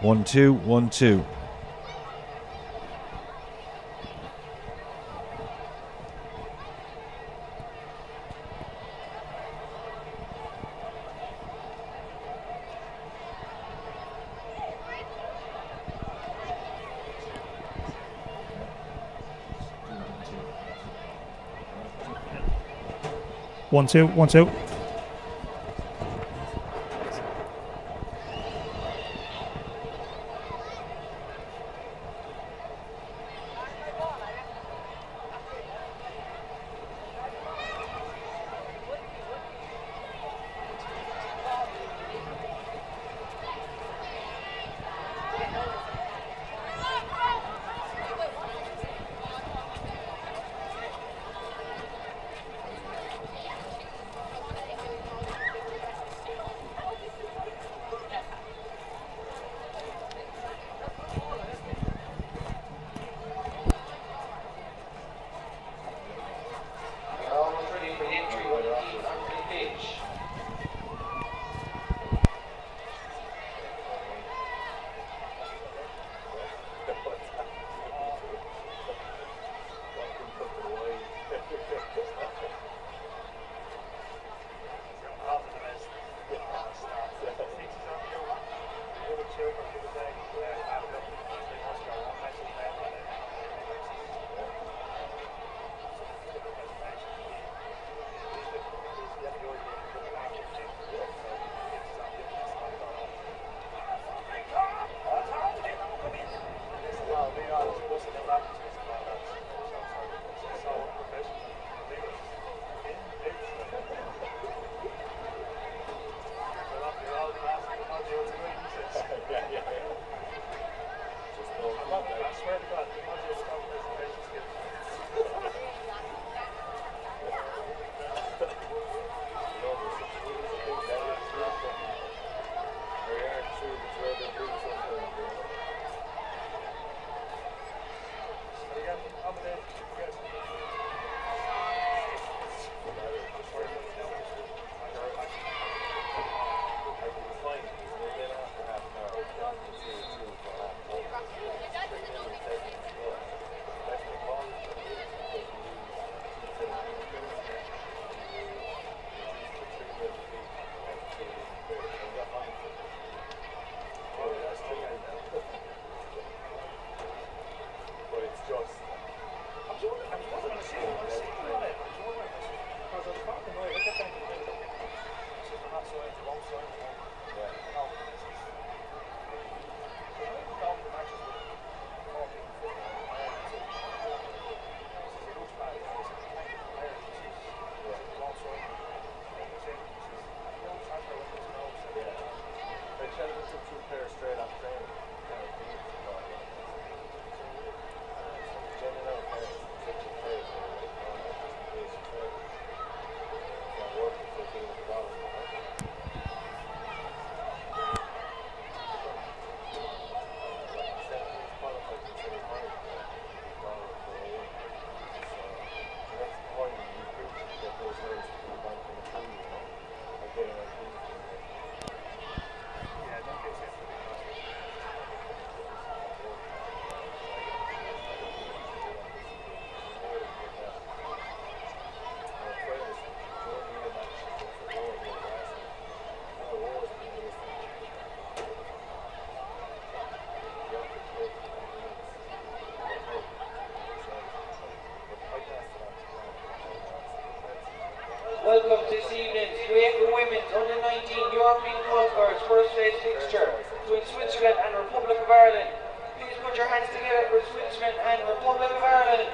1-2, 1-2. One, two, 1-2. Welcome to this evening's UEFA Women's Under-19 European Qualifiers first phase fixture between Switzerland and Republic of Ireland. Please put your hands together for Switzerland and Republic of Ireland.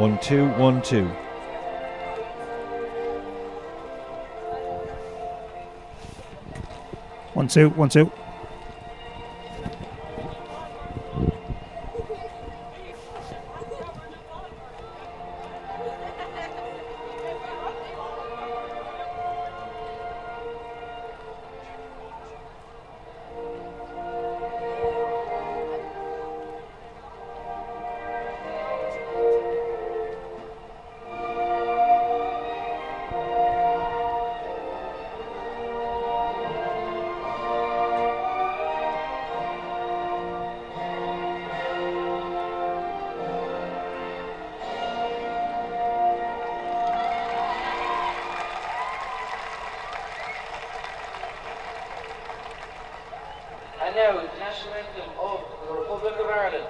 1-2, 1-2. 1-2, 1-2. And now, the national anthem of the Republic of Ireland.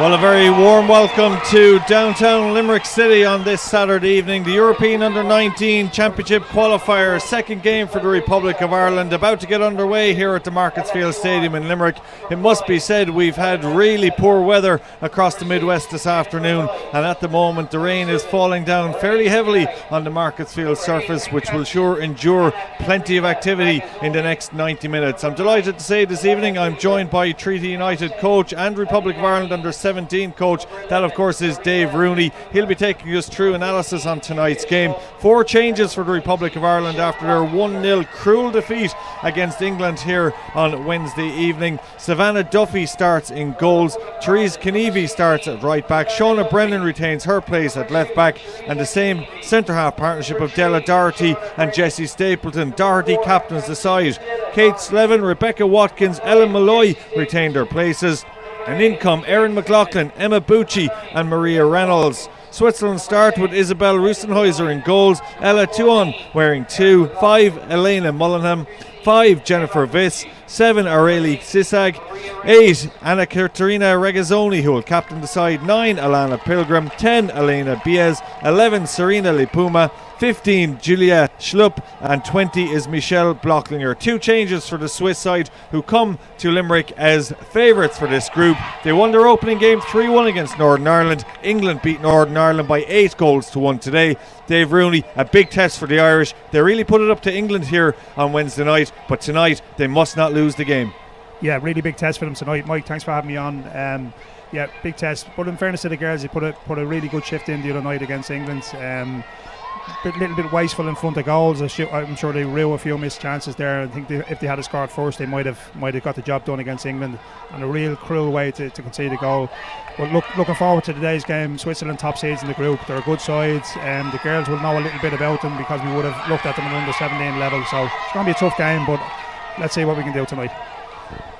Well, a very warm welcome to downtown Limerick City on this Saturday evening. The European Under-19 Championship Qualifier, second game for the Republic of Ireland, about to get underway here at the Marketsfield Stadium in Limerick. It must be said we've had really poor weather across the Midwest this afternoon, and at the moment the rain is falling down fairly heavily on the Marketsfield surface, which will sure endure plenty of activity in the next 90 minutes. I'm delighted to say this evening I'm joined by Treaty United coach and Republic of Ireland Under-17 coach. That of course is Dave Rooney. He'll be taking us through analysis on tonight's game. 4 changes for the Republic of Ireland after their 1-0 cruel defeat against England here on Wednesday evening. Savannah Duffy starts in goals. Therese Knievy starts at right back. Shauna Brennan retains her place at left back, and the same centre half partnership of Della Doherty and Jessie Stapleton. Doherty captains the side. Kate Slevin, Rebecca Watkins, Ellen Malloy retained their places. And in come Erin McLaughlin, Emma Bucci and Maria Reynolds. Switzerland start with Isabel Rustenhäuser in goals, Ella Tuon wearing 2, 5 Elena Mullenham, 5 Jennifer Viss, 7 Aurelie Sisag, 8 Anna Katerina Regazzoni, who will captain the side, 9 Alana Pilgrim, 10 Elena Biez, 11 Serena Lipuma, 15 Julia Schlupp, and 20 is Michelle Blocklinger. 2 changes for the Swiss side, who come to Limerick as favourites for this group. They won their opening game 3-1 against Northern Ireland. England beat Northern Ireland by 8 goals to 1 today. Dave Rooney, a big test for the Irish. They really put it up to England here on Wednesday night, but tonight they must not lose the game. Yeah, really big test for them tonight. Mike, thanks for having me on. Yeah, big test. But in fairness to the girls, they put a really good shift in the other night against England. Little bit wasteful in front of goals. I'm sure they rue a few missed chances there. I think if they had scored first, they might have got the job done against England, and a real cruel way to concede a goal. But looking forward to today's game. Switzerland top seeds in the group. They're a good side. The girls will know a little bit about them because we would have looked at them at under 17 level. So it's going to be a tough game, but let's see what we can do tonight.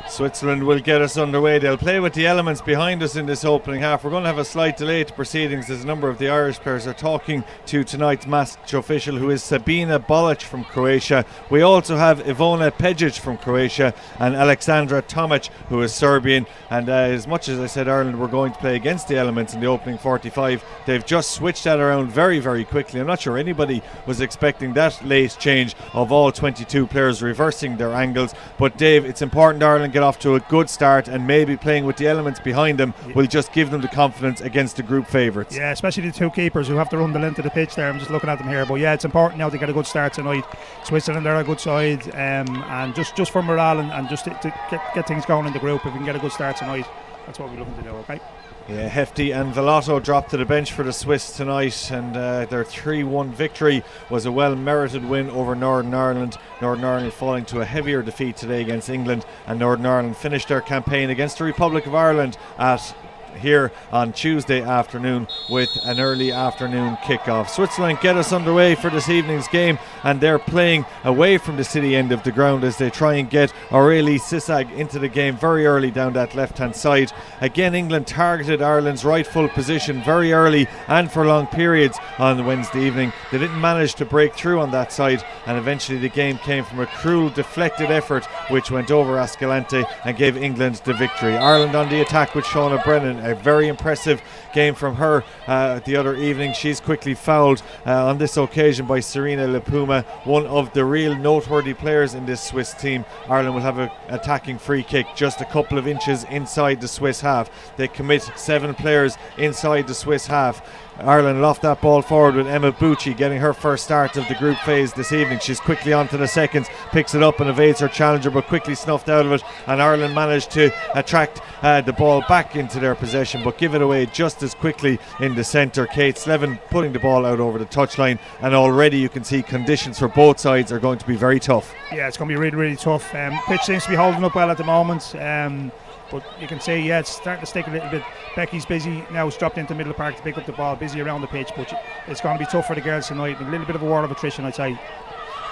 Switzerland will get us underway. They'll play with the elements behind us in this opening half. We're going to have a slight delay to proceedings as a number of the Irish players are talking to tonight's match official, who is Sabina Bolic from Croatia. We also have Ivona Pejic from Croatia and Alexandra Tomic, who is Serbian. And as much as I said Ireland were going to play against the elements in the opening 45, they've just switched that around very, very quickly. I'm not sure anybody was expecting that late change of all 22 players reversing their angles. But Dave, it's important Ireland get off to a good start, and maybe playing with the elements behind them will just give them the confidence against the group favourites. Yeah, especially the two keepers who have to run the length of the pitch there. I'm just looking at them here, but yeah, it's important now to get a good start tonight. Switzerland are a good side, and just for morale and just to get things going in the group. If we can get a good start tonight, that's what we're looking to do. Okay. Yeah, Hefty and Vellotto dropped to the bench for the Swiss tonight, and their 3-1 victory was a well-merited win over Northern Ireland. Northern Ireland falling to a heavier defeat today against England, and Northern Ireland finished their campaign against the Republic of Ireland at here on Tuesday afternoon with an early afternoon kickoff. Switzerland get us underway for this evening's game, and they're playing away from the city end of the ground as they try and get Aurélie Sissag into the game very early down that left hand side. Again, England targeted Ireland's rightful position very early and for long periods on Wednesday evening. They didn't manage to break through on that side, and eventually the game came from a cruel deflected effort which went over Ascalante and gave England the victory. Ireland on the attack with Shauna Brennan. A very impressive game from her the other evening. She's quickly fouled on this occasion by Serena Lepuma, one of the real noteworthy players in this Swiss team. Ireland will have an attacking free kick just a couple of inches inside the Swiss half. They commit 7 players inside the Swiss half. Ireland loft that ball forward with Emma Bucci getting her first start of the group phase this evening. She's quickly on to the seconds, picks it up and evades her challenger, but quickly snuffed out of it, and Ireland managed to attract the ball back into their possession but give it away just as quickly in the centre. Kate Slevin putting the ball out over the touchline, and already you can see conditions for both sides are going to be very tough. Yeah, it's going to be really, really tough. Pitch seems to be holding up well at the moment. But you can see, yeah, it's starting to stick a little bit. Becky's busy now, it's dropped into the middle of the park to pick up the ball, busy around the pitch, but it's going to be tough for the girls tonight. A little bit of a war of attrition, I'd say.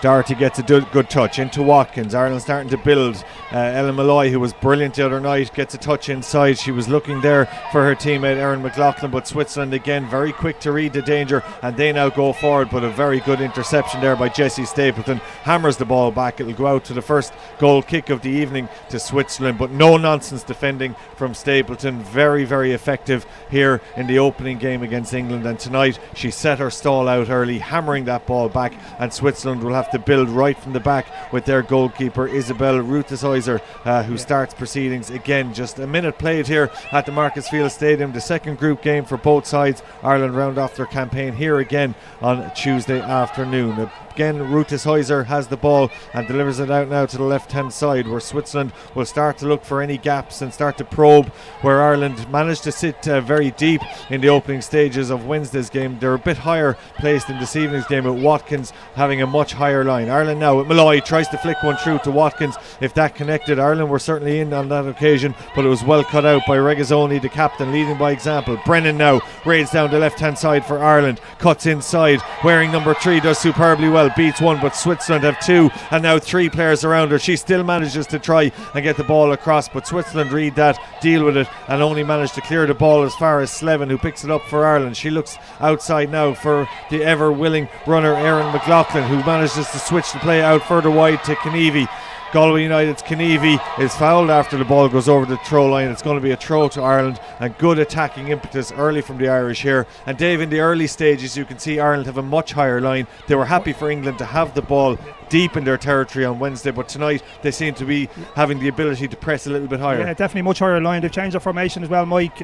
Doherty gets a good touch into Watkins. Ireland starting to build. Ellen Malloy, who was brilliant the other night, gets a touch inside. She was looking there for her teammate Erin McLaughlin, but Switzerland again very quick to read the danger, and they now go forward. But a very good interception there by Jessie Stapleton hammers the ball back. It'll go out to the first goal kick of the evening to Switzerland, but no nonsense defending from Stapleton. Very, very effective here in the opening game against England, and tonight she set her stall out early, hammering that ball back, and Switzerland will have to build right from the back with their goalkeeper Isabel Ruteshäuser, who starts proceedings again. Just a minute played here at the Marcus Field Stadium, the second group game for both sides. Ireland round off their campaign here again on Tuesday afternoon. Again, Ruteshäuser has the ball and delivers it out now to the left hand side, where Switzerland will start to look for any gaps and start to probe where Ireland managed to sit very deep in the opening stages of Wednesday's game. They're a bit higher placed in this evening's game, with Watkins having a much higher line. Ireland now with Malloy, tries to flick one through to Watkins. If that connected, Ireland were certainly in on that occasion, but it was well cut out by Regazzoni, the captain, leading by example. Brennan now raids down the left hand side for Ireland, cuts inside, wearing number 3, does superbly well, beats one, but Switzerland have 2 and now 3 players around her. She still manages to try and get the ball across, but Switzerland read that, deal with it, and only manage to clear the ball as far as Slevin, who picks it up for Ireland. She looks outside now for the ever willing runner Erin McLaughlin, who manages to switch the play out further wide to Kenevi. Galway United's Kenevi is fouled after the ball goes over the throw line. It's going to be a throw to Ireland, and good attacking impetus early from the Irish here. And Dave, in the early stages you can see Ireland have a much higher line. They were happy for England to have the ball deep in their territory on Wednesday, but tonight they seem to be having the ability to press a little bit higher. Yeah, definitely much higher line. They've changed their formation as well, Mike.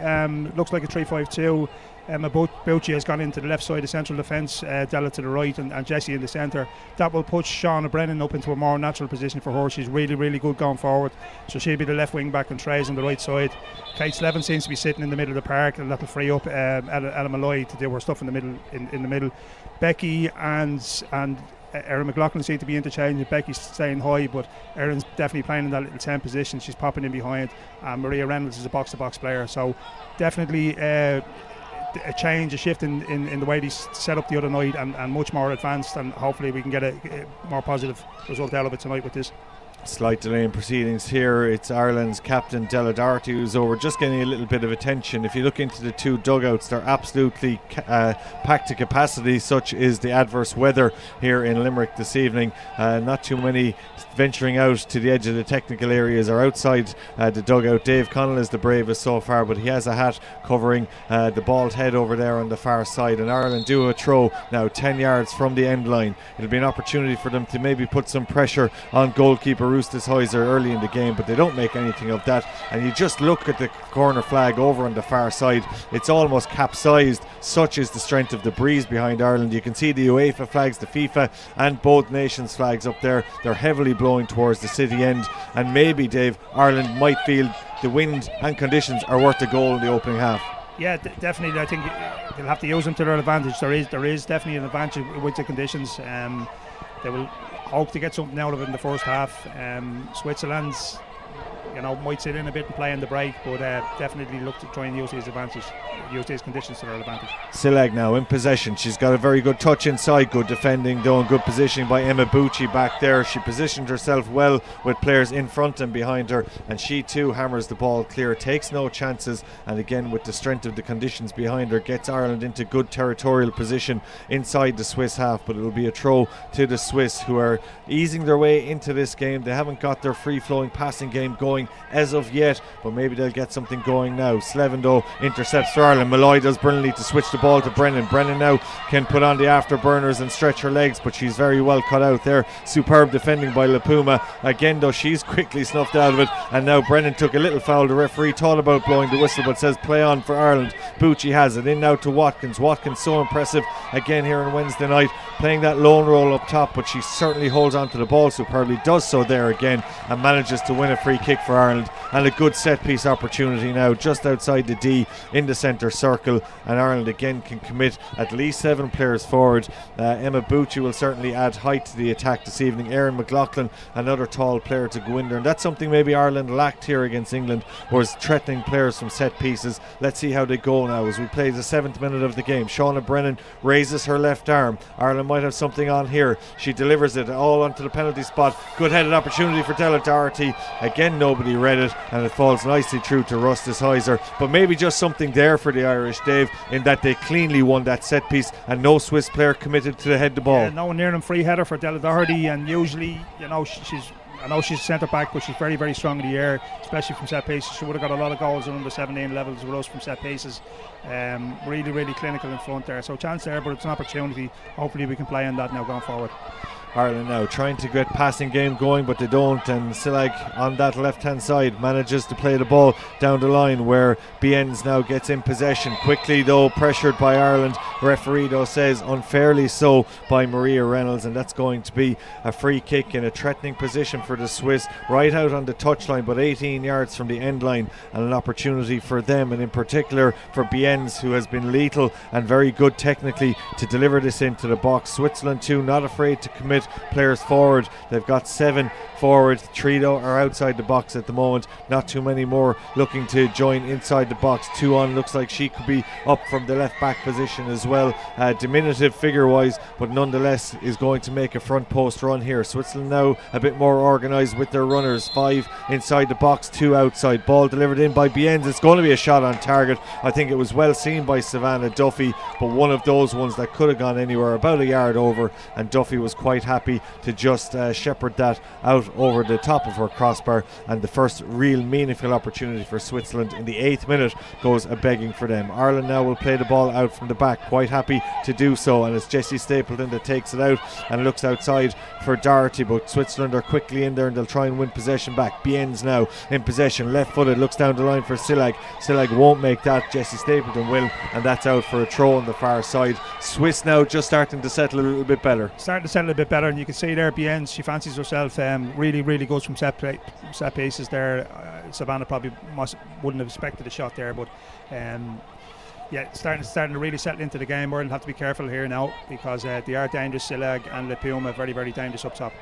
Looks like a 3-5-2. Bouchy has gone into the left side of central defence, Della to the right, and Jessie in the centre. That will put Shauna Brennan up into a more natural position for her. She's really, really good going forward, so she'll be the left wing back, and Trey's on the right side. Kate Slevin seems to be sitting in the middle of the park, and that'll free up Ella Malloy to do her stuff in the middle. In the middle, Becky and Erin McLaughlin seem to be interchanging. Becky's staying high, but Erin's definitely playing in that little 10 position. She's popping in behind. Maria Reynolds is a box-to-box player, so definitely a change, a shift in the way they set up the other night, and much more advanced, and hopefully we can get a more positive result out of it tonight with this. Slight delay in proceedings here. It's Ireland's captain Della Doherty who's over, just getting a little bit of attention. If you look into the 2 dugouts, they're absolutely packed to capacity. Such is the adverse weather here in Limerick this evening. Not too many venturing out to the edge of the technical areas or outside the dugout. Dave Connell is the bravest so far, but he has a hat covering the bald head over there on the far side, and Ireland do a throw now 10 yards from the end line. It'll be an opportunity for them to maybe put some pressure on goalkeeper Roosteshäuser early in the game, but they don't make anything of that. And you just look at the corner flag over on the far side, it's almost capsized. Such is the strength of the breeze behind Ireland. You can see the UEFA flags, the FIFA and both nations flags up there. They're heavily blowing towards the city end, and maybe, Dave, Ireland might feel the wind and conditions are worth a goal in the opening half. Yeah, definitely. I think they'll have to use them to their advantage. There is definitely an advantage with the conditions. They will hope to get something out of it in the first half. Switzerland's, might sit in a bit and play in the break, but definitely look to try and use these conditions to their advantage. Silag now in possession. She's got a very good touch inside, good defending though, and good positioning by Emma Bucci back there. She positioned herself well with players in front and behind her, and she too hammers the ball clear, takes no chances, and again with the strength of the conditions behind her, gets Ireland into good territorial position inside the Swiss half. But it will be a throw to the Swiss, who are easing their way into this game. They haven't got their free-flowing passing game going as of yet, but maybe they'll get something going now. Slevin though intercepts for Ireland. Malloy does brilliantly to switch the ball to Brennan. Brennan now can put on the afterburners and stretch her legs, but she's very well cut out there. Superb defending by La Puma. Again though, she's quickly snuffed out of it, and now Brennan took a little foul. The referee thought about blowing the whistle but says play on for Ireland. Bucci has it in now to Watkins. Watkins so impressive again here on Wednesday night, playing that lone role up top, but she certainly holds on to the ball superbly, does so there again, and manages to win a free kick for Ireland. And a good set piece opportunity now just outside the D in the centre circle, and Ireland again can commit at least 7 players forward. Emma Bucci will certainly add height to the attack this evening. Erin McLaughlin, another tall player to go in there, and that's something maybe Ireland lacked here against England, was threatening players from set pieces. Let's see how they go now as we play the 7th minute of the game. Shauna Brennan raises her left arm. Ireland might have something on here. She delivers it all onto the penalty spot. Good headed opportunity for Della Doherty. Again nobody read it, and it falls nicely through to Roosteshäuser. But maybe just something there for the Irish, Dave, in that they cleanly won that set piece and no Swiss player committed to head the ball. Yeah, no one near them. Free header for Della Doherty, and usually I know she's centre back, but she's very, very strong in the air, especially from set pieces. She would have got a lot of goals on the 17 levels with us from set pieces. Really, really clinical in front there. So chance there, but it's an opportunity. Hopefully we can play on that now going forward. Ireland now trying to get passing game going, but they don't, and Silag on that left hand side manages to play the ball down the line where Bienz now gets in possession quickly though, pressured by Ireland. Referee though says unfairly so by Maria Reynolds, and that's going to be a free kick in a threatening position for the Swiss, right out on the touchline but 18 yards from the end line, and an opportunity for them, and in particular for Bienz, who has been lethal and very good technically, to deliver this into the box. Switzerland too not afraid to commit players forward. They've got 7 forward, 3 are outside the box at the moment, not too many more looking to join inside the box. 2 on looks like she could be up from the left back position as well, diminutive figure wise, but nonetheless is going to make a front post run here. Switzerland now a bit more organised with their runners, 5 inside the box, 2 outside. Ball delivered in by Bienz. It's going to be a shot on target. I think it was well seen by Savannah Duffy, but one of those ones that could have gone anywhere, about a yard over, and Duffy was quite happy to just shepherd that out over the top of her crossbar, and the first real meaningful opportunity for Switzerland in the 8th minute goes a begging for them. Ireland now will play the ball out from the back, quite happy to do so, and it's Jessie Stapleton that takes it out and looks outside for Doherty, but Switzerland are quickly in there and they'll try and win possession back. Bienz now in possession, left footed, looks down the line for Silag. Silag won't make that, Jessie Stapleton will, and that's out for a throw on the far side. Swiss now just starting to settle a little bit better. And you can see there Bienz, she fancies herself, really goes from set pieces there. Savannah probably wouldn't have expected a shot there, but starting to really settle into the game. Ireland have to be careful here now because they are dangerous. Silag and Le Puma very, very dangerous up top.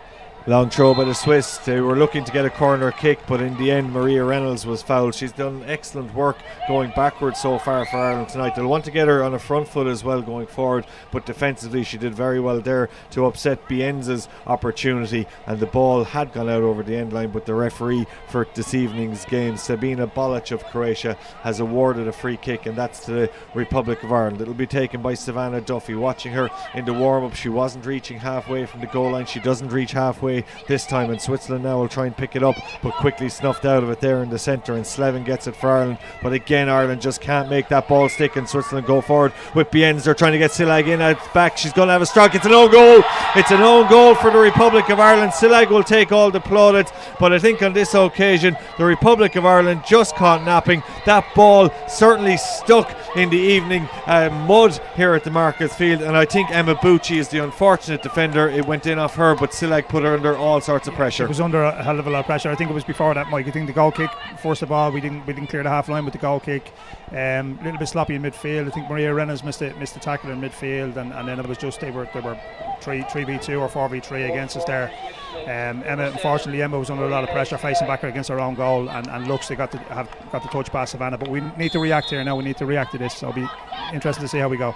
Long throw by the Swiss. They were looking to get a corner kick, but in the end Maria Reynolds was fouled. She's done excellent work going backwards so far for Ireland tonight. They'll want to get her on a front foot as well going forward, but defensively she did very well there to upset Bienz's opportunity, and the ball had gone out over the end line, but the referee for this evening's game, Sabina Bolic of Croatia, has awarded a free kick, and that's to the Republic of Ireland. It'll be taken by Savannah Duffy. Watching her in the warm-up, she wasn't reaching halfway from the goal line. She doesn't reach halfway halfway this time, and Switzerland now will try and pick it up, but quickly snuffed out of it there in the centre, and Slevin gets it for Ireland, but again Ireland just can't make that ball stick, and Switzerland go forward with Biens. They're trying to get Silag in at back. She's going to have a strike. It's an own goal. It's an own goal for the Republic of Ireland. Silag will take all the plaudits, but I think on this occasion the Republic of Ireland just caught napping. That ball certainly stuck in the evening mud here at the Markets Field, and I think Emma Bucci is the unfortunate defender. It went in off her, but Silag put her under all sorts of pressure. It was under a hell of a lot of pressure. I think it was before that, Mike. I think the goal kick, first of all, we didn't clear the half line with the goal kick. A little bit sloppy in midfield. I think Maria Reynolds missed the tackle in midfield, and then it was just they were 3v2 or 4v3 against us there. Emma was under a lot of pressure facing back against her own goal, and looks they got the touch past Savannah, but we need to react here now. We need to react to this, so it'll be interesting to see how we go.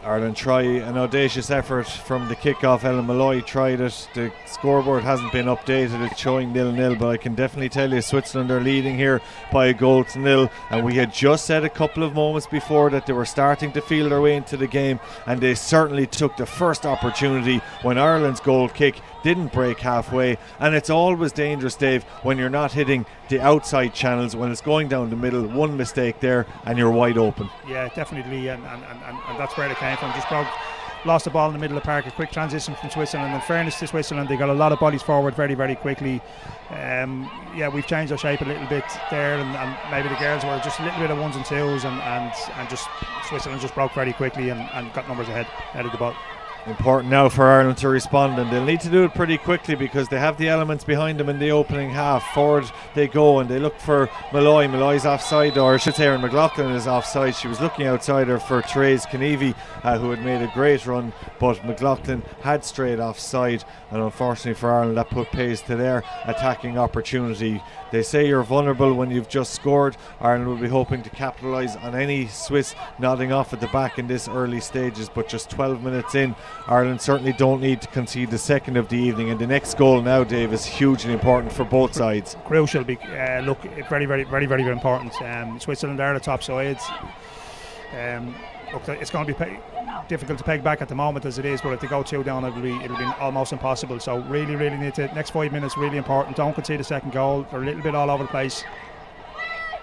Ireland try an audacious effort from the kick-off. Ellen Malloy tried it. The scoreboard hasn't been updated. It's showing 0-0, but I can definitely tell you Switzerland are leading here by 1-0, and we had just said a couple of moments before that they were starting to feel their way into the game, and they certainly took the first opportunity when Ireland's goal kick didn't break halfway. And it's always dangerous, Dave, when you're not hitting the outside channels, when it's going down the middle. One mistake there and you're wide open. Yeah, definitely, and that's where they came from. Just lost the ball in the middle of the park. A quick transition from Switzerland. In fairness to Switzerland, they got a lot of bodies forward very, very quickly. We've changed our shape a little bit there, and maybe the girls were just a little bit of ones and twos, and just Switzerland just broke very quickly and got numbers ahead of the ball. Important now for Ireland to respond, and they'll need to do it pretty quickly because they have the elements behind them in the opening half. Forward they go, and they look for Malloy. Malloy's offside, or I should say Erin McLaughlin is offside. She was looking outside her for Therese Kenevi, who had made a great run, but McLaughlin had strayed offside, and unfortunately for Ireland that put pace to their attacking opportunity. They say you're vulnerable when you've just scored. Ireland will be hoping to capitalise on any Swiss nodding off at the back in this early stages, but just 12 minutes in, Ireland certainly don't need to concede the second of the evening, and the next goal now, Dave, is hugely important for both sides. Crucial. Very, very, very, very important. Switzerland are the top sides. It's going to be difficult to peg back at the moment as it is, but if they go 2 down, it'll be almost impossible. So really need to, next 5 minutes really important. Don't concede a second goal. They're a little bit all over the place.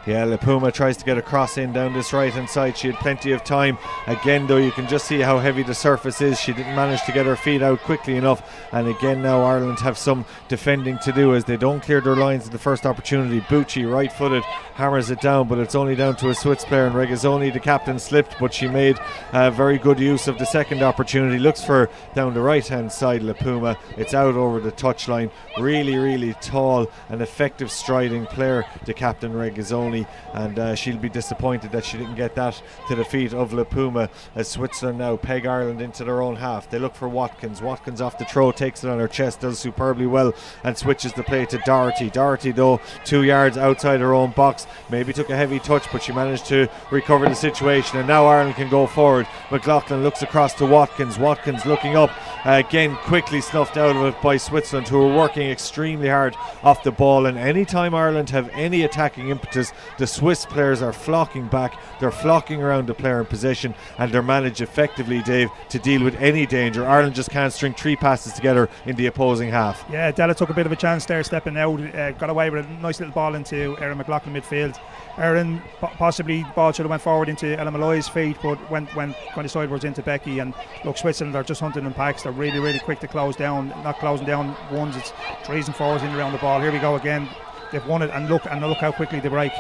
Yeah, Lapuma tries to get a cross in down this right hand side. She had plenty of time. Again though, you can just see how heavy the surface is. She didn't manage to get her feet out quickly enough, and again now Ireland have some defending to do as they don't clear their lines at the first opportunity. Bucci, right footed, hammers it down, but it's only down to a Swiss player, and Regazzoni, the captain, slipped, but she made very good use of the second opportunity. Looks for down the right hand side Lapuma. It's out over the touchline. Really tall and effective striding player, the captain Regazzoni, and she'll be disappointed that she didn't get that to the feet of Lapuma, as Switzerland now peg Ireland into their own half. They look for Watkins off the throw, takes it on her chest, does superbly well, and switches the play to Doherty though 2 yards outside her own box, maybe took a heavy touch, but she managed to recover the situation, and now Ireland can go forward. McLaughlin looks across to Watkins looking up, again quickly snuffed out of it by Switzerland, who are working extremely hard off the ball, and anytime Ireland have any attacking impetus, the Swiss players are flocking back. They're flocking around the player in possession, and they're managed effectively, Dave, to deal with any danger. Ireland just can't string 3 passes together in the opposing half. Yeah, Della took a bit of a chance there stepping out, got away with a nice little ball into Erin McLaughlin midfield. Erin possibly ball should have went forward into Ellen Malloy's feet, but went kind of sideways into Becky. And look, Switzerland are just hunting in packs. They're really quick to close down, not closing down ones, it's 3s and 4s in around the ball. Here we go again. They've won it, and look how quickly they break.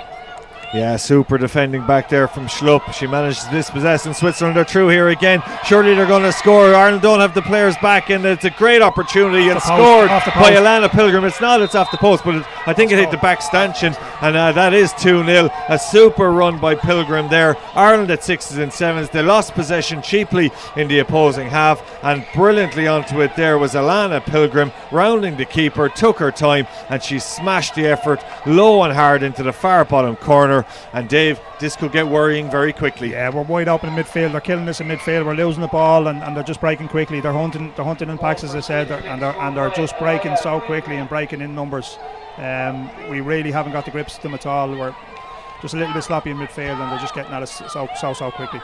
Yeah, super defending back there from Schlupp. She managed to dispossess, and Switzerland are through here again. Surely they're going to score. Ireland don't have the players back, and it's a great opportunity. It's scored by Alana Pilgrim. It's off the post, but I think it hit the back stanchion, and that is 2-0. A super run by Pilgrim there. Ireland at 6s and 7s. They lost possession cheaply in the opposing half, and brilliantly onto it there was Alana Pilgrim, rounding the keeper, took her time, and she smashed the effort low and hard into the far bottom corner. And Dave, this could get worrying very quickly. Yeah, we're wide open in midfield. They're killing us in midfield. We're losing the ball, and they're just breaking quickly. They're hunting in packs, as I said, and they're just breaking so quickly and breaking in numbers. We really haven't got the grips to them at all. We're just a little bit sloppy in midfield, and they're just getting at us so quickly.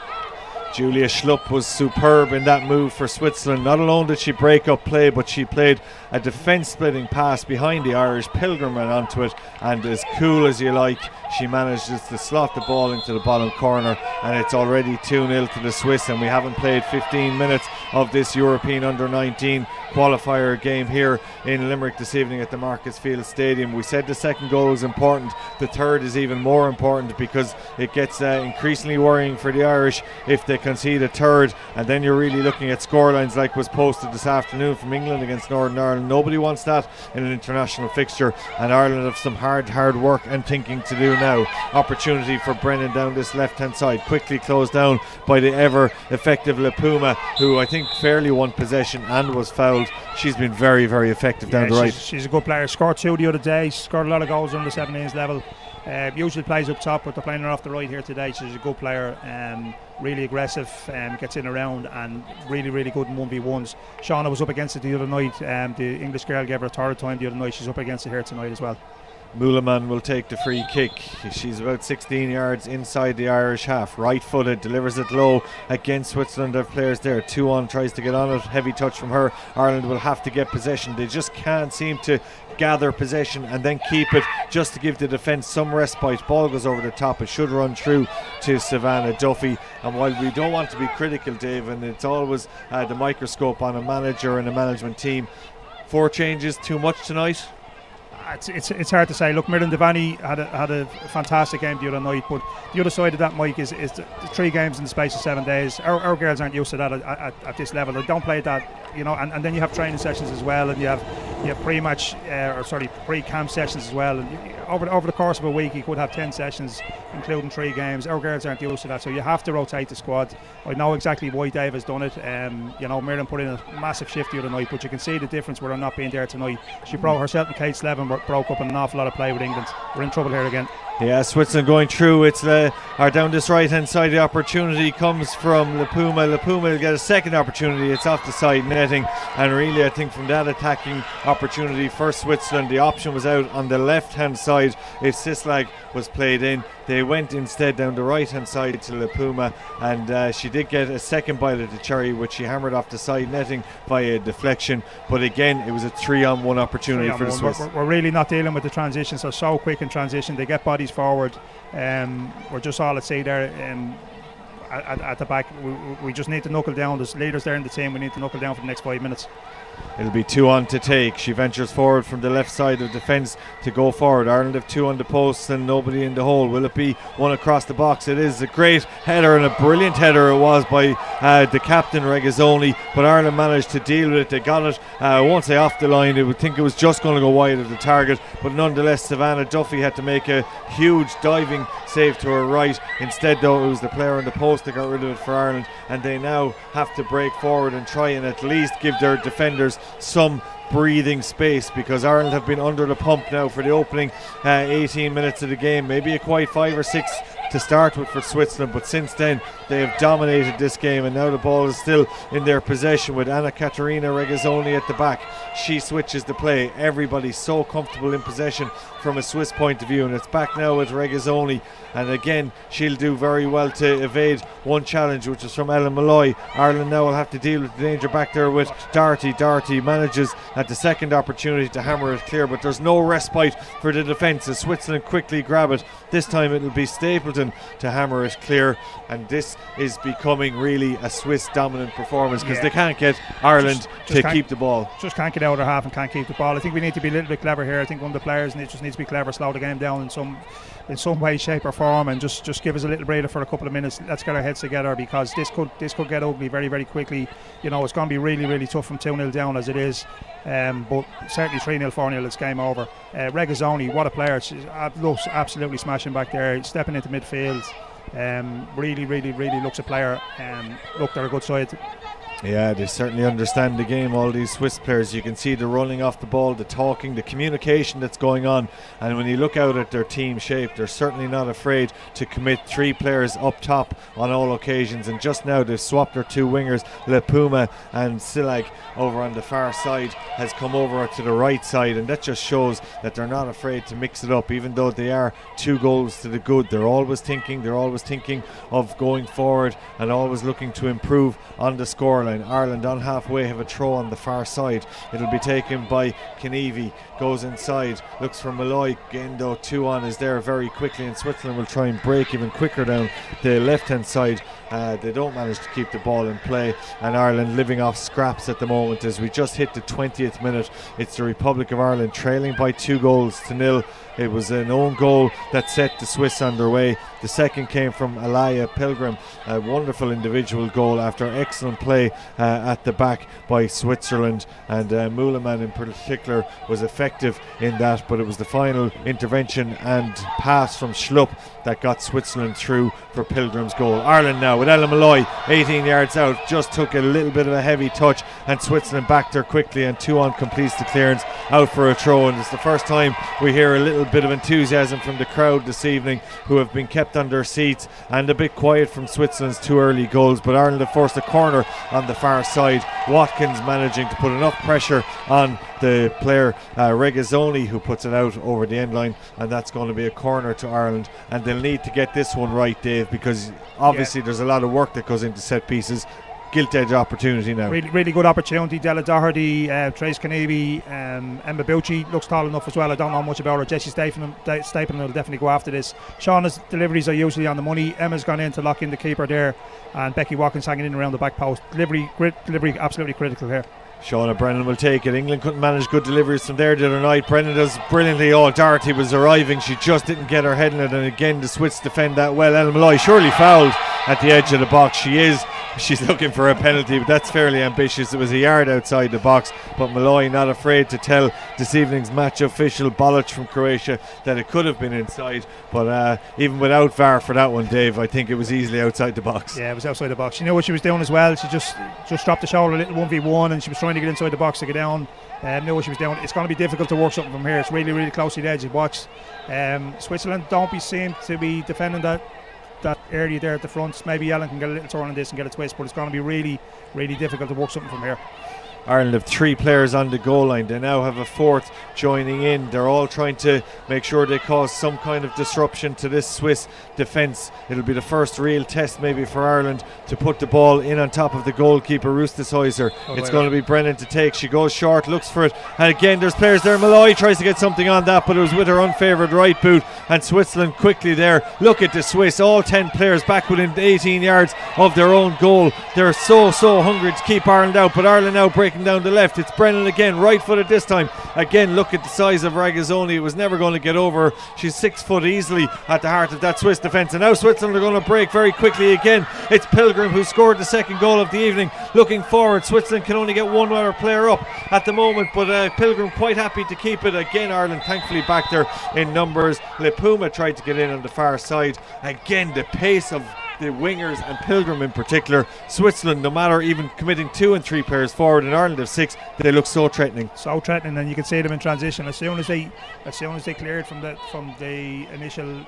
Julia Schlupp was superb in that move for Switzerland. Not alone did she break up play, but she played a defence-splitting pass behind the Irish. Pilgrim went onto it, and as cool as you like, she manages to slot the ball into the bottom corner, and it's already 2-0 to the Swiss, and we haven't played 15 minutes of this European Under-19 qualifier game here in Limerick this evening at the Marcus Field Stadium. We said the second goal was important. The third is even more important because it gets increasingly worrying for the Irish if they concede a third, and then you're really looking at scorelines like was posted this afternoon from England against Northern Ireland. Nobody wants that in an international fixture, and Ireland have some hard work and thinking to do now. Opportunity for Brennan down this left hand side, quickly closed down by the ever effective Lipuma, who I think fairly won possession and was fouled. She's been very effective down the right. She's a good player. Scored 2 the other day. Scored a lot of goals on the 17s level. Usually plays up top, but they're playing her off the right here today. She's a good player, really aggressive, gets in around, and really good in 1v1s. Shauna was up against it the other night. The English girl gave her a third time the other night. She's up against it here tonight as well. Muleman will take the free kick. She's about 16 yards inside the Irish half. Right footed, delivers it low against Switzerland. Have players there. 2 on, tries to get on it. Heavy touch from her. Ireland will have to get possession. They just can't seem to gather possession and then keep it, just to give the defence some respite. Ball goes over the top. It should run through to Savannah Duffy. And while we don't want to be critical, Dave, and it's always the microscope on a manager and a management team, 4 changes too much tonight? It's hard to say. Look, Mirren Devani had a fantastic game the other night, but the other side of that, Mike, is the 3 games in the space of 7 days. Our girls aren't used to that at this level. They don't play that, you know, and then you have training sessions as well, and you have pre-camp sessions as well, and over the course of a week you could have 10 sessions including 3 games. Our girls aren't used to that, so you have to rotate the squad. I know exactly why Dave has done it. Mirren put in a massive shift the other night, but you can see the difference with her not being there tonight. She broke herself and Kate Slevin broke up an awful lot of play with England. We're in trouble here again. Yeah, Switzerland going through. It's down this right hand side. The opportunity comes from Lipuma. Lipuma will get a second opportunity. It's off the side netting, and really I think from that attacking opportunity for Switzerland, the option was out on the left hand side if Sislag was played in. They went instead down the right hand side to Lipuma, and she did get a second bite at the cherry, which she hammered off the side netting via deflection. But again, it was a 3-on-1 opportunity for the Swiss. We're really not dealing with the transitions. They're so quick in transition. They get bodies forward. We're just all at sea there at the back. We just need to knuckle down. There's leaders there in the team. We need to knuckle down for the next 5 minutes. It'll be 2 on to take. She ventures forward from the left side of defence to go forward. Ireland have 2 on the posts and nobody in the hole. Will it be 1 across the box? It is a great header, and a brilliant header it was by the captain Regazzoni, but Ireland managed to deal with it. They got it, I won't say off the line, I would think it was just going to go wide of the target, but nonetheless Savannah Duffy had to make a huge diving save to her right. Instead though, it was the player on the post that got rid of it for Ireland, and they now have to break forward and try and at least give their defenders some breathing space, because Ireland have been under the pump now for the opening 18 minutes of the game. Maybe a quiet 5 or 6 to start with for Switzerland, but since then they have dominated this game, and now the ball is still in their possession with Anna Caterina Regazzoni at the back. She switches the play. Everybody's so comfortable in possession from a Swiss point of view, and it's back now with Regazzoni, and again she'll do very well to evade one challenge, which is from Ellen Malloy. Ireland now will have to deal with the danger back there with Doherty. Doherty manages at the second opportunity to hammer it clear, but there's no respite for the defence as Switzerland quickly grab it. This time it'll be Stapleton to hammer it clear, and this is becoming really a Swiss dominant performance, because they can't get Ireland to keep the ball. Just can't get out of their half and can't keep the ball. I think we need to be a little bit clever here. I think one of the players just needs to be clever, slow the game down in some way, shape or form, and just give us a little breather for a couple of minutes. Let's get our heads together, because this could get ugly very quickly. You know, it's going to be really tough from 2-0 down as it is, but certainly 3-0, 4-0 it's game over. Regazzoni, what a player. She looks absolutely smashing back there, stepping into midfield. Really looks a player. Look, they're a good side. Yeah, they certainly understand the game, all these Swiss players. You can see the running off the ball, the talking, the communication that's going on. And when you look out at their team shape, they're certainly not afraid to commit 3 players up top on all occasions. And just now they've swapped their 2 wingers, Le Puma and Silag, over on the far side, has come over to the right side. And that just shows that they're not afraid to mix it up, even though they are 2 goals to the good. They're always thinking of going forward and always looking to improve on the scoreline. Ireland on halfway have a throw on the far side. It'll be taken by Kenevi, goes inside, looks for Malloy. Gendo 2 on is there very quickly, and Switzerland will try and break even quicker down the left hand side. They don't manage to keep the ball in play, and Ireland living off scraps at the moment as we just hit the 20th minute. It's the Republic of Ireland trailing by 2 goals to 0. It was an own goal that set the Swiss on their way. The second came from Alaya Pilgrim, a wonderful individual goal after excellent play at the back by Switzerland, and Moulaman in particular was effective in that, but it was the final intervention and pass from Schlupp that got Switzerland through for Pilgrim's goal. Ireland now with Ella Malloy 18 yards out, just took a little bit of a heavy touch, and Switzerland backed her quickly, and 2 on completes the clearance out for a throw. And it's the first time we hear a little bit of enthusiasm from the crowd this evening, who have been kept on their seats, and a bit quiet from Switzerland's 2 early goals. But Ireland have forced a corner on the far side. Watkins managing to put enough pressure on the player Regazzoni, who puts it out over the end line, and that's going to be a corner to Ireland. And they'll need to get this one right, Dave, because obviously there's a lot of work that goes into set pieces. Gilt-edge opportunity now. Really good opportunity. Della Doherty, Trace Kenevi, Emma Bouchy looks tall enough as well. I don't know much about her. Jessie Stapleton will definitely go after this. Shauna's deliveries are usually on the money. Emma's gone in to lock in the keeper there, and Becky Watkins hanging in around the back post. Delivery absolutely critical here. Shauna Brennan will take it. England couldn't manage good deliveries from there the other night. Brennan does brilliantly. Doherty was arriving, she just didn't get her head in it, and again the Swiss defend that well. Ellen Malloy surely fouled at the edge of the box. She's looking for a penalty, but that's fairly ambitious. It was a yard outside the box, but Malloy not afraid to tell this evening's match official Bolic from Croatia that it could have been inside. But even without VAR for that one, Dave, I think it was easily outside the box. Yeah, it was outside the box. She knew what she was doing as well. She just dropped the shoulder a little 1v1, and she was trying to get inside the box to get down. Knew what she was doing. It's going to be difficult to work something from here. It's really, really close to the edge of the box. Switzerland don't seem to be defending that area there at the front. Maybe Ellen can get a little turn on this and get a twist, but it's going to be really, really difficult to work something from here. Ireland have 3 players on the goal line. They now have a 4th joining in. They're all trying to make sure they cause some kind of disruption to this Swiss defence. It'll be the first real test maybe for Ireland to put the ball in on top of the goalkeeper Rustishäuser. It's going to be Brennan to take. She goes short, looks for it, and again there's players there. Malloy tries to get something on that, but it was with her unfavoured right boot, and Switzerland quickly there. Look at the Swiss, all 10 players back within 18 yards of their own goal. They're so hungry to keep Ireland out, but Ireland now breaking down the left. It's Brennan again, right footed this time. Again, look at the size of Regazzoni. It was never going to get over. She's 6 foot easily at the heart of that Swiss defence, and now Switzerland are going to break very quickly again. It's Pilgrim who scored the second goal of the evening. Looking forward, Switzerland can only get one other player up at the moment, but Pilgrim quite happy to keep it. Again, Ireland thankfully back there in numbers. Le Puma tried to get in on the far side. Again, the pace of the wingers and Pilgrim in particular. Switzerland, no matter even committing 2 and 3 players forward, in Ireland have 6, they look so threatening. And you can see them in transition. As soon as they cleared from the initial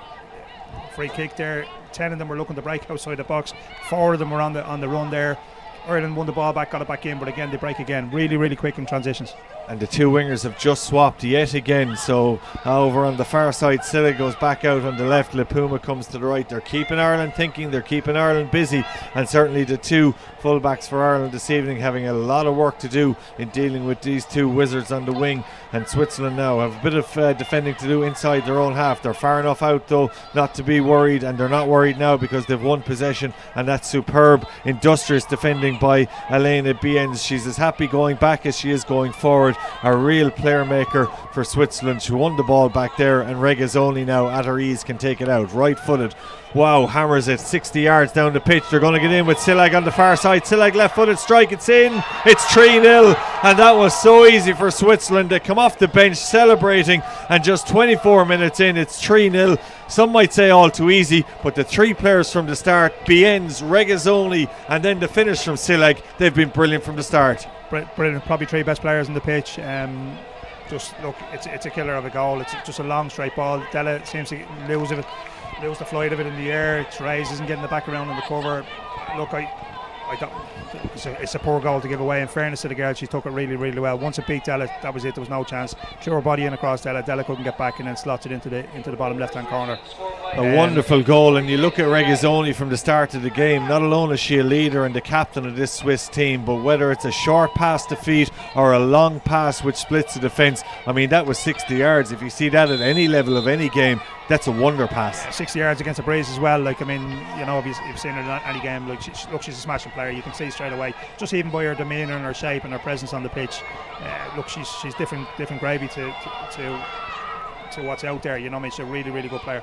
free kick there, 10 of them were looking to break outside the box. 4 of them were on the run there. Ireland won the ball back, got it back in, but again they break again. Really, really quick in transitions. And the 2 wingers have just swapped yet again. So over on the far side, Silla goes back out on the left. Le Puma comes to the right. They're keeping Ireland thinking, they're keeping Ireland busy, and certainly the 2 fullbacks for Ireland this evening having a lot of work to do in dealing with these 2 wizards on the wing. And Switzerland now have a bit of defending to do inside their own half. They're far enough out though not to be worried, and they're not worried now because they've won possession, and that's superb, industrious defending by Elena Biens. She's as happy going back as she is going forward. forward. A real player maker for Switzerland. She won the ball back there, and Regazzoni now at her ease can take it out. Right footed. Wow, hammers it 60 yards down the pitch. They're going to get in with Silag on the far side. Silag left footed strike, it's in. It's 3-0, and that was so easy for Switzerland. They come off the bench celebrating, and just 24 minutes in, it's 3-0. Some might say all too easy, but the three players from the start, Bienz, Regazzoni, and then the finish from Silag, they've been brilliant from the start. Brilliant, probably three best players on the pitch. Just look, it's a killer of a goal. It's just a long straight ball. Della seems to lose the flight of it in the air. Therese isn't getting the back around on the cover. Look, I don't. It's a poor goal to give away. In fairness to the girl, she took it really, really well. Once it beat Della, that was it. There was no chance. Threw her body in across Della. Della couldn't get back, and then slots it into the bottom left-hand corner. A wonderful goal, and you look at Regazzoni from the start of the game. Not alone is she a leader and the captain of this Swiss team, but whether it's a short pass to feet or a long pass which splits the defence, I mean, that was 60 yards. If you see that at any level of any game, that's a wonder pass. 60 yards against a breeze as well. Like, I mean, you know, if you've seen her in any game, like, she's a smashing player. You can see straight away, just even by her demeanour and her shape and her presence on the pitch. Look, she's different gravy to what's out there. You know, I mean, she's a really, really good player.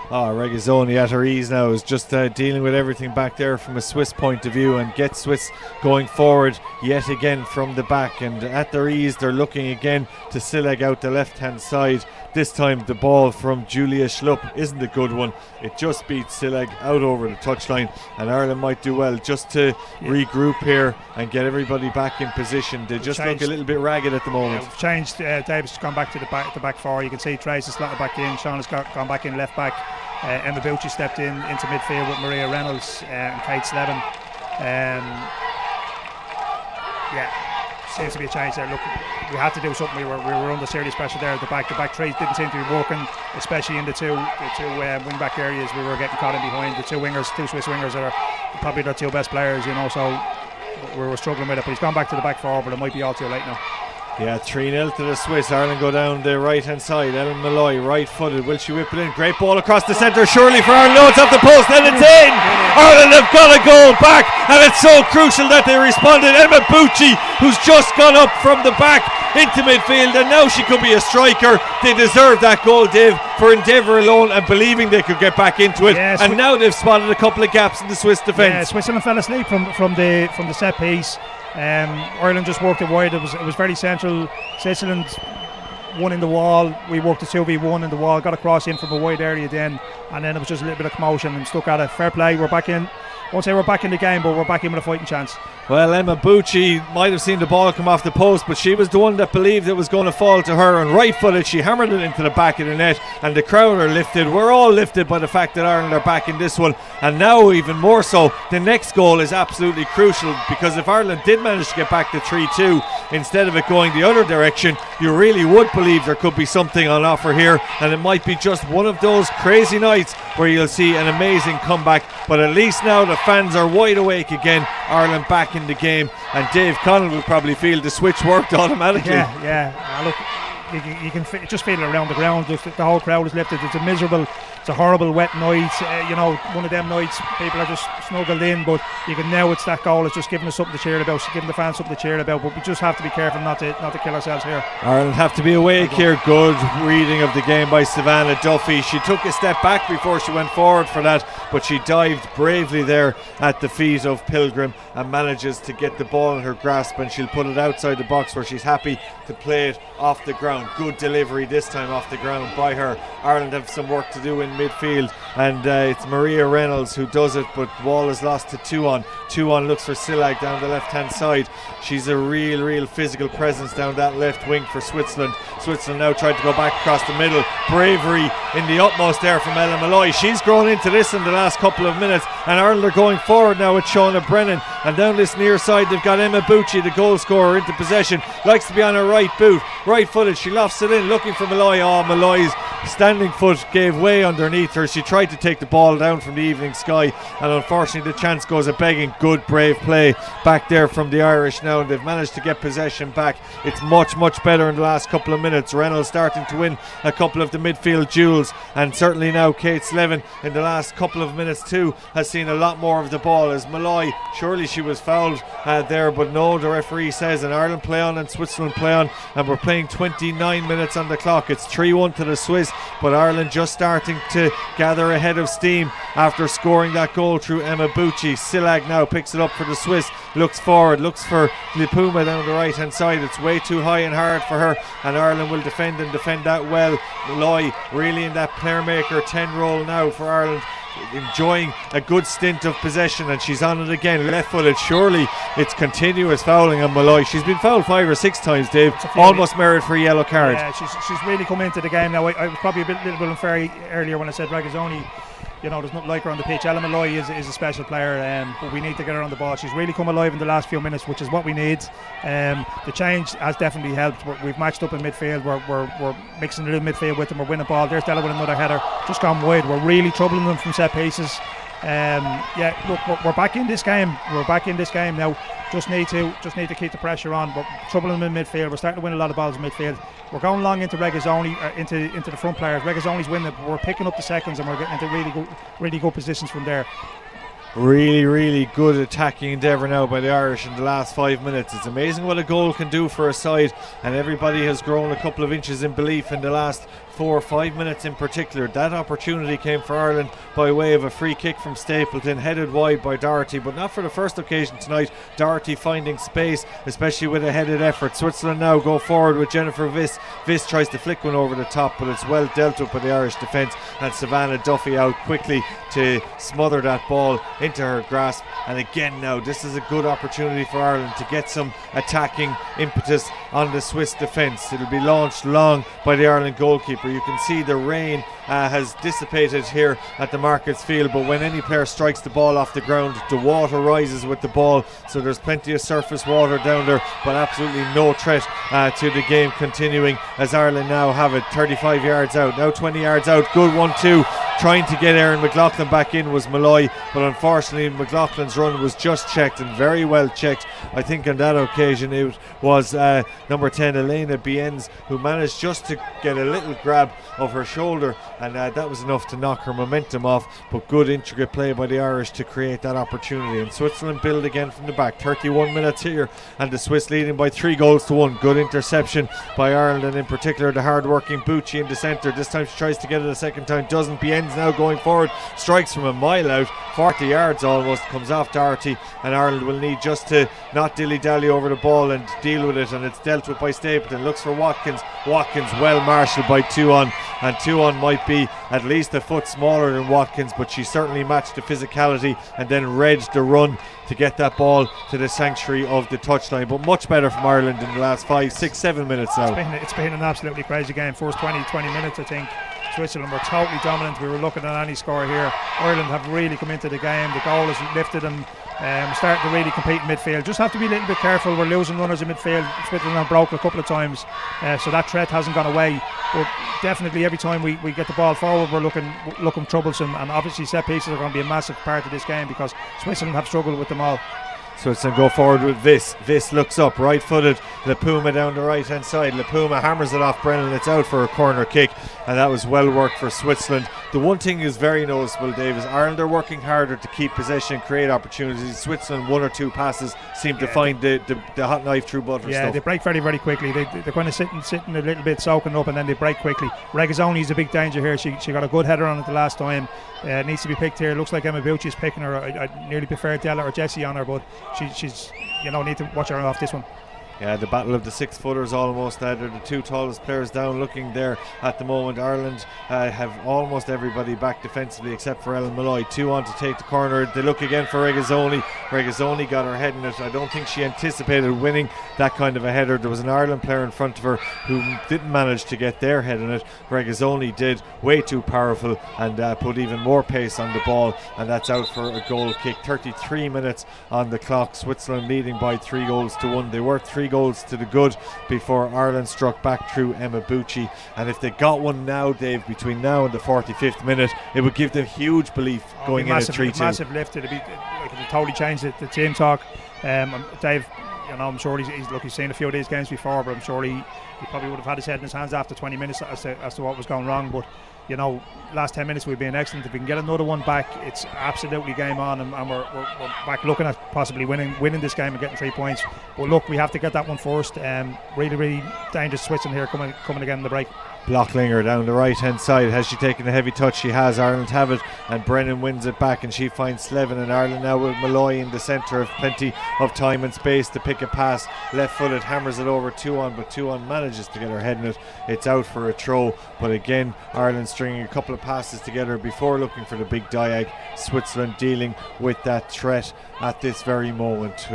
Regazzoni at her ease now is just dealing with everything back there from a Swiss point of view, and gets Swiss going forward yet again from the back, and at their ease they're looking again to Silag out the left hand side. This time the ball from Julia Schlupp isn't a good one. It just beats Silag out over the touchline, and Ireland might do well just to regroup here and get everybody back in position. They just look a little bit ragged at the moment. We've changed. Davis has gone back to the back four. You can see Trace has slotted back in. Sean has gone back in left back. Emma Bucci stepped into midfield with Maria Reynolds and Kate Slevin. Seems to be a change there. Look, we had to do something. We were under serious pressure there at the back. The back three didn't seem to be working, especially in the two wing back areas. We were getting caught in behind. The two Swiss wingers are probably their two best players, you know, so we were struggling with it. But he's gone back to the back four, but it might be all too late now. Yeah, 3-0 to the Swiss. Ireland go down the right hand side. Ellen Malloy, right footed. Will she whip it in? Great ball across the centre, surely for Ireland. No, it's off the post and it's in. Ireland have got a goal back, and it's so crucial that they responded. Emma Bucci, who's just gone up from the back into midfield, and now she could be a striker. They deserve that goal, Dave, for endeavour alone and believing they could get back into it. Yeah, and now they've spotted a couple of gaps in the Swiss defence. Yeah, Switzerland fell asleep from the set piece. Ireland just worked it wide. It was very central. Switzerland won in the wall. We worked the 2v1 in the wall, got a cross in from a wide area then, and then it was just a little bit of commotion and stuck at it. Fair play, we're back in. I won't say we're back in the game, but we're back in with a fighting chance. Well, Emma Bucci might have seen the ball come off the post, but she was the one that believed it was going to fall to her, and right footed she hammered it into the back of the net, and the crowd are lifted. We're all lifted by the fact that Ireland are back in this one, and now even more so. The next goal is absolutely crucial, because if Ireland did manage to get back to 3-2 instead of it going the other direction, you really would believe there could be something on offer here, and it might be just one of those crazy nights where you'll see an amazing comeback. But at least now the fans are wide awake again. Ireland back in the game, and Dave Connell will probably feel the switch worked automatically. Yeah. Look, you can just feel it around the ground. Just the whole crowd is lifted. It's a horrible wet night. One of them nights people are just snuggled in, but you can now, it's that goal. It's just giving us something to cheer about, giving the fans something to cheer about. But we just have to be careful not to kill ourselves here. Ireland have to be awake here. Good reading of the game by Savannah Duffy. She took a step back before she went forward for that, but she dived bravely there at the feet of Pilgrim and manages to get the ball in her grasp, and she'll put it outside the box where she's happy to play it off the ground. Good delivery this time off the ground by her. Ireland have some work to do in midfield, and it's Maria Reynolds who does it, but ball is lost to Tuon. Tuon looks for Silag down the left hand side. She's a real physical presence down that left wing for Switzerland. Switzerland now tried to go back across the middle. Bravery in the utmost there from Ellen Malloy. She's grown into this in the last couple of minutes, and Ireland are going forward now with Shauna Brennan, and down this near side they've got Emma Bucci, the goal scorer, into possession. Likes to be on her right boot, right footed. She lofts it in looking for Malloy. Malloy's standing foot gave way underneath her. She tried to take the ball down from the evening sky, and unfortunately the chance goes a begging. Good brave play back there from the Irish now, and they've managed to get possession back. It's much better in the last couple of minutes. Reynolds starting to win a couple of the midfield duels, and certainly now Kate Slevin in the last couple of minutes too has seen a lot more of the ball. As Malloy, surely she was fouled there, but no, the referee says, and Ireland play on and Switzerland play on, and we're playing 29 minutes on the clock. It's 3-1 to the Swiss, but Ireland just starting to gather ahead of steam after scoring that goal through Emma Bucci. Silag now picks it up for the Swiss, looks forward, looks for Lipuma down the right hand side. It's way too high and hard for her, and Ireland will defend that well. Malloy really in that player maker 10 role now for Ireland, enjoying a good stint of possession, and she's on it again, left footed. Surely it's continuous fouling on Malloy. She's been fouled 5 or 6 times, Dave, almost merit for a yellow card. Yeah, she's really come into the game now. I was probably a little bit unfair earlier when I said Regazzoni, you know, there's nothing like her on the pitch. Ella Malloy is a special player, but we need to get her on the ball. She's really come alive in the last few minutes, which is what we need. The change has definitely helped. We've matched up in midfield. We're mixing it in midfield with them. We're winning ball. There's Della with another header, just gone wide. We're really troubling them from set pieces. Look, we're back in this game. We're back in this game now. Just need to keep the pressure on. We're troubling them in midfield. We're starting to win a lot of balls in midfield. We're going long into Regazzoni, into the front players. Regazzoni's winning it, but we're picking up the seconds, and we're getting into really good positions from there. Really good attacking endeavour now by the Irish in the last 5 minutes. It's amazing what a goal can do for a side, and everybody has grown a couple of inches in belief in the last 4 or 5 minutes in particular. That opportunity came for Ireland by way of a free kick from Stapleton, headed wide by Doherty, but not for the first occasion tonight. Doherty finding space, especially with a headed effort. Switzerland now go forward with Jennifer Viss. Viss tries to flick one over the top, but it's well dealt with by the Irish defence, and Savannah Duffy out quickly to smother that ball into her grasp. And again now, this is a good opportunity for Ireland to get some attacking impetus on the Swiss defence. It'll be launched long by the Ireland goalkeeper. You can see the rain has dissipated here at the Markets Field, but when any player strikes the ball off the ground, the water rises with the ball, so there's plenty of surface water down there, but absolutely no threat to the game continuing, as Ireland now have it 35 yards out, now 20 yards out. Good 1-2, trying to get Erin McLaughlin back in was Malloy, but unfortunately McLaughlin's run was just checked, and very well checked. I think on that occasion it was number 10 Elena Bienz who managed just to get a little grab of her shoulder, and that was enough to knock her momentum off. But good intricate play by the Irish to create that opportunity, and Switzerland build again from the back. 31 minutes here, and the Swiss leading by 3-1. Good interception by Ireland, and in particular the hard working Bucci in the centre. This time she tries to get it a second time, doesn't. Bienz now going forward, strikes from a mile out, 40 yards almost, comes off Doherty, and Ireland will need just to not dilly-dally over the ball and deal with it, and it's dealt with by Stapleton. Looks for Watkins well marshalled by Tuon, and Tuon might be at least a foot smaller than Watkins, but she certainly matched the physicality and then read the run to get that ball to the sanctuary of the touchline. But much better from Ireland in the last 5, 6, 7 minutes now. It's been an absolutely crazy game. First 20 minutes, I think Switzerland were totally dominant. We were looking at any score here. Ireland have really come into the game. The goal has lifted them. Starting to really compete in midfield. Just have to be a little bit careful. We're losing runners in midfield. Switzerland have broke a couple of times, so that threat hasn't gone away. But definitely every time we get the ball forward, we're looking troublesome. And obviously set pieces are going to be a massive part of this game, because Switzerland have struggled with them all. Switzerland go forward with Viss. Viss looks up, right footed. Lipuma down the right hand side. Lipuma hammers it off Brennan. It's out for a corner kick, and that was well worked for Switzerland. The one thing is very noticeable, Dave, is Ireland are working harder to keep possession, create opportunities. Switzerland, 1 or 2 passes seem to find the hot knife through butter stuff. They break very quickly. They're kind of sitting a little bit, soaking up, and then they break quickly. Regazzoni is a big danger here. She got a good header on it the last time. Needs to be picked here. Looks like Emma Bucci is picking her. I nearly prefer Della or Jessie on her, but she's need to watch her off this one. Yeah, the battle of the 6-footers almost. They're the 2 tallest players down looking there at the moment. Ireland have almost everybody back defensively except for Ellen Malloy. 2 on to take the corner. They look again for Regazzoni. Regazzoni got her head in it. I don't think she anticipated winning that kind of a header. There was an Ireland player in front of her who didn't manage to get their head in it. Regazzoni did, way too powerful, and put even more pace on the ball, and that's out for a goal kick. 33 minutes on the clock. Switzerland leading by 3-1. They were 3-1 3 goals to the good before Ireland struck back through Emma Bucci. And if they got one now, Dave, between now and the 45th minute, it would give them huge belief going in at 3-2. Massive lift. It'd totally change the team talk. Dave, I'm sure he's seen a few of these games before, but I'm sure he probably would have had his head in his hands after 20 minutes as to what was going wrong. But last 10 minutes we've been excellent. If we can get another one back, it's absolutely game on, and we're back looking at possibly winning this game and getting 3 points. But look, we have to get that one first. Really, really dangerous Switzerland here coming again in the break. Blocklinger down the right hand side. Has she taken a heavy touch? She has. Ireland have it, and Brennan wins it back, and she finds Slevin. And Ireland now with Malloy in the centre, of plenty of time and space to pick a pass. Left footed, hammers it over 2-1, but 2-1 manages to get her head in it. It's out for a throw, but again Ireland stringing a couple of passes together before looking for the big diag. Switzerland dealing with that threat at this very moment.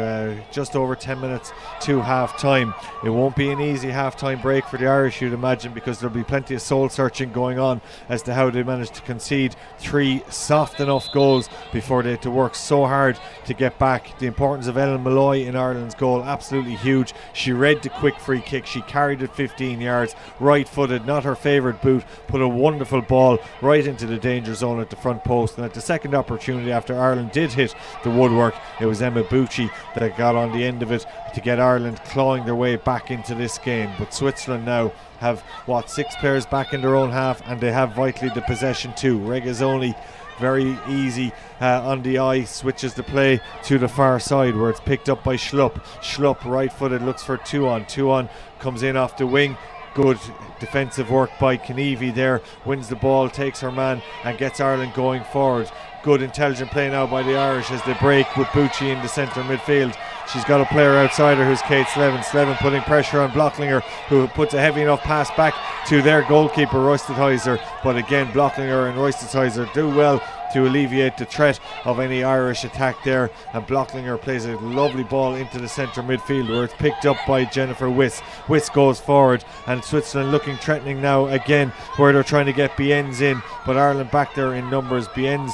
Just over 10 minutes to half time. It won't be an easy half time break for the Irish, you'd imagine, because there'll be plenty of soul searching going on as to how they managed to concede 3 soft enough goals before they had to work so hard to get back. The importance of Ellen Malloy in Ireland's goal, absolutely huge. She read the quick free kick, she carried it 15 yards, right footed, not her favourite boot, put a wonderful ball right into the danger zone at the front post. And at the second opportunity, after Ireland did hit the woodwork, it was Emma Bucci that got on the end of it to get Ireland clawing their way back into this game. But Switzerland now have 6 players back in their own half, and they have vitally the possession too. Regazzoni very easy on the eye, switches the play to the far side where it's picked up by Schlupp. Schlupp right footed, looks for 2-on. 2-on comes in off the wing. Good defensive work by Kenevi there, wins the ball, takes her man and gets Ireland going forward. Good intelligent play now by the Irish as they break with Bucci in the centre midfield. She's got a player outside her who's Kate Slevin. Slevin putting pressure on Blocklinger, who puts a heavy enough pass back to their goalkeeper Roystethuyser, but again Blocklinger and Roystethuyser do well to alleviate the threat of any Irish attack there, and Blocklinger plays a lovely ball into the centre midfield where it's picked up by Jennifer Wyss. Wyss goes forward, and Switzerland looking threatening now again where they're trying to get Bienz in, but Ireland back there in numbers. Bienz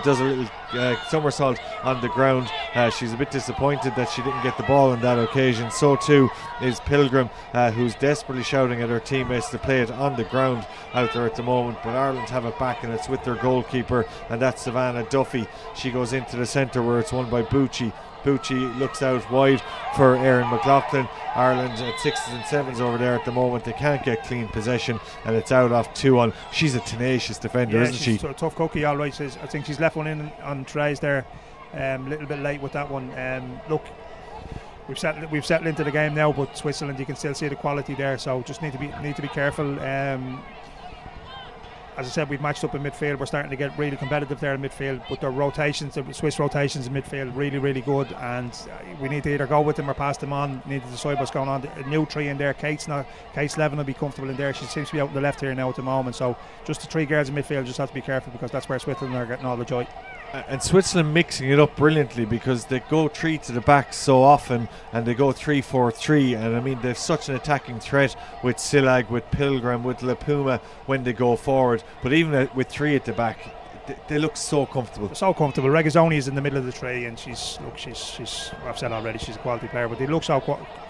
does a little somersault on the ground. She's a bit disappointed that she didn't get the ball on that occasion. So too is Pilgrim, who's desperately shouting at her teammates to play it on the ground out there at the moment, but Ireland have it back, and it's with their goalkeeper, and that's Savannah Duffy. She goes into the centre where it's won by Bucci. Bucci looks out wide for Erin McLaughlin. Ireland at 6s and 7s over there at the moment. They can't get clean possession, and it's out off 2-on. She's a tenacious defender, isn't she? She's a tough cookie, all right. I think she's left one in on tries there, a little bit late with that one. Look, we've settled into the game now, but Switzerland, you can still see the quality there, so just need to be careful. As I said, we've matched up in midfield. We're starting to get really competitive there in midfield, but their rotations, the Swiss rotations in midfield, really, really good, and we need to either go with them or pass them on. Need to decide what's going on. A new 3 in there. Kate Slevin will be comfortable in there. She seems to be out on the left here now at the moment, so just the 3 girls in midfield just have to be careful, because that's where Switzerland are getting all the joy. And Switzerland mixing it up brilliantly, because they go 3 to the back so often, and they go 3-4-3, and I mean they've such an attacking threat with Silag, with Pilgrim, with La Puma when they go forward, but even with 3 at the back, they look so comfortable. So comfortable. Regazzoni is in the middle of the tray, and she's I've said already, she's a quality player, but they look so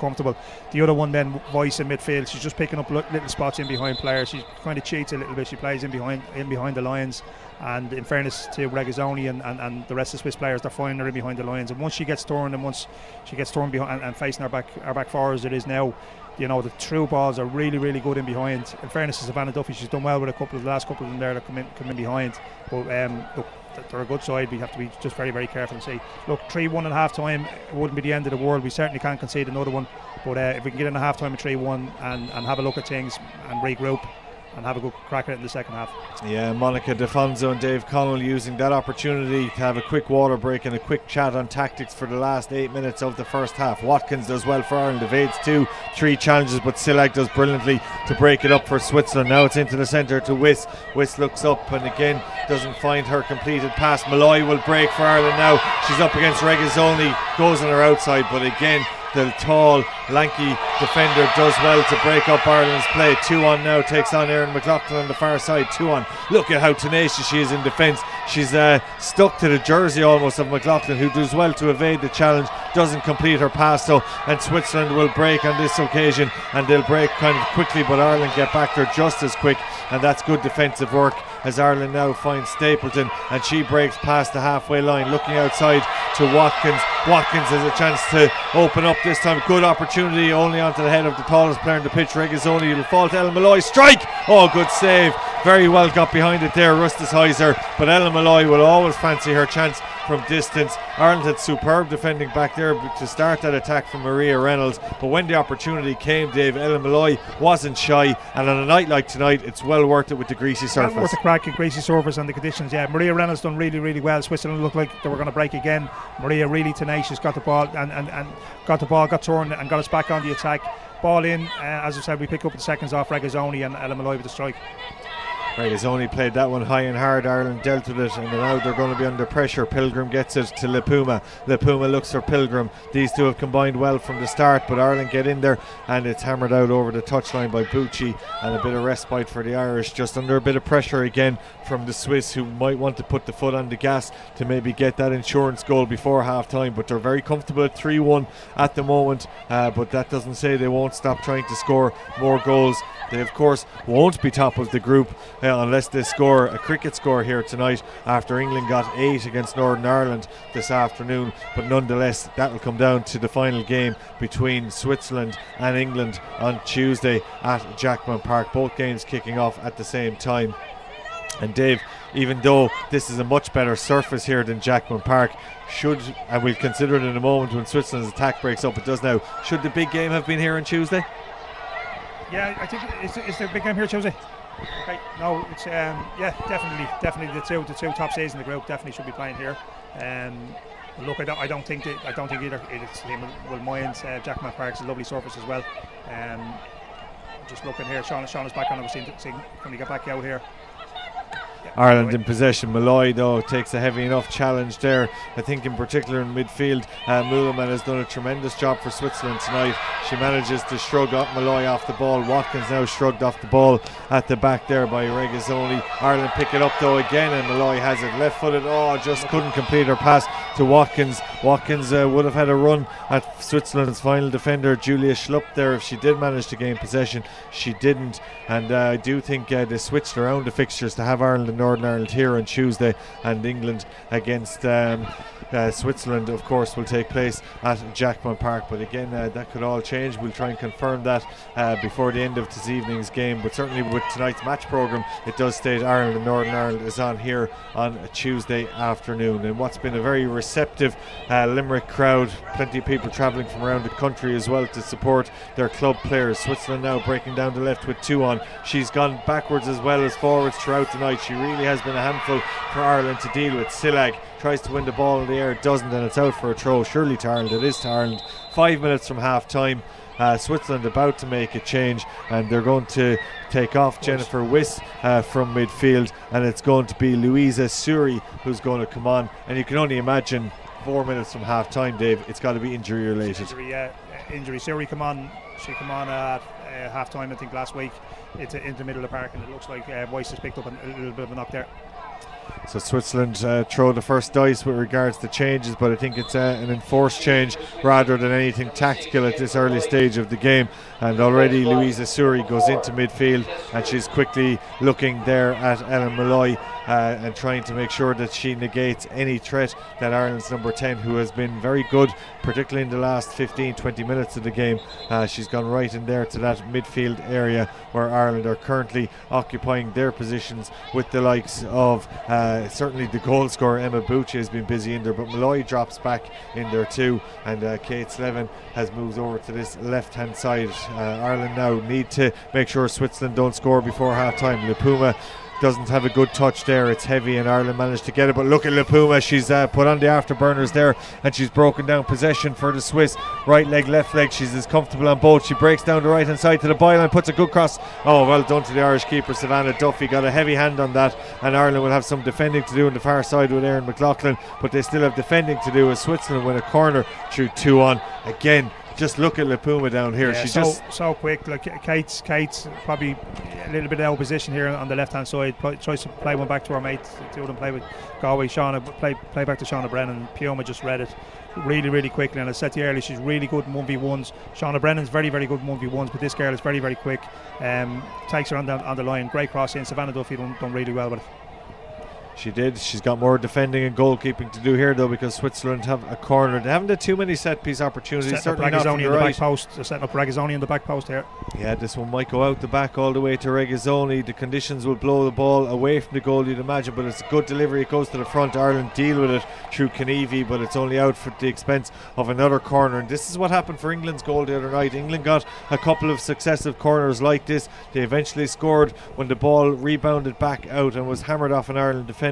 comfortable. The other one then, Voice in midfield, she's just picking up little spots in behind players. She kind of cheats a little bit. She plays in behind the lines, and in fairness to Regazzoni and the rest of the Swiss players, they're finding her in behind the lines, and once she gets turned behind and facing our back four as it is now, the through balls are really, really good in behind. In fairness to Savannah Duffy, she's done well with the last couple of them there that come in behind. But look, they're a good side. We have to be just very, very careful and see. Look, 3-1 at half time, it wouldn't be the end of the world. We certainly can't concede another one. But if we can get in a half time at 3-1 and have a look at things and regroup and have a good crack at it in the second half. Yeah, Monica DeFonso and Dave Connell using that opportunity to have a quick water break and a quick chat on tactics for the last 8 minutes of the first half. Watkins does well for Ireland, evades 2-3 challenges, but Silag does brilliantly to break it up for Switzerland. Now it's into the centre to Wyss. Wyss looks up and again doesn't find her completed pass. Malloy will break for Ireland now. She's up against Regazzoni, goes on her outside, but again the tall, lanky defender does well to break up Ireland's play. 2-on now, takes on Erin McLaughlin on the far side. 2-on. Look at how tenacious she is in defence. She's stuck to the jersey almost of McLaughlin, who does well to evade the challenge, doesn't complete her pass though, and Switzerland will break on this occasion, and they'll break kind of quickly, but Ireland get back there just as quick, and that's good defensive work as Ireland now finds Stapleton, and she breaks past the halfway line, looking outside to Watkins. Watkins has a chance to open up this time. Good opportunity, only onto the head of the tallest player in the pitch, Regazzoni. It'll fall to Ellen Malloy. Strike! Oh, good save. Very well got behind it there, Rustisheiser, but Ellen Malloy will always fancy her chance from distance. Ireland had superb defending back there to start that attack from Maria Reynolds, but when the opportunity came, Dave, Ellen Malloy wasn't shy, and on a night like tonight, it's well worth it with the greasy surface. Worth the crack, greasy surface and the conditions. Yeah, Maria Reynolds done really, really well. Switzerland looked like they were going to break again. Maria really tenacious, got the ball and got turned and got us back on the attack. Ball in, as I said, we pick up the seconds off Regazzoni, and Ellen Malloy with the strike. Regazzoni played that one high and hard. Ireland dealt with it, and now they're going to be under pressure. Pilgrim gets it to Lipuma. Lipuma looks for Pilgrim. These two have combined well from the start, but Ireland get in there, and it's hammered out over the touchline by Bucci, and a bit of respite for the Irish, just under a bit of pressure again from the Swiss, who might want to put the foot on the gas to maybe get that insurance goal before half time, but they're very comfortable at 3-1 at the moment, but that doesn't say they won't stop trying to score more goals. They of course won't be top of the group unless they score a cricket score here tonight, after England got 8 against Northern Ireland this afternoon, but nonetheless that will come down to the final game between Switzerland and England on Tuesday at Jackman Park, both games kicking off at the same time. And Dave, even though this is a much better surface here than Jackman Park, and we'll consider it in a moment when Switzerland's attack breaks up, it does now, should the big game have been here on Tuesday? Yeah, I think it's the big game here Tuesday. Okay, no, it's definitely the two top seeds in the group definitely should be playing here. Look, I don't think either team will mind. Jackman Park's a lovely surface as well. Just looking here, Shauna's back on. We're seeing can we get back out here? Yeah, Ireland in possession. Malloy though takes a heavy enough challenge there. I think in particular in midfield, Muleman has done a tremendous job for Switzerland tonight. She manages to shrug up Malloy off the ball. Watkins now shrugged off the ball at the back there by Regazzoni. Ireland pick it up though again, and Malloy has it left footed. Oh, just couldn't complete her pass to Watkins. Watkins would have had a run at Switzerland's final defender Julia Schlupp there if she did manage to gain possession. She didn't, and I do think they switched around the fixtures to have Ireland and Northern Ireland here on Tuesday, and England against Switzerland of course will take place at Jackman Park, but again that could all change. We'll try and confirm that before the end of this evening's game, but certainly with tonight's match programme it does state Ireland and Northern Ireland is on here on a Tuesday afternoon. And what's been a very receptive Limerick crowd, plenty of people travelling from around the country as well to support their club players. Switzerland now breaking down the left with 2 on. She's gone backwards as well as forwards throughout the night. She really has been a handful for Ireland to deal with. Silag tries to win the ball in the air, doesn't, and it's out for a throw. Surely to Ireland, it is to Ireland. 5 minutes from half time. Switzerland about to make a change, and they're going to take off Jennifer Wyss from midfield, and it's going to be Louisa Suri who's going to come on. And you can only imagine 4 minutes from half time, Dave, it's got to be injury related. Injury. Suri she came on at half time I think last week into the middle of the park, and it looks like Wyss has picked up a little bit of a knock there. So Switzerland throw the first dice with regards to changes, but I think it's an enforced change rather than anything tactical at this early stage of the game. And already Louisa Suri goes into midfield, and she's quickly looking there at Ellen Malloy and trying to make sure that she negates any threat that Ireland's number 10, who has been very good, particularly in the last 15-20 minutes of the game. She's gone right in there to that midfield area where Ireland are currently occupying their positions, with the likes of certainly the goal scorer Emma Bucci has been busy in there, but Malloy drops back in there too, and Kate Slevin has moved over to this left hand side. Ireland now need to make sure Switzerland don't score before half time. Lipuma doesn't have a good touch there, it's heavy, and Ireland managed to get it, but look at Lipuma, she's put on the afterburners there, and she's broken down possession for the Swiss. Right leg, left leg, she's as comfortable on both. She breaks down the right hand side to the byline, puts a good cross. Oh, well done to the Irish keeper Savannah Duffy, got a heavy hand on that, and Ireland will have some defending to do on the far side with Erin McLaughlin, but they still have defending to do as Switzerland win a corner through 2 on. Again, just look at Lipuma down here. Yeah, She's so quick. Like Kate's probably a little bit out of position here on the left hand side. Tries to play one back to her mate. Two of them play with Galway. Shauna play back to Shauna Brennan. Pioma just read it really quickly. And I said to you earlier, she's really good in 1v1s. Shauna Brennan's very good in 1v1s, but this girl is very quick. Takes her on the line. Great cross in. Savannah Duffy done really well with it. She did. She's got more defending and goalkeeping to do here, though, because Switzerland have a corner. They haven't had too many set piece opportunities. Certainly not from the right. Back post. They're setting up Regazzoni in the back post here. Yeah, this one might go out the back all the way to Regazzoni. The conditions will blow the ball away from the goal, you'd imagine, but it's a good delivery. It goes to the front. Ireland deal with it through Kenevi, but it's only out for the expense of another corner. And this is what happened for England's goal the other night. England got a couple of successive corners like this. They eventually scored when the ball rebounded back out and was hammered off an Ireland defender.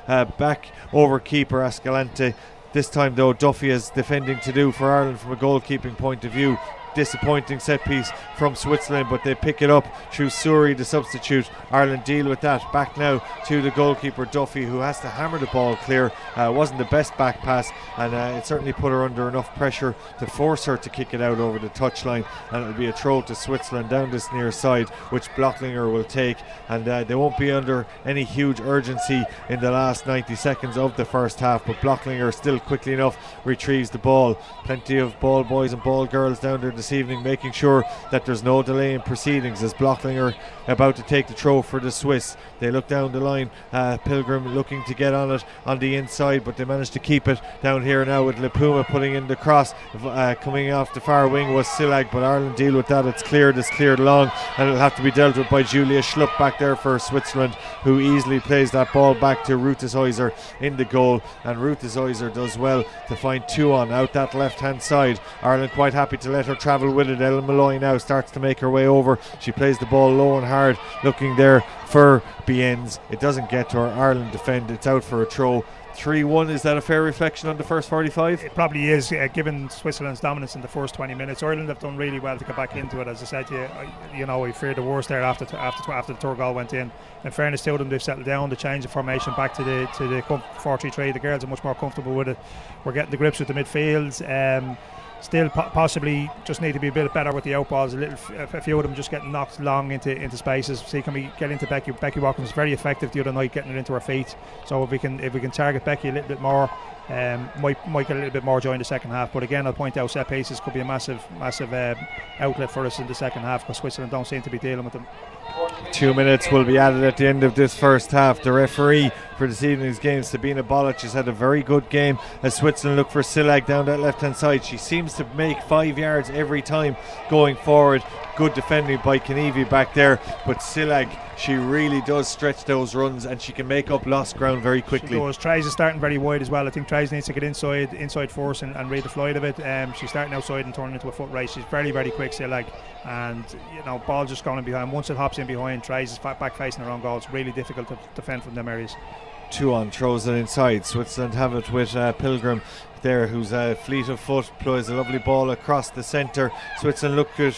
Back over keeper Escalante. This time, though, Duffy has defending to do for Ireland from a goalkeeping point of view. Disappointing set piece from Switzerland, but they pick it up through Suri, the substitute. Ireland deal with that. Back now to the goalkeeper Duffy, who has to hammer the ball clear. Wasn't the best back pass, and it certainly put her under enough pressure to force her to kick it out over the touchline, and it'll be a throw to Switzerland down this near side, which Blocklinger will take, and they won't be under any huge urgency in the last 90 seconds of the first half, but Blocklinger still quickly enough retrieves the ball. Plenty of ball boys and ball girls down there this evening, making sure that there's no delay in proceedings as Blocklinger about to take the throw for the Swiss. They look down the line. Pilgrim looking to get on it on the inside, but they managed to keep it down here now with Lipuma putting in the cross. Coming off the far wing was Silag, but Ireland deal with that. It's cleared long, and it'll have to be dealt with by Julia Schlupp back there for Switzerland, who easily plays that ball back to Rutheshäuser in the goal, and Rutheshäuser does well to find two on out that left hand side. Ireland quite happy to let her travel with it. Ellen Malloy now starts to make her way over. She plays the ball low and hard, looking there for Bienz. It doesn't get to her. Ireland defend. It's out for a throw. 3-1, is that a fair reflection on the first 45? It probably is, given Switzerland's dominance in the first 20 minutes. Ireland have done really well to get back into it. As I said to you, I feared the worst there after the third goal went in. In fairness to them, they've settled down. They changed the formation back to the 4-3-3. The girls are much more comfortable with it. We're getting the grips with the midfields. Still possibly just need to be a bit better with the outballs. A few of them just getting knocked long into spaces. See, can we get into Becky? Becky Watkins was very effective the other night, getting it into her feet. So if we can target Becky a little bit more, might get a little bit more joy in the second half. But again, I'll point out set pieces could be a massive outlet for us in the second half, because Switzerland don't seem to be dealing with them. 2 minutes will be added at the end of this first half. The referee for this evening's game, Sabina Bolic, has had a very good game as Switzerland look for Silag down that left hand side. She seems to make 5 yards every time going forward. Good defending by Kenevi back there, but Silag, she really does stretch those runs, and she can make up lost ground very quickly. She does. Trays is starting very wide as well. I think Trays needs to get inside force and read the flight of it. She's starting outside and turning into a foot race. She's very quick, Silag, and ball just going behind. Once it hops in behind, Trays is back facing her own goal. It's really difficult to defend from them areas. 2 on, throws it inside. Switzerland have it with Pilgrim there, who's fleet of foot, plays a lovely ball across the centre. Switzerland looked at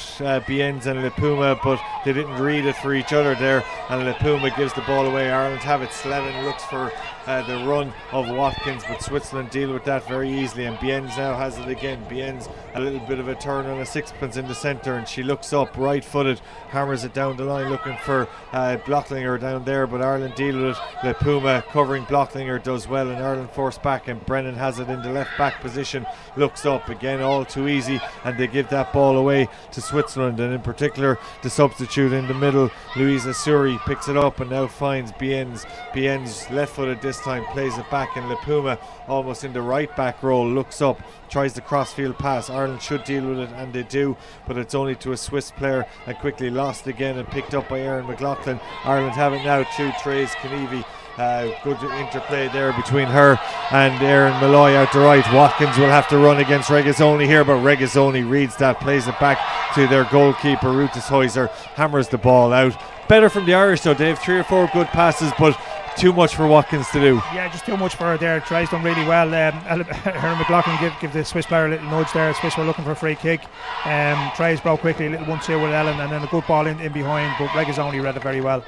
Bienz and Lipuma, but they didn't read it for each other there, and Lipuma gives the ball away. Ireland have it. Slevin looks for the run of Watkins, but Switzerland deal with that very easily, and Bienz now has it again. Bienz, a little bit of a turn on a sixpence in the centre, and she looks up right footed, hammers it down the line looking for Blocklinger down there, but Ireland deal with it. Lipuma covering Blocklinger does well, and Ireland force back, and Brennan has it in the left back position, looks up again, all too easy, and they give that ball away to Switzerland, and in particular the substitute in the middle, Louisa Suri, picks it up and now finds Bienz. Bienz left footed this time, plays it back, and Lipuma almost in the right back role looks up, tries the crossfield pass. Ireland should deal with it, and they do, but it's only to a Swiss player and quickly lost again and picked up by Erin McLaughlin. Ireland have it now to Trace Kenevi. Good interplay there between her and Erin Malloy out to right. Watkins will have to run against Regazzoni here, but Regazzoni reads that, plays it back to their goalkeeper Rutheshäuser, hammers the ball out. Better from the Irish though, Dave. 3 or 4 good passes, but too much for Watkins to do. Yeah, just too much for her there. Tries done really well. Erin McLaughlin give the Swiss player a little nudge there. Swiss were looking for a free kick. Tries broke quickly, a little 1-2 with Ellen, and then a good ball in behind, but Regazzoni read it very well.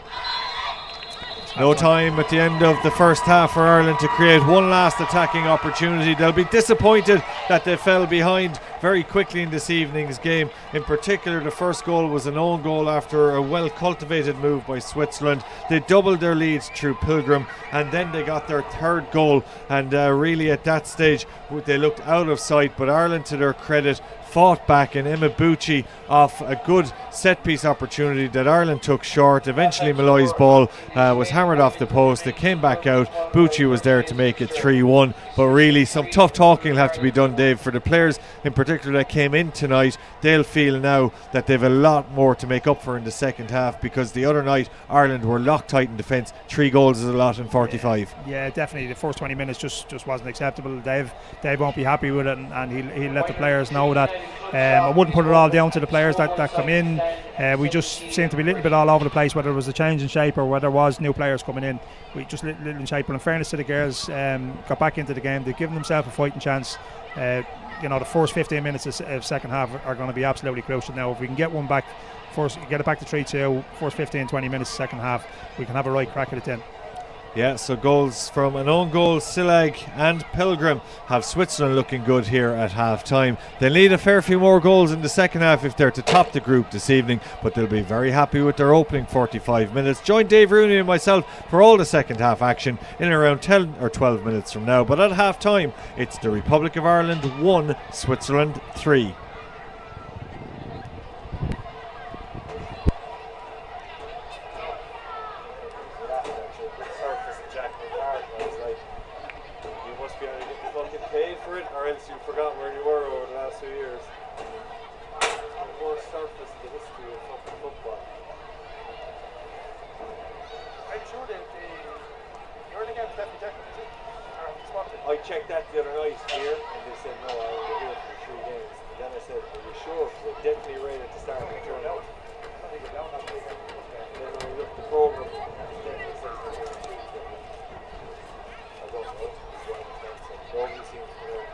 No time at the end of the first half for Ireland to create one last attacking opportunity. They'll be disappointed that they fell behind very quickly in this evening's game. In particular, the first goal was an own goal after a well cultivated move by Switzerland. They doubled their leads through Pilgrim, and then they got their third goal, and really at that stage they looked out of sight. But Ireland, to their credit, fought back, and Emma Bucci off a good set piece opportunity that Ireland took short. Eventually Malloy's ball was hammered off the post. It came back out. Bucci was there to make it 3-1, but really some tough talking will have to be done, Dave, for the players in particular that came in tonight. They'll feel now that they've a lot more to make up for in the second half, because the other night Ireland were locked tight in defence. 3 goals is a lot in 45. Yeah, definitely the first 20 minutes just wasn't acceptable. Dave won't be happy with it, and he'll let the players know that. I wouldn't put it all down to the players that come in. We just seemed to be a little bit all over the place, whether it was a change in shape or whether it was new players coming in. We just little in shape, but in fairness to the girls, got back into the game. They've given themselves a fighting chance. The first 15 minutes of second half are going to be absolutely crucial now. If we can get one back, get it back to 3-2, first 15-20 minutes second half, we can have a right crack at it then. Yeah, so goals from an own goal, Sillag and Pilgrim have Switzerland looking good here at half time. They'll need a fair few more goals in the second half if they're to top the group this evening, but they'll be very happy with their opening 45 minutes. Join Dave Rooney and myself for all the second half action in around 10 or 12 minutes from now. But at half time, it's the Republic of Ireland 1, Switzerland 3. I checked that the other night here, and they said no, I only here for 3 games. And then I said, are you sure? Because I definitely rated to start the tournament. And then when we looked at the programme, it says they're here on Tuesday. I don't know. Nobody seems to know.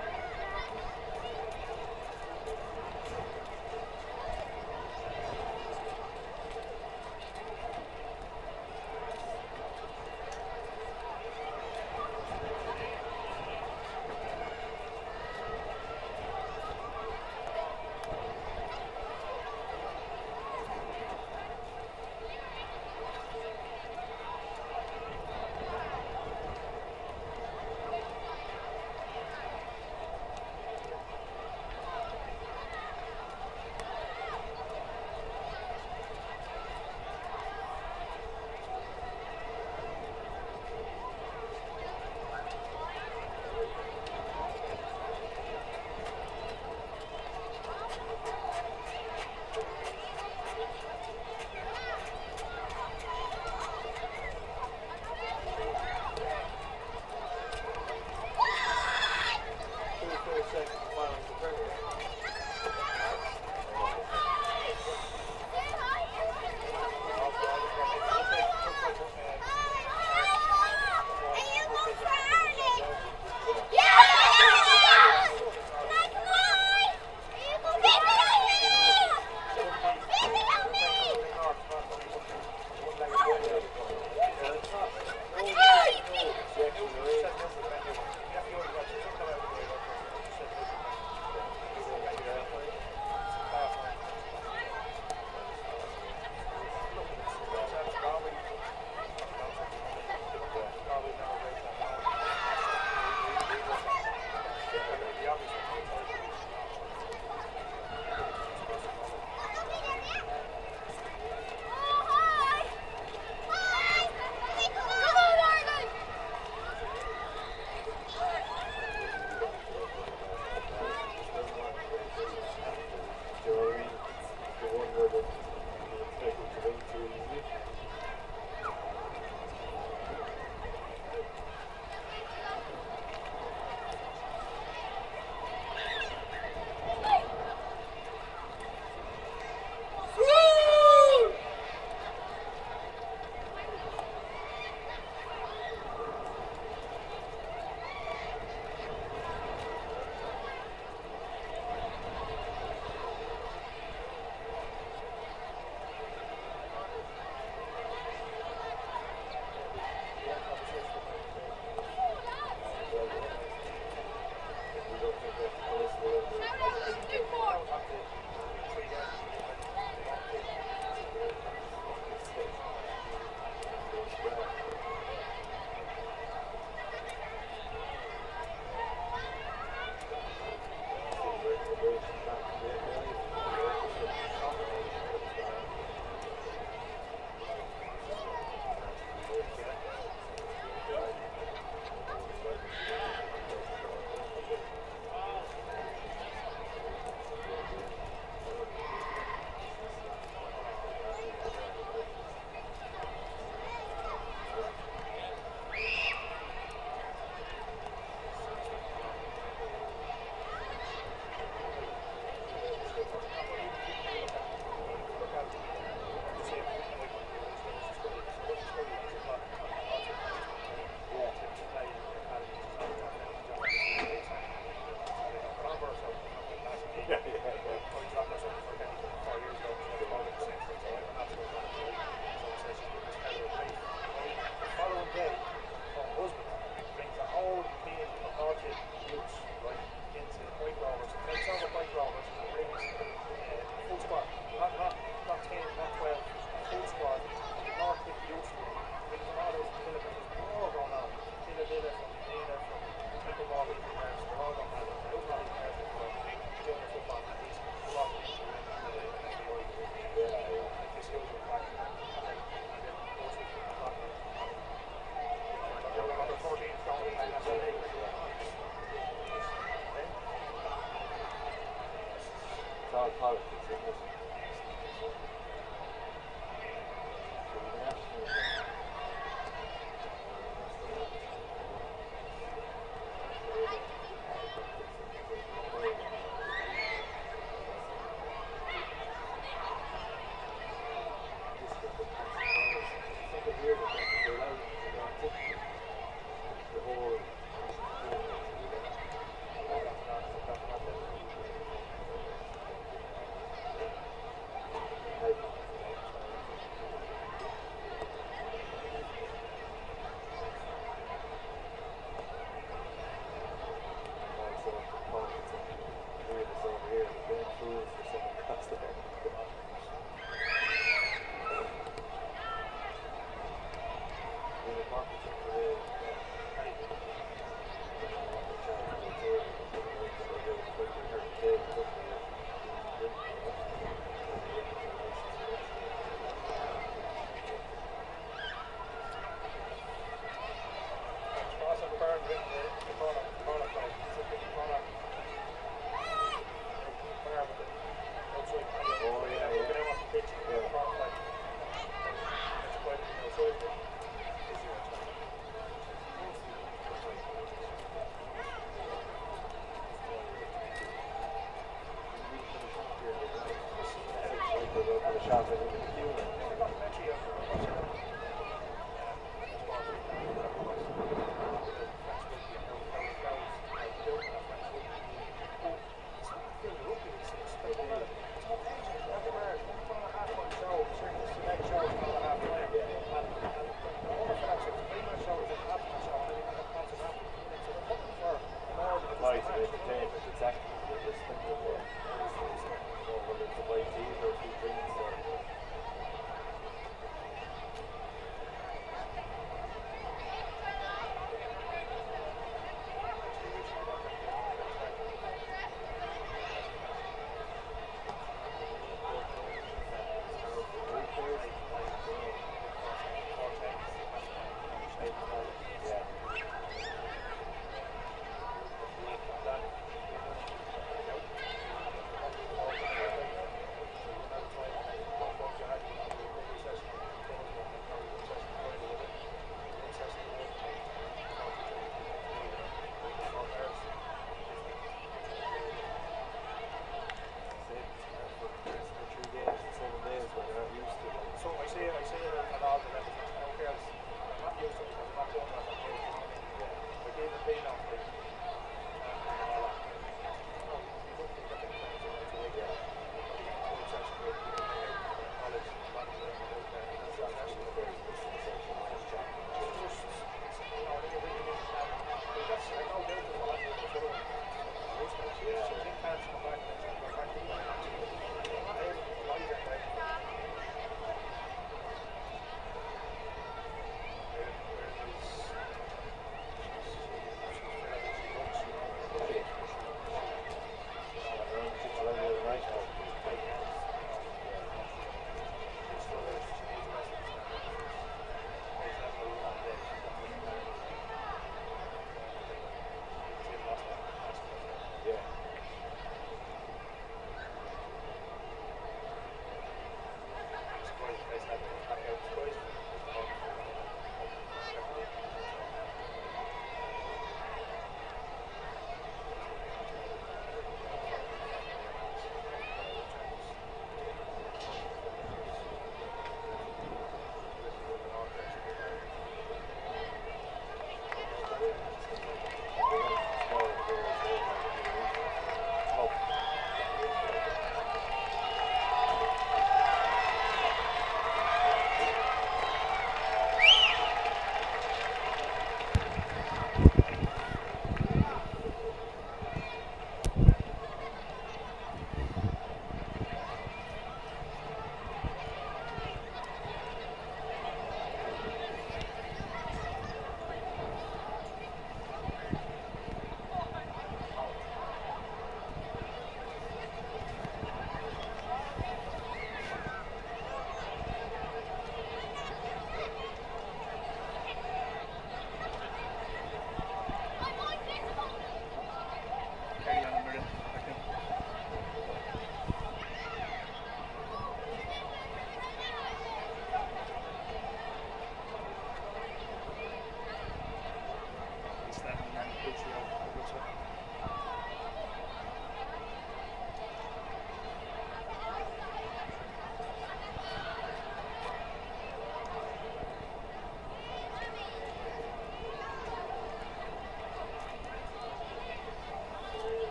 politics, isn't it?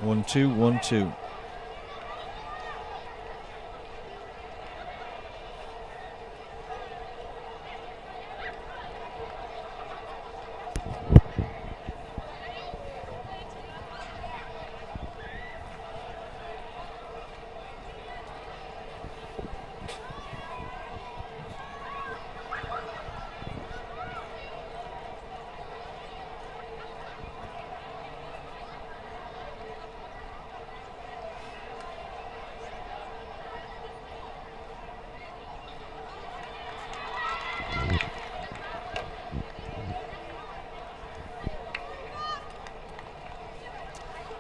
1-2, 1-2.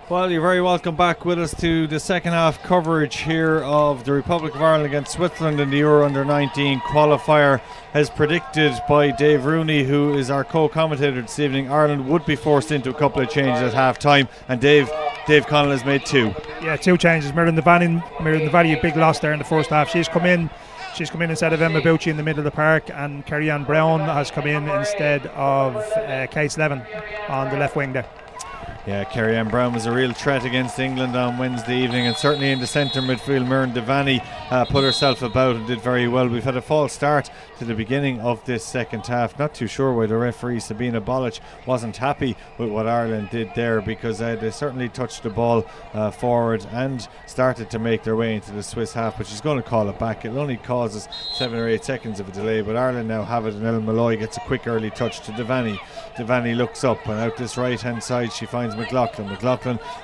Well, you're very welcome back with us to the second half coverage here of the Republic of Ireland against Switzerland in the Euro Under-19 qualifier. As predicted by Dave Rooney, who is our co-commentator this evening, Ireland would be forced into a couple of changes at half-time, and Dave Connell has made 2. Yeah, 2 changes. Miriam Devani, a big loss there in the first half. She's come in instead of Emma Bouchy in the middle of the park, and Kerry-Ann Brown has come in instead of Kate Slevin on the left wing there. Yeah, Kerry-Ann Brown was a real threat against England on Wednesday evening, and certainly in the centre midfield, Miriam Devani put herself about and did very well. We've had a false start to the beginning of this second half. Not too sure why the referee Sabina Bolic wasn't happy with what Ireland did there, because they certainly touched the ball forward and started to make their way into the Swiss half, but she's going to call it back. It only causes 7 or 8 seconds of a delay, but Ireland now have it, and Ellen Malloy gets a quick early touch to Devani. Devani looks up, and out this right hand side she finds McLaughlin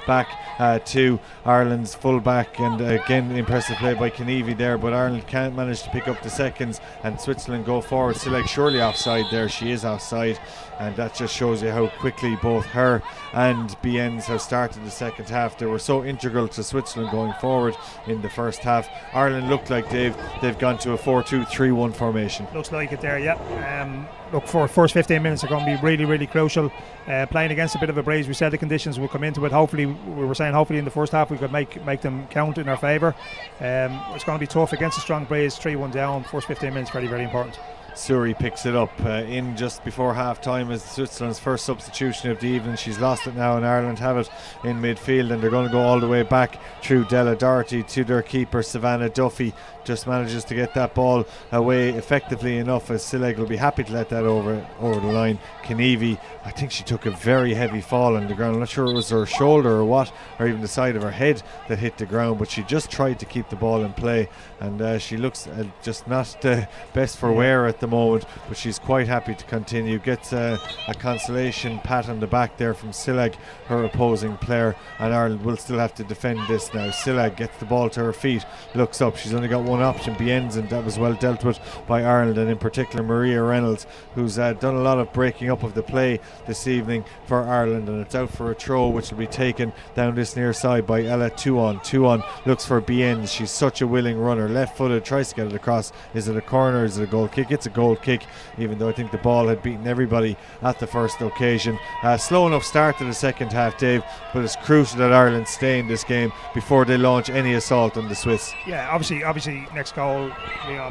back to Ireland's full back, and again impressive play by Kenevi there, but Ireland can't manage to pick up the seconds, and Switzerland go forward. Still surely offside there. She is offside, and that just shows you how quickly both her and Bienz have started the second half. They were so integral to Switzerland going forward in the first half. Ireland looked like they've gone to a 4-2-3-1 formation. Looks like it there, yeah. Look, for first 15 minutes are going to be really, really crucial. Playing against a bit of a breeze, we said the conditions will come into it. Hopefully in the first half we could make them count in our favour. It's going to be tough against a strong breeze. 3-1 down, first 15 minutes very, very important. Suri picks it up in just before half time as Switzerland's first substitution of the evening. She's lost it now, and Ireland have it in midfield, and they're going to go all the way back through Della Doherty to their keeper Savannah Duffy. Just manages to get that ball away effectively enough, as Sileg will be happy to let that over the line. Kenevi, I think she took a very heavy fall on the ground. I'm not sure it was her shoulder or what, or even the side of her head that hit the ground, but she just tried to keep the ball in play, and she looks just not the best for wear at the moment, but she's quite happy to continue. Gets a consolation pat on the back there from Sileg, her opposing player, and Ireland will still have to defend this now. Sileg gets the ball to her feet, looks up, she's only got one option, Bienz, and that was well dealt with by Ireland, and in particular Maria Reynolds, who's done a lot of breaking up of the play this evening for Ireland, and it's out for a throw which will be taken down this near side by Ella Tuon. Looks for Bienz, she's such a willing runner, left footed, tries to get it across. Is it a corner, is it a goal kick? It's a goal kick, even though I think the ball had beaten everybody at the first occasion. Slow enough start to the second half, Dave, but it's crucial that Ireland stay in this game before they launch any assault on the Swiss. Yeah, obviously next goal,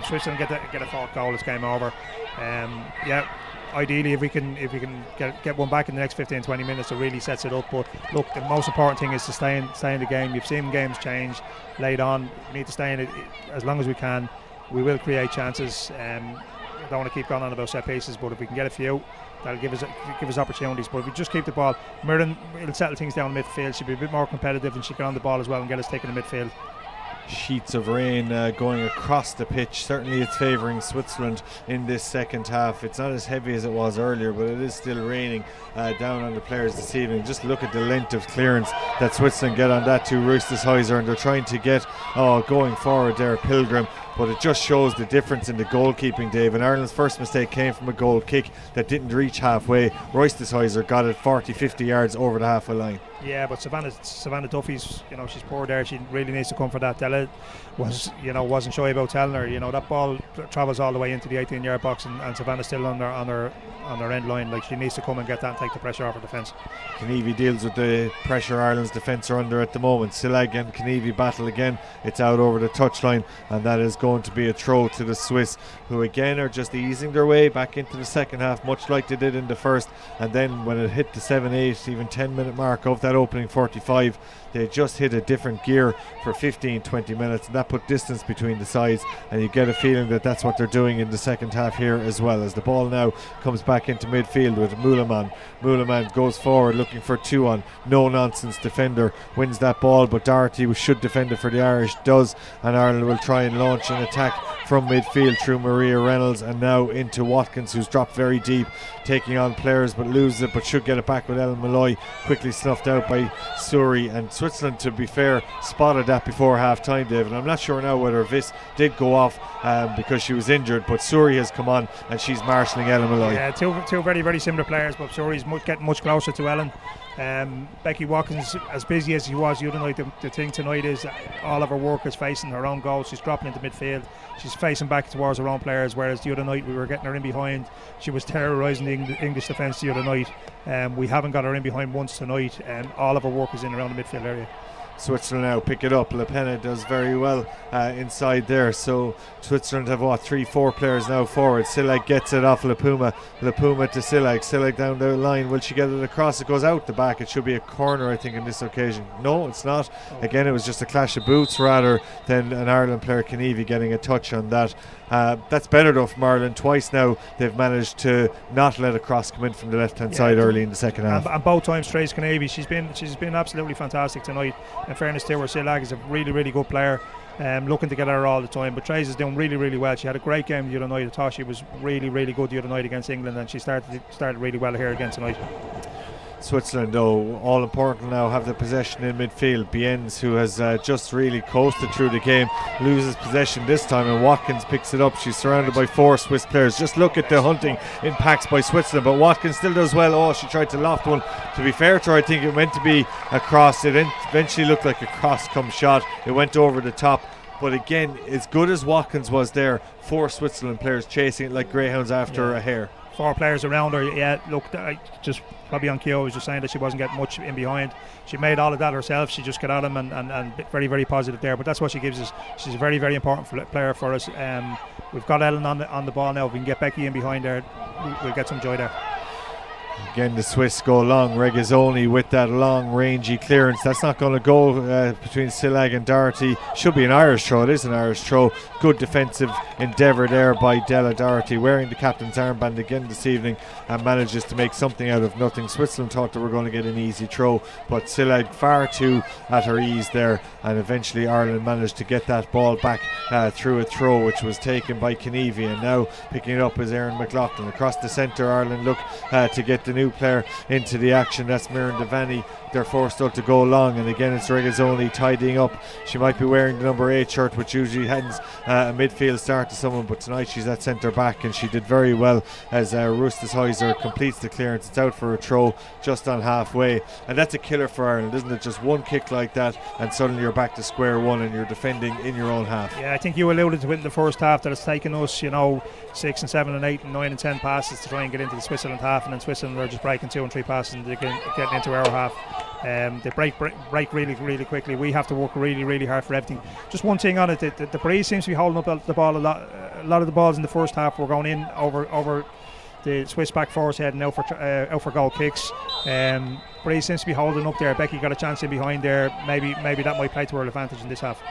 Switzerland get a fault goal, it's game over. Ideally if we can get one back in the next 15-20 minutes, it really sets it up. But look, the most important thing is to stay in the game. You've seen games change late on. We need to stay in it as long as we can. We will create chances. I don't want to keep going on about set pieces, but if we can get a few, that'll give us opportunities. But if we just keep the ball, Mirren will settle things down in midfield. She'll be a bit more competitive, and she can on the ball as well and get us taken in midfield. Sheets of rain going across the pitch. Certainly it's favouring Switzerland in this second half. It's not as heavy as it was earlier, but it is still raining down on the players this evening. Just look at the length of clearance that Switzerland get on that to Roosteshäuser, and they're trying to get going forward there, Pilgrim. But it just shows the difference in the goalkeeping, Dave. And Ireland's first mistake came from a goal kick that didn't reach halfway. Roosteshäuser got it 40-50 yards over the halfway line. Yeah, but Savannah Duffy's, she's poor there. She really needs to come for that. Della wasn't shy about telling her, that ball travels all the way into the 18-yard box, and Savannah's still on her end line. Like, she needs to come and get that and take the pressure off her defence. Kenevi deals with the pressure Ireland's defence are under at the moment. Sileg and Kenevi battle again. It's out over the touchline, and that is going to be a throw to the Swiss, who again are just easing their way back into the second half, much like they did in the first. And then when it hit the 7-8, even 10-minute mark of that opening 45, they just hit a different gear for 15-20 minutes, and that put distance between the sides, and you get a feeling that that's what they're doing in the second half here as well, as the ball now comes back into midfield with Moulaman. Moulaman goes forward looking for 2-on, no nonsense defender wins that ball, but Doherty should defend it for the Irish, does, and Ireland will try and launch an attack from midfield through Maria Reynolds and now into Watkins, who's dropped very deep, taking on players but loses it, but should get it back with Ellen Malloy, quickly snuffed out by Suri. And Switzerland, to be fair, spotted that before half time, David. I'm not sure now whether Viss did go off because she was injured, but Suri has come on and she's marshalling Ellen Malloy. Yeah, two very, very similar players, but Suri's getting much closer to Ellen. Becky Watkins, as busy as she was the other night, the thing tonight is all of her work is facing her own goal. She's dropping into midfield, she's facing back towards her own players, whereas the other night we were getting her in behind. She was terrorising the English defence the other night. We haven't got her in behind once tonight, and all of her work is in around the midfield area. Switzerland now pick it up. Le Pen does very well inside there. So Switzerland have 3-4 players now forward. Silag gets it off Lapuma. Lapuma to Silag. Silag down the line. Will she get it across? It goes out the back. It should be a corner, I think, in this occasion. No, it's not. Again, it was just a clash of boots rather than an Ireland player, Kenevi, getting a touch on that. That's better though from Ireland. Twice now they've managed to not let a cross come in from the left hand side early in the second half. And both times Trace Kenevi, she's been absolutely fantastic tonight. In fairness to her, Silag is a really, really good player. Looking to get her all the time, but Trace is doing really, really well. She had a great game the other night. I thought she was really, really good the other night against England, and she started really well here again tonight. Switzerland, though, all important now, have the possession in midfield. Biens, who has just really coasted through the game, loses possession this time, and Watkins picks it up. She's surrounded by 4 Swiss players. Just look at the hunting in packs by Switzerland, but Watkins still does well. Oh, she tried to loft one. To be fair to her, I think it meant to be a cross. It eventually looked like a cross come shot. It went over the top. But again, as good as Watkins was there, 4 Switzerland players chasing it like greyhounds after a hare. 4 players around her. Yeah, look, just probably on Keogh was just saying that she wasn't getting much in behind. She made all of that herself. She just got at him and very, very positive there. But that's what she gives us. She's a very, very important player for us. We've got Ellen on the ball now. If we can get Becky in behind there, we'll get some joy there. Again, the Swiss go long. Regazzoni with that long rangy clearance. That's not going to go between Silag and Doherty. Should be an Irish throw. It is an Irish throw. Good defensive endeavour there by Della Doherty, wearing the captain's armband again this evening, and manages to make something out of nothing. Switzerland thought they were going to get an easy throw, but Silag far too at her ease there, and eventually Ireland managed to get that ball back through a throw which was taken by Kenevi, and now picking it up is Erin McLaughlin. Across the centre, Ireland look to get the new player into the action. That's Mirren Devaney. They're forced out to go long, and again it's Regazzoni tidying up. She might be wearing the number 8 shirt, which usually hands a midfield start to someone, but tonight she's at centre back, and she did very well as Rusteshäuser completes the clearance. It's out for a throw just on halfway, and that's a killer for Ireland, isn't it? Just one kick like that and suddenly you're back to square one and you're defending in your own half. Yeah, I think you alluded to it in the first half that it's taken us 6 and 7 and 8 and 9 and 10 passes to try and get into the Switzerland half, and then Switzerland are just breaking 2 and 3 passes and they're getting into our half. They break really, really quickly. We have to work really, really hard for everything. Just one thing on it, the Breeze seems to be holding up the ball a lot. A lot of the balls in the first half were going in over the Swiss back four's head and out for goal kicks. Breeze seems to be holding up there. Becky got a chance in behind there. Maybe that might play to her advantage in this half.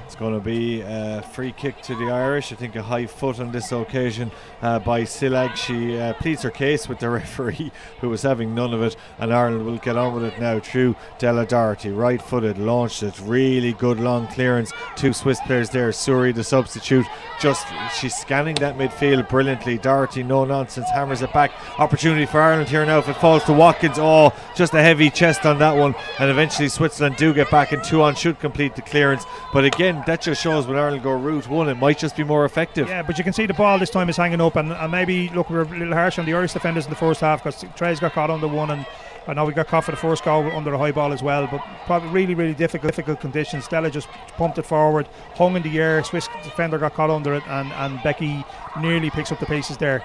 It's going to be a free kick to the Irish. I think a high foot on this occasion by Silag. She pleads her case with the referee, who was having none of it, and Ireland will get on with it now through Della Doherty. Right footed, launched it, really good long clearance. 2 Swiss players there. Suri, the substitute, she's scanning that midfield brilliantly. Doherty, no nonsense, hammers it back. Opportunity for Ireland here now if it falls to Watkins. Oh, just a heavy chest on that one, and eventually Switzerland do get back, and 2-on should complete the clearance. But again, that just shows when Ireland go route one, it might just be more effective. Yeah, but you can see the ball this time is hanging up, and maybe look, we're a little harsh on the Irish defenders in the first half because Trey's got caught under one, and I know we got caught for the first goal under a high ball as well, but probably really, really difficult conditions. Stella just pumped it forward, hung in the air. Swiss defender got caught under it, and Becky nearly picks up the pieces there.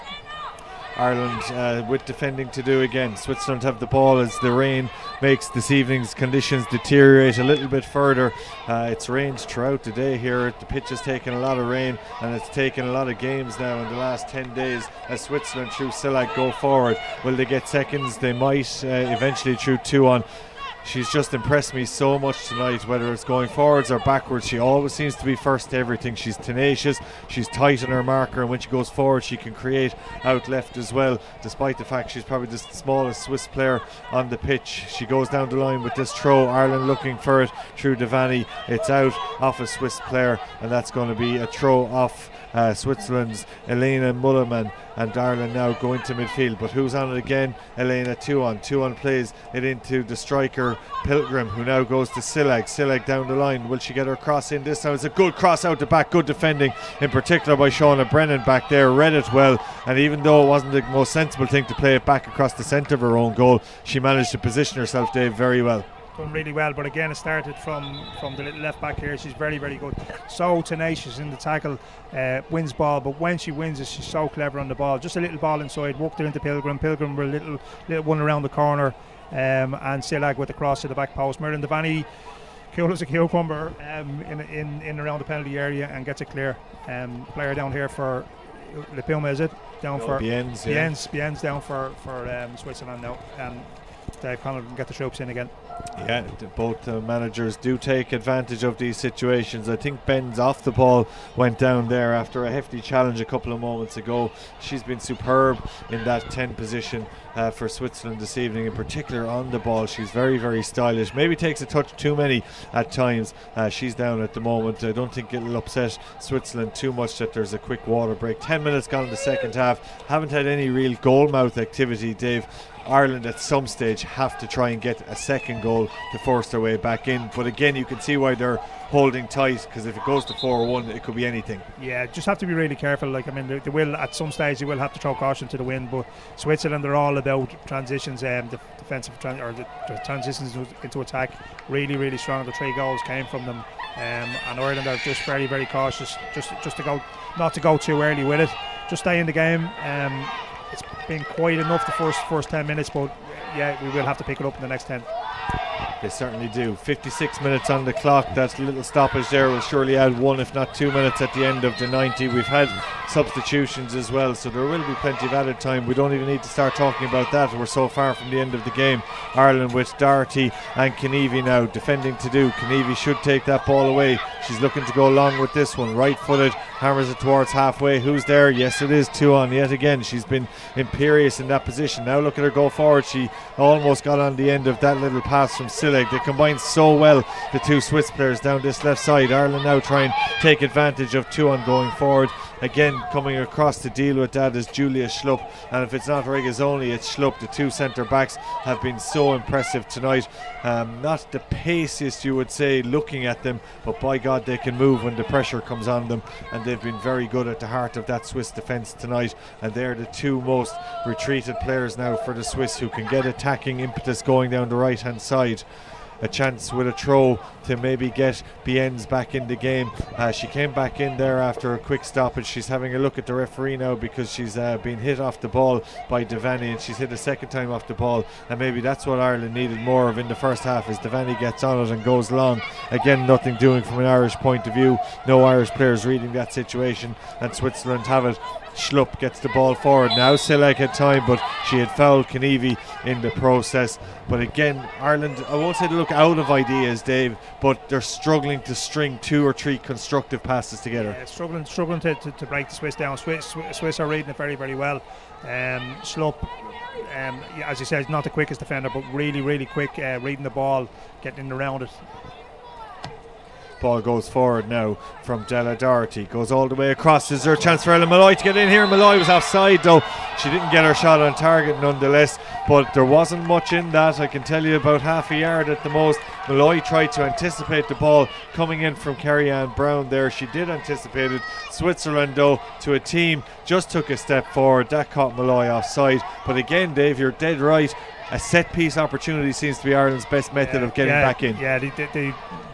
Ireland with defending to do again. Switzerland have the ball as the rain makes this evening's conditions deteriorate a little bit further. It's rained throughout the day here. The pitch has taken a lot of rain, and it's taken a lot of games now in the last 10 days as Switzerland through Silag go forward. Will they get seconds? They might eventually through 2-1. She's just impressed me so much tonight, whether it's going forwards or backwards. She always seems to be first to everything. She's tenacious, she's tight on her marker, and when she goes forward she can create out left as well, despite the fact she's probably the smallest Swiss player on the pitch. She goes down the line with this throw. Ireland looking for it through Devaney. It's out off a Swiss player, and that's going to be a throw off Switzerland's Elena Mullerman, and Ireland now going to midfield. But who's on it again? Elena 2-on plays it into the striker Pilgrim, who now goes to Silag down the line. Will she get her cross in this time? It's a good cross out the back, good defending in particular by Shauna Brennan back there, read it well, and even though it wasn't the most sensible thing to play it back across the centre of her own goal, she managed to position herself, Dave, very well. Done really well, but again it started from the little left back here. She's very, very good, so tenacious in the tackle, wins ball, but when she wins it, she's so clever on the ball. Just a little ball inside, worked it into Pilgrim were a little one around the corner, and Silag with the cross to the back post. Merlin Devaney, cool as a cucumber, in around the penalty area, and gets it clear. Player down here for Le Pume, is it? Down for Bienz down for Switzerland now, and Dave Connell can get the troops in again. Yeah, both managers do take advantage of these situations. I think Ben's off the ball went down there after a hefty challenge a couple of moments ago. She's been superb in that 10 position for Switzerland this evening, in particular on the ball. She's very, very stylish. Maybe takes a touch too many at times. She's down at the moment. I don't think it'll upset Switzerland too much that there's a quick water break. 10 minutes gone in the second half. Haven't had any real goal mouth activity, Dave. Ireland at some stage have to try and get a second goal to force their way back in, but again you can see why they're holding tight, because if it goes to 4-1 it could be anything. Yeah, just have to be really careful. Like, I mean, they will at some stage, they will have to throw caution to the wind, but Switzerland are all about transitions, the transitions into attack, really, really strong. The 3 goals came from them, and Ireland are just very, very cautious, just to go, not to go too early with it, just stay in the game. It's been quite enough the first 10 minutes, but yeah, we will have to pick it up in the next 10. They certainly do. 56 minutes on the clock. That little stoppage there will surely add 1 if not 2 minutes at the end of the 90. We've had substitutions as well, so there will be plenty of added time. We don't even need to start talking about that. We're so far from the end of the game. Ireland with Doherty and Kenevi now defending to do. Kenevi should take that ball away. She's looking to go long with this one. Right footed, hammers it towards halfway. Who's there? Yes, it is 2-on yet again. She's been imperious in that position. Now look at her go forward. She almost got on the end of that little pass from Silag. They combine so well, the 2 Swiss players down this left side. Ireland now try and take advantage of 2-on going forward. Again, coming across to deal with that is Julia Schlupp, and if it's not Regazzoni, it's Schlupp. The 2 centre backs have been so impressive tonight. Not the paciest, you would say, looking at them, but by God they can move when the pressure comes on them, and they've been very good at the heart of that Swiss defence tonight, and they're the 2 most retreated players now for the Swiss, who can get attacking impetus going down the right hand side. A chance with a throw to maybe get Bienz back in the game. She came back in there after a quick stoppage. She's having a look at the referee now, because she's been hit off the ball by Devaney, and she's hit a second time off the ball, and maybe that's what Ireland needed more of in the first half, as Devaney gets on it and goes long. Again, nothing doing from an Irish point of view. No Irish players reading that situation, and Switzerland have it. Schlupp gets the ball forward now. Silag had time, but she had fouled Kenevi in the process. But again, Ireland, I won't say they look out of ideas, Dave, but they're struggling to string 2 or 3 constructive passes together. Yeah, struggling to break the Swiss down. Swiss are reading it very, very well. Schlupp, as you said, not the quickest defender, but really, really quick, reading the ball, getting in around it. Ball goes forward now from Della Doherty, goes all the way across. Is there a chance for Ellen Malloy to get in here? Malloy was offside though. She didn't get her shot on target nonetheless, but there wasn't much in that. I can tell you about half a yard at the most. Malloy tried to anticipate the ball coming in from Carrie-Anne Brown there. She did anticipate it. Switzerland though, to a team, just took a step forward. That caught Malloy offside. But again, Dave, you're dead right. A set piece opportunity seems to be Ireland's best method of getting back in. Yeah, they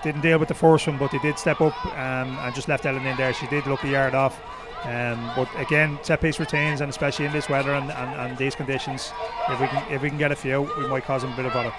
didn't deal with the first one, but they did step up and just left Ellen in there. She did look a yard off. But again, set piece routines, and especially in this weather and these conditions, if we can get a few, we might cause them a bit of bother.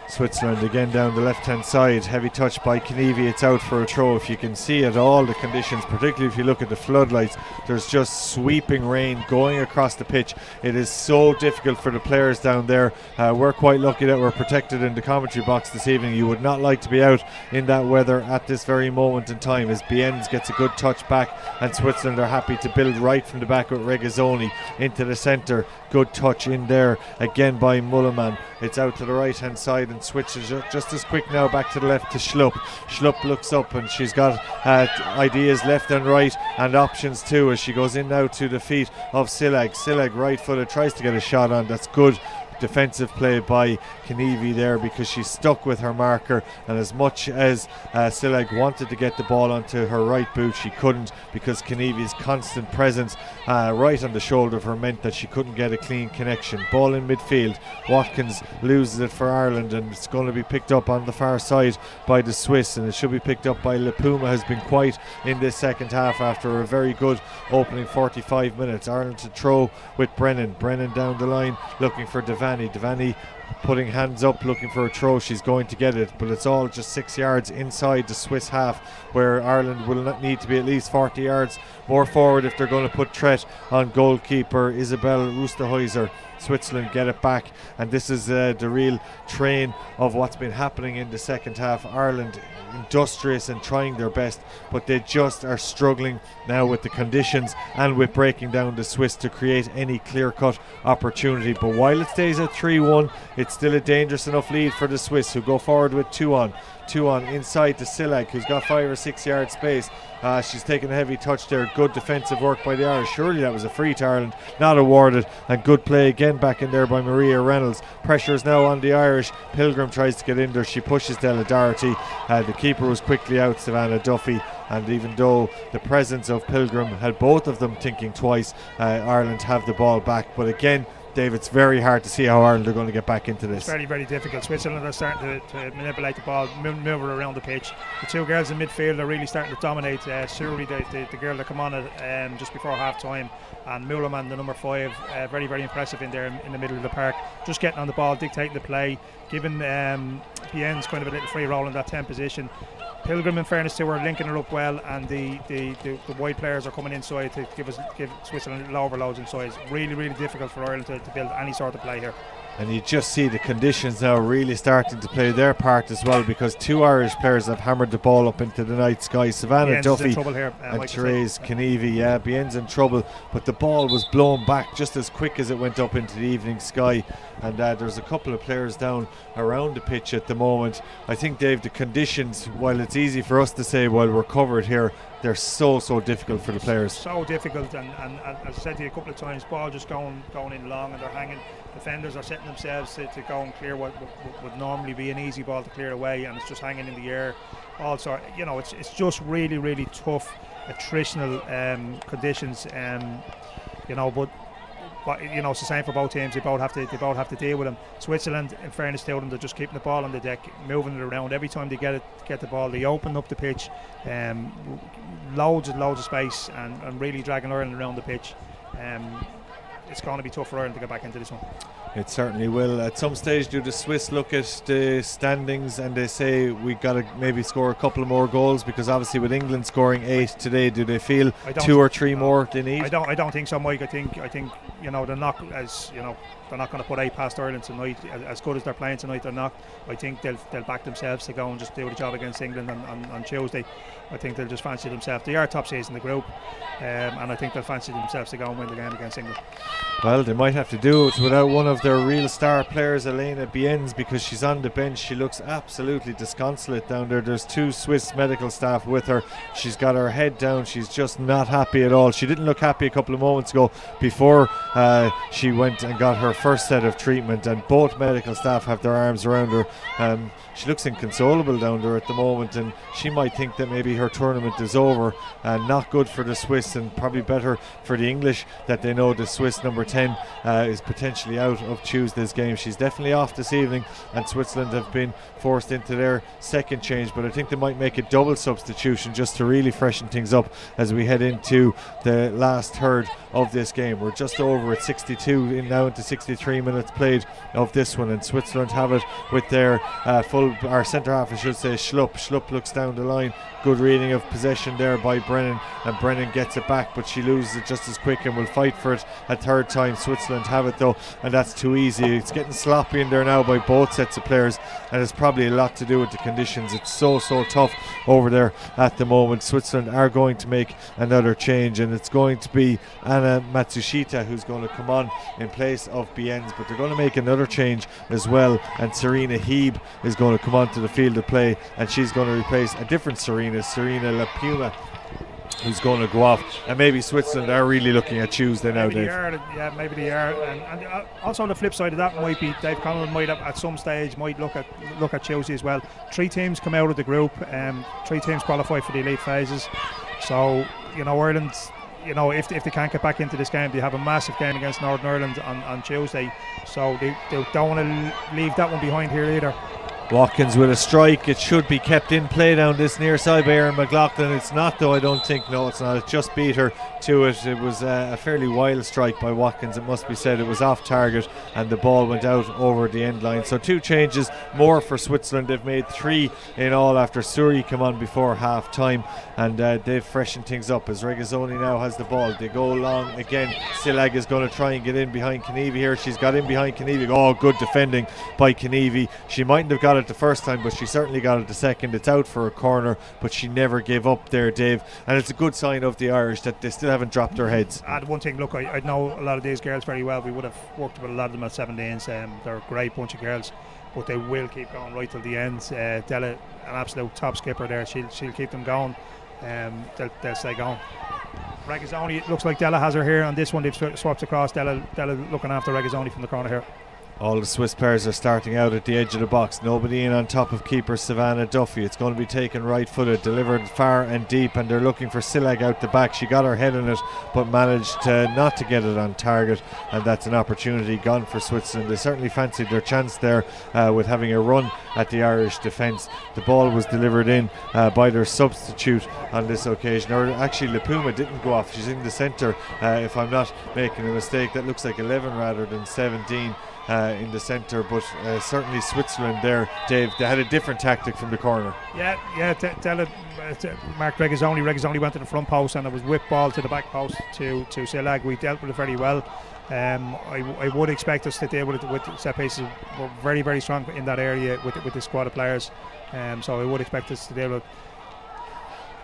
Switzerland again down the left hand side, heavy touch by Kenevi, it's out for a throw. If you can see at all the conditions, particularly if you look at the floodlights, there's just sweeping rain going across the pitch. It is so difficult for the players down there. We're quite lucky that we're protected in the commentary box this evening. You would not like to be out in that weather at this very moment in time, as Bienz gets a good touch back, and Switzerland are happy to build right from the back with Regazzoni into the centre. Good touch in there again by Mulliman. It's out to the right hand side and switches just as quick now back to the left to Schlupp. Schlupp looks up and she's got ideas left and right and options too, as she goes in now to the feet of Silag. Silag right footed, tries to get a shot on. That's good defensive play by Kenevi there, because she's stuck with her marker, and as much as Silag wanted to get the ball onto her right boot, she couldn't, because Kenevi's constant presence right on the shoulder of her meant that she couldn't get a clean connection. Ball in midfield, Watkins loses it for Ireland, and it's going to be picked up on the far side by the Swiss, and it should be picked up by Lepuma. Has been quiet in this second half after a very good opening 45 minutes. Ireland to throw with Brennan down the line looking for Devaney putting hands up looking for a throw. She's going to get it, but it's all just 6 yards inside the Swiss half, where Ireland will not need to be at least 40 yards more forward if they're going to put threat on goalkeeper Isabel Rusterhäuser. Switzerland get it back, and this is the real train of what's been happening in the second half. Ireland industrious and trying their best, but they just are struggling now with the conditions and with breaking down the Swiss to create any clear-cut opportunity. But while it stays at 3-1, it's still a dangerous enough lead for the Swiss, who go forward with 2 on inside to Silag, who's got 5 or 6 yard space. She's taken a heavy touch there. Good defensive work by the Irish. Surely that was a free to Ireland, not awarded, and good play again back in there by Maria Reynolds. Pressure is now on the Irish. Pilgrim tries to get in there. She pushes Della Doherty. The keeper was quickly out, Savannah Duffy, and even though the presence of Pilgrim had both of them thinking twice, Ireland have the ball back. But again, Dave, it's very hard to see how Ireland are going to get back into this. It's very, very difficult. Switzerland are starting to manipulate the ball, move it around the pitch. The two girls in midfield are really starting to dominate. Suri, the girl that come on just before half time, and Mulliman, the number 5, very, very impressive in there in the middle of the park, just getting on the ball, dictating the play, giving Bienz kind of a little free roll in that 10 position. Pilgrim, in fairness to her, linking her up well, and the wide players are coming inside to give Switzerland little overloads inside. It's really, really difficult for Ireland to build any sort of play here. And you just see the conditions now really starting to play their part as well, because 2 Irish players have hammered the ball up into the night sky. Savannah Duffy and Therese Kenevi. Bien's in trouble, but the ball was blown back just as quick as it went up into the evening sky. And there's a couple of players down around the pitch at the moment. I think, Dave, the conditions, while it's easy for us to say while we're covered here, they're so difficult for the players. So difficult, and as I said to you a couple of times, ball just going in long, and they're hanging. Defenders are setting themselves to go and clear what would normally be an easy ball to clear away, and it's just hanging in the air. Also, it's just really, really tough attritional conditions, but it's the same for both teams. They both have to deal with them. Switzerland, in fairness to them, they're just keeping the ball on the deck, moving it around. Every time they get the ball, they open up the pitch, loads of space, and really dragging Ireland around the pitch. It's going to be tough for Ireland to get back into this one. It certainly will. At some stage, do the Swiss look at the standings and they say we got to maybe score a couple of more goals? Because obviously with England scoring 8 today, do they feel 2 or 3 more they need? I don't think so, Mike. I think they're not they're not going to put 8 past Ireland tonight. As good as they're playing tonight, they're not. I think they'll back themselves to go and just do the job against England on Tuesday. I think they'll just fancy themselves. They are top seeds in the group, and I think they'll fancy themselves to go and win the game against England. Well, they might have to do it without one of their real star players, Elena Bienz, because she's on the bench. She looks absolutely disconsolate down there. There's 2 Swiss medical staff with her. She's got her head down. She's just not happy at all. She didn't look happy a couple of moments ago before she went and got her first set of treatment, and both medical staff have their arms around her. She looks inconsolable down there at the moment, and she might think that maybe her tournament is over. And not good for the Swiss, and probably better for the English that they know the Swiss number 10 is potentially out of Tuesday's game. She's definitely off this evening, and Switzerland have been forced into their second change, but I think they might make a double substitution just to really freshen things up as we head into the last third of this game. We're just over at 62 now into 63 minutes played of this one, and Switzerland have it with their centre half, I should say, Schlupp. Schlupp looks down the line. Good reading of possession there by Brennan, and Brennan gets it back, but she loses it just as quick and will fight for it a third time. Switzerland have it though, and that's too easy. It's getting sloppy in there now by both sets of players, and it's probably a lot to do with the conditions. It's so tough over there at the moment. Switzerland are going to make another change, and it's going to be Anna Matsushita who's going to come on in place of Bienz, but they're going to make another change as well, and Serena Heeb is going to come onto the field of play, and she's going to replace a different Serena La Puma, who's going to go off. And maybe Switzerland are really looking at Tuesday now, Dave. Maybe they are. And also the flip side of that might be Dave Conlon might have, at some stage, might look at Tuesday as well. 3 teams come out of the group, 3 teams qualify for the elite phases. So, Ireland, if they can't get back into this game, they have a massive game against Northern Ireland on Tuesday. So they don't want to leave that one behind here either. Watkins with a strike. It should be kept in play down this near side by Erin McLaughlin. It's not though, I don't think. No, it's not. It just beat her to it. It was a fairly wild strike by Watkins, it must be said. It was off target and the ball went out over the end line. So 2 changes more for Switzerland. They've made 3 in all after Suri come on before half time, and they've freshened things up as Regazzoni now has the ball. They go long again. Silag is going to try and get in behind Kenevi here. She's got in behind Kenevi. Oh, good defending by Kenevi. She mightn't have got it the first time, but she certainly got it the second. It's out for a corner, but she never gave up there, Dave, and it's a good sign of the Irish that they still haven't dropped their heads. And one thing, look, I know a lot of these girls very well. We would have worked with a lot of them at 17s. They're a great bunch of girls, but they will keep going right till the end. Della, an absolute top skipper there. She'll keep them going. They'll stay going. Regazzoni, it looks like Della has her here on this one. They've swapped across. Della looking after Regazzoni from the corner here. All the Swiss players are starting out at the edge of the box. Nobody in on top of keeper Savannah Duffy. It's going to be taken right footed, delivered far and deep, and they're looking for Silag out the back. She got her head on it but managed not to get it on target, and that's an opportunity gone for Switzerland. They certainly fancied their chance there with having a run at the Irish defence. The ball was delivered in by their substitute on this occasion, or actually Lapuma didn't go off. She's in the centre, if I'm not making a mistake. That looks like 11 rather than 17 in the centre, but certainly Switzerland there, Dave, they had a different tactic from the corner. Della marked Regazzoni. Regazzoni went to the front post and it was whip ball to the back post to Silag. We dealt with it very well. I would expect us to deal with it with set pieces. We're very, very strong in that area with the squad of players, so I would expect us to deal with it.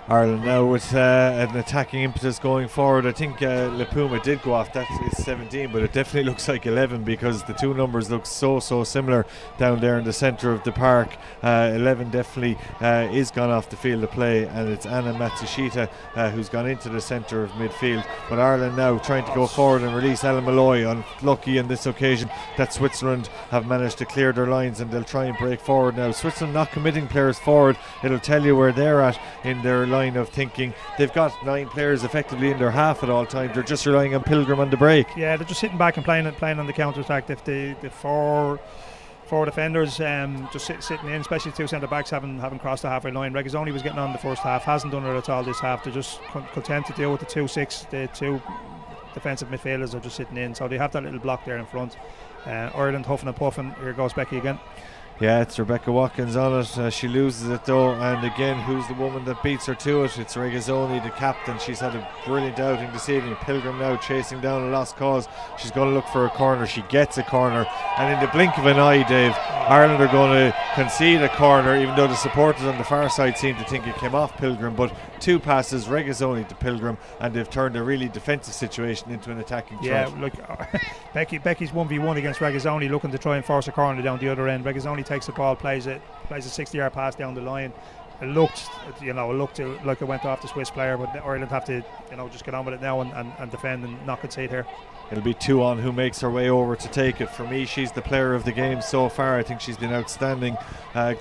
Ireland now with an attacking impetus going forward. I think Lapuma did go off. That is 17, but it definitely looks like 11 because the 2 numbers look so similar down there in the centre of the park. 11 definitely is gone off the field of play, and it's Anna Matsushita who's gone into the centre of midfield. But Ireland now trying to go forward and release Ella Malloy. Unlucky on this occasion that Switzerland have managed to clear their lines, and they'll try and break forward now. Switzerland not committing players forward. It'll tell you where they're at in their line of thinking. They've got 9 players effectively in their half at all times. They're just relying on Pilgrim on the break. Yeah, they're just sitting back and playing on the counter attack. If the 4 defenders just sitting in, especially 2 centre backs haven't crossed the halfway line. Regazzoni was getting on the first half, hasn't done it at all this half. They're just content to deal with the 2-6. The 2 defensive midfielders are just sitting in, so they have that little block there in front. Ireland huffing and puffing. Here goes Becky again. Yeah, it's Rebecca Watkins on it. She loses it though, and again, who's the woman that beats her to it? It's Regazzoni, the captain. She's had a brilliant outing this evening. Pilgrim now chasing down a lost cause. She's going to look for a corner. She gets a corner, and in the blink of an eye, Dave, Ireland are going to concede a corner, even though the supporters on the far side seem to think it came off Pilgrim. But 2 passes, Regazzoni to Pilgrim, and they've turned a really defensive situation into an attacking threat. Yeah, look, Becky's 1v1 against Regazzoni, looking to try and force a corner down the other end. Regazzoni takes the ball, plays a 60-yard pass down the line. It looked like it went off the Swiss player, but Ireland have to, just get on with it now and defend and not concede here. It'll be 2 on who makes her way over to take it. For me, she's the player of the game so far. I think she's been outstanding,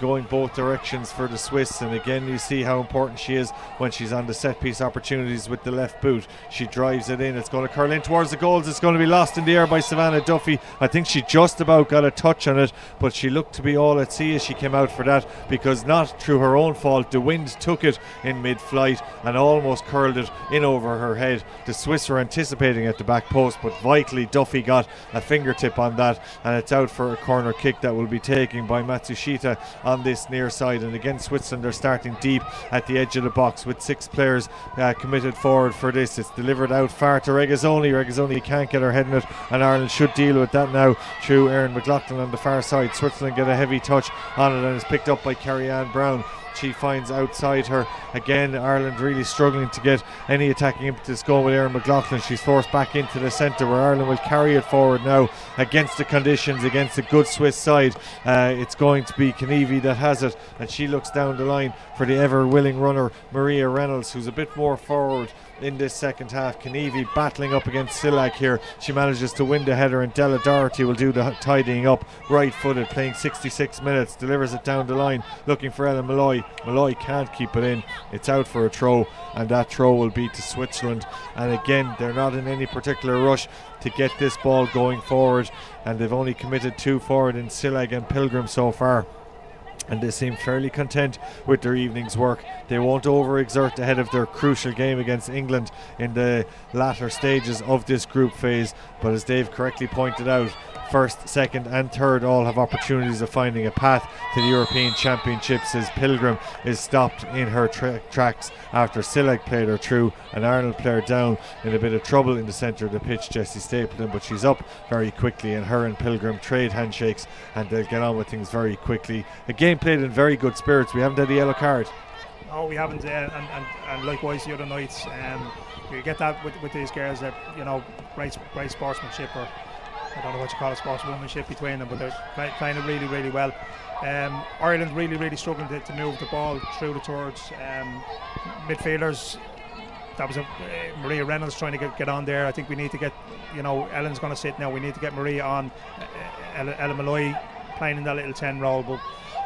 going both directions for the Swiss. And again, you see how important she is when she's on the set piece opportunities with the left boot. She drives it in. It's going to curl in towards the goals. It's going to be lost in the air by Savannah Duffy. I think she just about got a touch on it, but she looked to be all at sea as she came out for that, because not through her own fault, the wind took it in mid-flight and almost curled it in over her head. The Swiss were anticipating at the back post, but vitally Duffy got a fingertip on that, and it's out for a corner kick that will be taken by Matsushita on this near side. And again, Switzerland are starting deep at the edge of the box with 6 players committed forward for this. It's delivered out far to Regazzoni. Regazzoni can't get her head in it, and Ireland should deal with that now through Erin McLaughlin on the far side. Switzerland get a heavy touch on it, and it's picked up by Kerry-Ann Brown. She finds outside her. Again, Ireland really struggling to get any attacking impetus going with Erin McLaughlin. She's forced back into the centre, where Ireland will carry it forward now against the conditions, against a good Swiss side. It's going to be Kenevi that has it, and she looks down the line for the ever willing runner Maria Reynolds, who's a bit more forward in this second half. Kenevi battling up against Silag here. She manages to win the header, and Della Doherty will do the tidying up, right footed, playing 66 minutes, delivers it down the line looking for Ellen Malloy. Malloy can't keep it in. It's out for a throw, and that throw will be to Switzerland. And again, they're not in any particular rush to get this ball going forward, and they've only committed 2 forward in Silag and Pilgrim so far, and they seem fairly content with their evening's work. They won't overexert ahead of their crucial game against England in the latter stages of this group phase, but as Dave correctly pointed out, first, second and third all have opportunities of finding a path to the European Championships, as Pilgrim is stopped in her tracks after Silag played her through and Arnold played her down in a bit of trouble in the centre of the pitch, Jessie Stapleton, but she's up very quickly, and her and Pilgrim trade handshakes and they'll get on with things very quickly. A game played in very good spirits. We haven't had a yellow card. No, we haven't, and likewise the other nights. You get that with these girls, that, you know, great sportsmanship, or I don't know what you call it, sportswomanship between them, but they're playing it really, really well. Ireland really struggling to move the ball through the towards midfielders. That was Maria Reynolds trying to get on there. I think we need to get, you know, Ellen's going to sit now. We need to get Maria on. Ellen Malloy playing in that little 10 role, but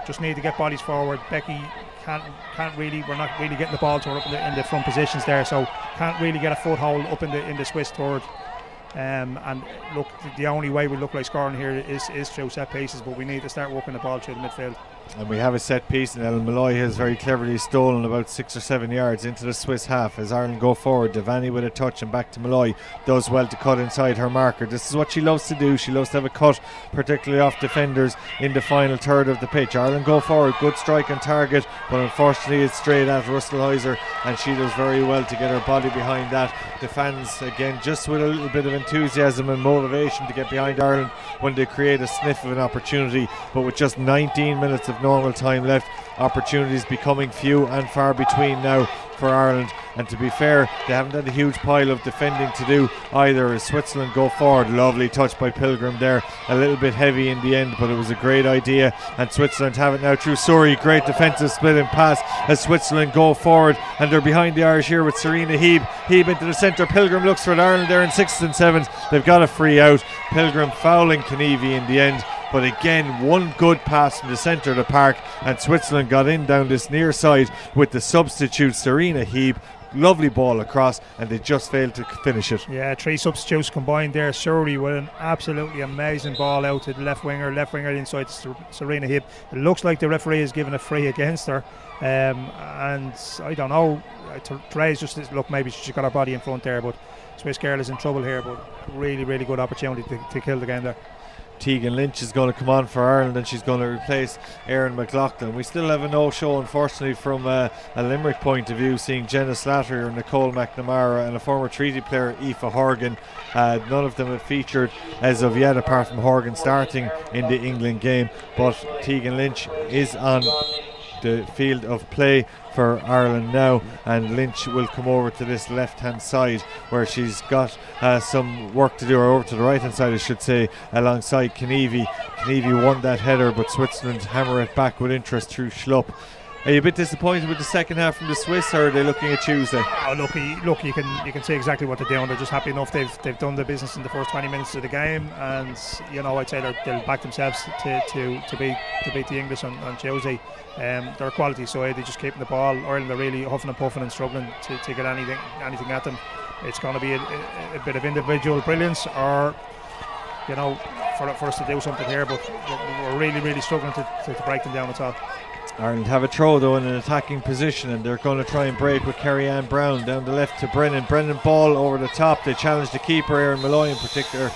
just need to get bodies forward. Becky can't really. We're not really getting the ball to her up in the front positions there, so can't really get a foothold up in the Swiss third. And look, the only way we look like scoring here is through set pieces, but we need to start working the ball through the midfield. And we have a set piece, and Ellen Malloy has very cleverly stolen about 6 or 7 yards into the Swiss half as Ireland go forward. Devaney with a touch and back to Malloy. Does well to cut inside her marker. This is what she loves to do. She loves to have a cut, particularly off defenders in the final third of the pitch. Ireland go forward, good strike on target, but unfortunately it's straight at Russelheiser, and she does very well to get her body behind that. The fans, again, just with a little bit of enthusiasm and motivation to get behind Ireland when they create a sniff of an opportunity, but with just 19 minutes of normal time left, opportunities becoming few and far between now for Ireland. And to be fair, they haven't had a huge pile of defending to do either, as Switzerland go forward. Lovely touch by Pilgrim there, a little bit heavy in the end, but it was a great idea, and Switzerland have it now through Surrey. Great defensive splitting pass as Switzerland go forward, and they're behind the Irish here with Serena Heeb into the centre. Pilgrim looks for it. Ireland there in 6th and 7th. They've got a free out. Pilgrim fouling Kenevi in the end, but again, one good pass from the centre of the park, and Switzerland got in down this near side with the substitute Serena Heeb. Lovely ball across, and they just failed to finish it. Yeah, 3 substitutes combined there. Surrey with an absolutely amazing ball out to the left winger inside Serena Heeb. It looks like the referee has given a free against her, and I don't know, Therese just look, maybe she got her body in front there, but Swiss girl is in trouble here, but really good opportunity to kill the game there. Tegan Lynch is going to come on for Ireland, and she's going to replace Erin McLaughlin. We still have a no-show, unfortunately, from a Limerick point of view, seeing Jenna Slattery, Nicole McNamara, and a former treaty player, Aoife Horgan. None of them have featured as of yet, apart from Horgan starting in the England game, but Tegan Lynch is on the field of play for Ireland now, and Lynch will come over to this left hand side where she's got some work to do, or over to the right hand side I should say, alongside Kenevi. Kenevi won that header, but Switzerland hammer it back with interest through Schlupp. Are you a bit disappointed with the second half from the Swiss, or are they looking at Tuesday? Oh, look, you can see exactly what they're doing. They're just happy enough they've done their business in the first 20 minutes of the game, and I'd say they'll back themselves to beat the English on Tuesday. They're a quality side. They're just keeping the ball. Ireland are really huffing and puffing and struggling to get anything at them. It's going to be a bit of individual brilliance, or for us to do something here, but we're really struggling to break them down at all. Ireland have a throw though in an attacking position, and they're going to try and break with Kerry-Ann Brown down the left to Brennan ball over the top. They challenge the keeper, Erin Malloy in particular,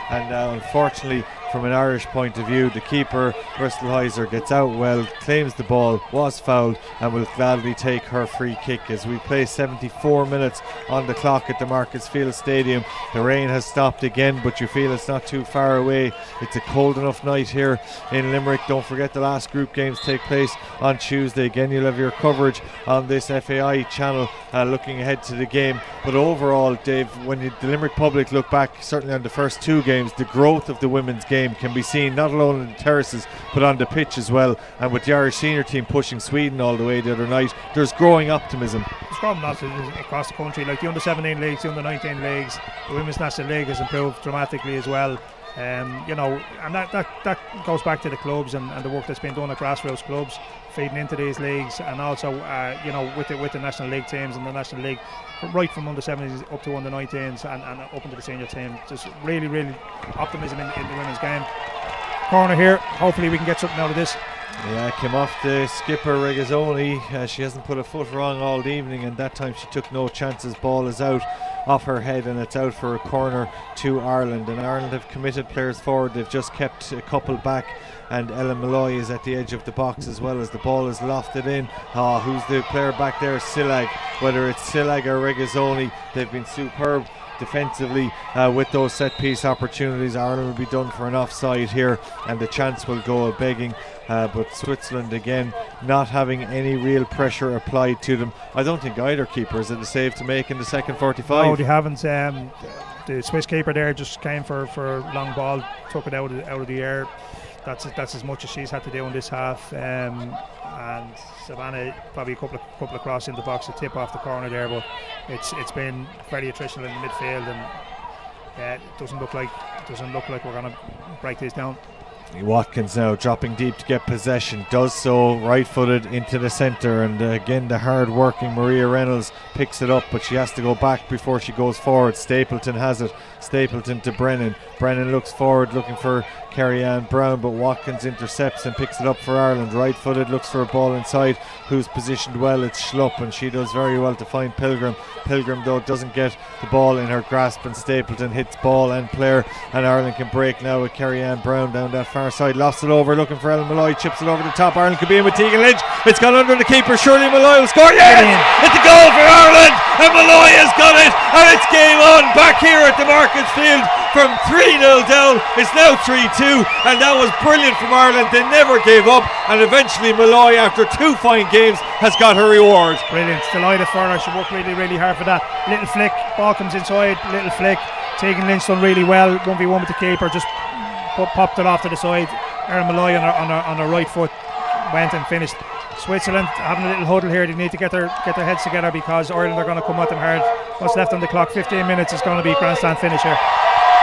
and unfortunately from an Irish point of view, the keeper Bristol-Heiser gets out well, claims the ball, was fouled, and will gladly take her free kick as we play 74 minutes on the clock at the Markets Field Stadium. The rain has stopped again, but you feel it's not too far away. It's a cold enough night here in Limerick. Don't forget the last group games take place on Tuesday. Again, you'll have your coverage on this FAI channel looking ahead to the game. But overall, Dave, when the Limerick public look back, certainly on the first two games, the growth of the women's game can be seen not alone in the terraces but on the pitch as well. And with the Irish senior team pushing Sweden all the way the other night, there's growing optimism. It's growing across the country, like the under-17 leagues, the under-19 leagues. The Women's National League has improved dramatically as well. And that goes back to the clubs and the work that's been done at grassroots clubs feeding into these leagues, and also with the National League teams and the National League, right from under-17s up to under-19s and up into the senior team. Just really optimism in the women's game. Corner here, hopefully we can get something out of this. Yeah, came off the skipper Regazzoni. She hasn't put a foot wrong all evening, and that time she took no chances. Ball is out off her head, and it's out for a corner to Ireland. And Ireland have committed players forward. They've just kept a couple back, and Ellen Malloy is at the edge of the box as well as the ball is lofted in. Who's the player back there? Sillag. Whether it's Sillag or Regazzoni, they've been superb defensively with those set piece opportunities. Ireland will be done for an offside here, and the chance will go a begging. But Switzerland again not having any real pressure applied to them. I don't think either keeper is at a save to make in the second 45. No, they haven't. The Swiss keeper there just came for a long ball, took it out of the air. That's as much as she's had to do in this half. And Savannah probably a couple of crosses in the box to tip off the corner there, but it's been very attritional in the midfield, and it doesn't look like we're going to break this down. Watkins now dropping deep to get possession, does so right-footed into the centre, and again the hard-working Maria Reynolds picks it up, but she has to go back before she goes forward. Stapleton has it. Stapleton to Brennan. Brennan looks forward looking for Kerry-Ann Brown, but Watkins intercepts and picks it up for Ireland. Right-footed, looks for a ball inside, who's positioned well. It's Schlupp, and she does very well to find Pilgrim. Pilgrim though doesn't get the ball in her grasp, and Stapleton hits ball and player, and Ireland can break now with Kerry-Ann Brown down that far side. Lost it over, looking for Ellen Malloy, chips it over the top. Ireland could be in with Tegan Lynch. It's gone under the keeper. Surely Malloy will score. Yes! It's a goal for Ireland, and Malloy has got it, and it's game on back here at the Markets Field. From 3-0 down, it's now 3-2, and that was brilliant from Ireland. They never gave up, and eventually Malloy, after two fine games, has got her reward. Brilliant, delighted for her. She worked really hard for that. Little flick, ball comes inside, little flick. Tegan Lynch done really well, 1v1 with the keeper, just popped it off to the side. Erin Malloy on her right foot went and finished. Switzerland having a little huddle here. They need to get their heads together, because Ireland are going to come at them hard. What's left on the clock? 15 minutes. It's going to be a grandstand finish here.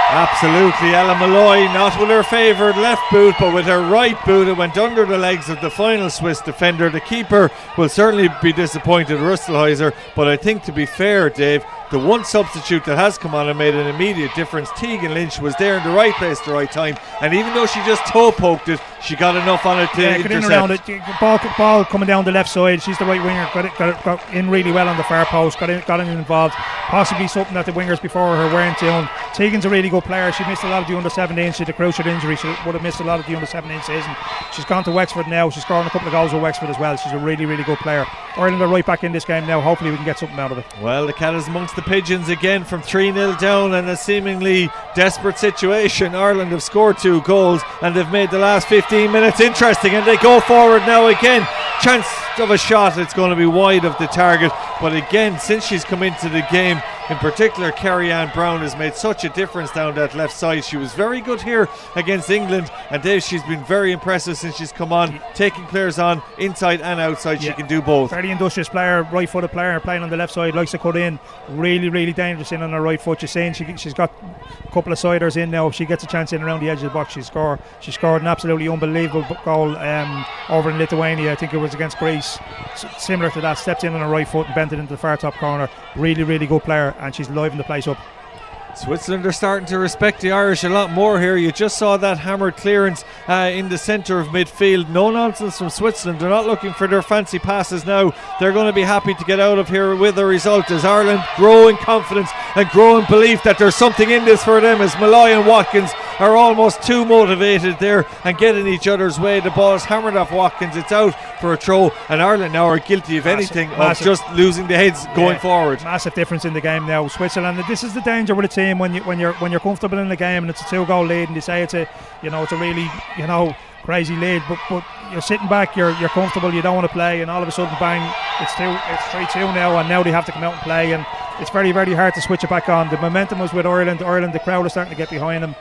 Absolutely. Ellen Malloy not with her favoured left boot, but with her right boot. It went under the legs of the final Swiss defender. The keeper will certainly be disappointed, Rustelheiser, but I think, to be fair, Dave, the one substitute that has come on and made an immediate difference, Tegan Lynch, was there in the right place at the right time, and even though she just toe poked it, she got enough on it to intercept. In around it. Ball coming down the left side. She's the right winger. Got in really well on the far post. Got in involved. Possibly something that the wingers before her weren't doing. Tegan's a really good player. She missed a lot of the under-17. She had a cruciate injury. She would have missed a lot of the under-17 season. She's gone to Wexford now. She's scoring a couple of goals with Wexford as well. She's a really good player. Ireland are right back in this game now. Hopefully we can get something out of it. Well, the cat is amongst the pigeons again from 3-0 down, and a seemingly desperate situation. Ireland have scored 2 goals, and they've made the last 15 minutes interesting, and they go forward now again. Chance of a shot, it's going to be wide of the target, but again, since she's come into the game, In particular, Kerry-Ann Brown has made such a difference down that left side. She was very good here against England, and Dave, she's been very impressive since she's come on, taking players on inside and outside. She can do both. Very industrious player, right-footed player, playing on the left side, likes to cut in, really dangerous in on her right foot. You're saying she's got a couple of siders in now. If she gets a chance in around the edge of the box, she scored an absolutely unbelievable goal over in Lithuania. I think it was against Greece, similar to that. Stepped in on her right foot and bent it into the far top corner. Really good player, and she's livened the place up. Switzerland are starting to respect the Irish a lot more here. You just saw that hammered clearance in the centre of midfield. No nonsense from Switzerland. They're not looking for their fancy passes now. They're going to be happy to get out of here with a result, as Ireland grow in confidence and grow in belief that there's something in this for them, as Malloy and Watkins are almost too motivated there and getting each other's way. The ball is hammered off Watkins. It's out for a throw, and Ireland now are guilty of anything of just losing the heads going forward. Massive difference in the game now. Switzerland, this is the danger with a team when you're comfortable in the game and it's a 2-goal lead, and they say it's a really crazy lead, but you're sitting back, you're comfortable, you don't want to play, and all of a sudden bang, it's 3-2 now, and now they have to come out and play, and it's very hard to switch it back on. The momentum was with Ireland, the crowd is starting to get behind them,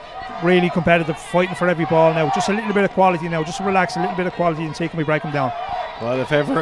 really competitive, fighting for every ball now. Just a little bit of quality now, just relax, a little bit of quality, and see can we break them down. Well, if ever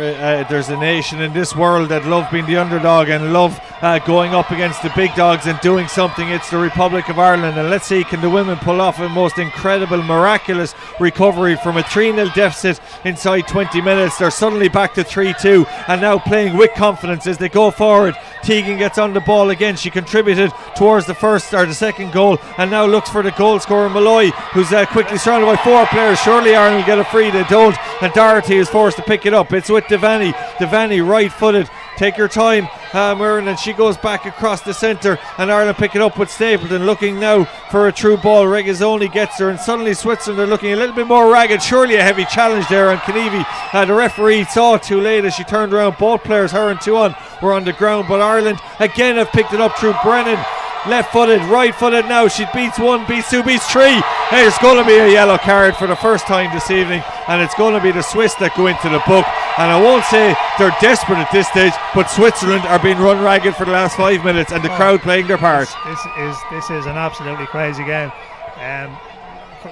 there's a nation in this world that love being the underdog and love going up against the big dogs and doing something, it's the Republic of Ireland. And let's see, can the women pull off a most incredible, miraculous recovery from a 3-0 deficit inside 20 minutes. They're suddenly back to 3-2 and now playing with confidence as they go forward. Tegan gets on the ball again. She contributed towards the first or the second goal, and now looks for the goal scorer Malloy, who's quickly surrounded by 4 players. Surely Ireland will get a free, they don't, and Doherty is forced to pick it up. It's with Devaney right-footed. Take your time, Myrne, and she goes back across the centre, and Ireland pick it up with Stapleton, looking now for a true ball. Regazzoni gets her, and suddenly Switzerland are looking a little bit more ragged. Surely a heavy challenge there on Kenevi. The referee saw it too late as she turned around. Both players, her and Tuan, were on the ground, but Ireland again have picked it up through Brennan. Left-footed, right-footed now. She beats 1, beats 2, beats 3. There's going to be a yellow card for the first time this evening, and it's going to be the Swiss that go into the book. And I won't say they're desperate at this stage, but Switzerland are being run ragged for the last 5 minutes, and the crowd playing their part. This is an absolutely crazy game.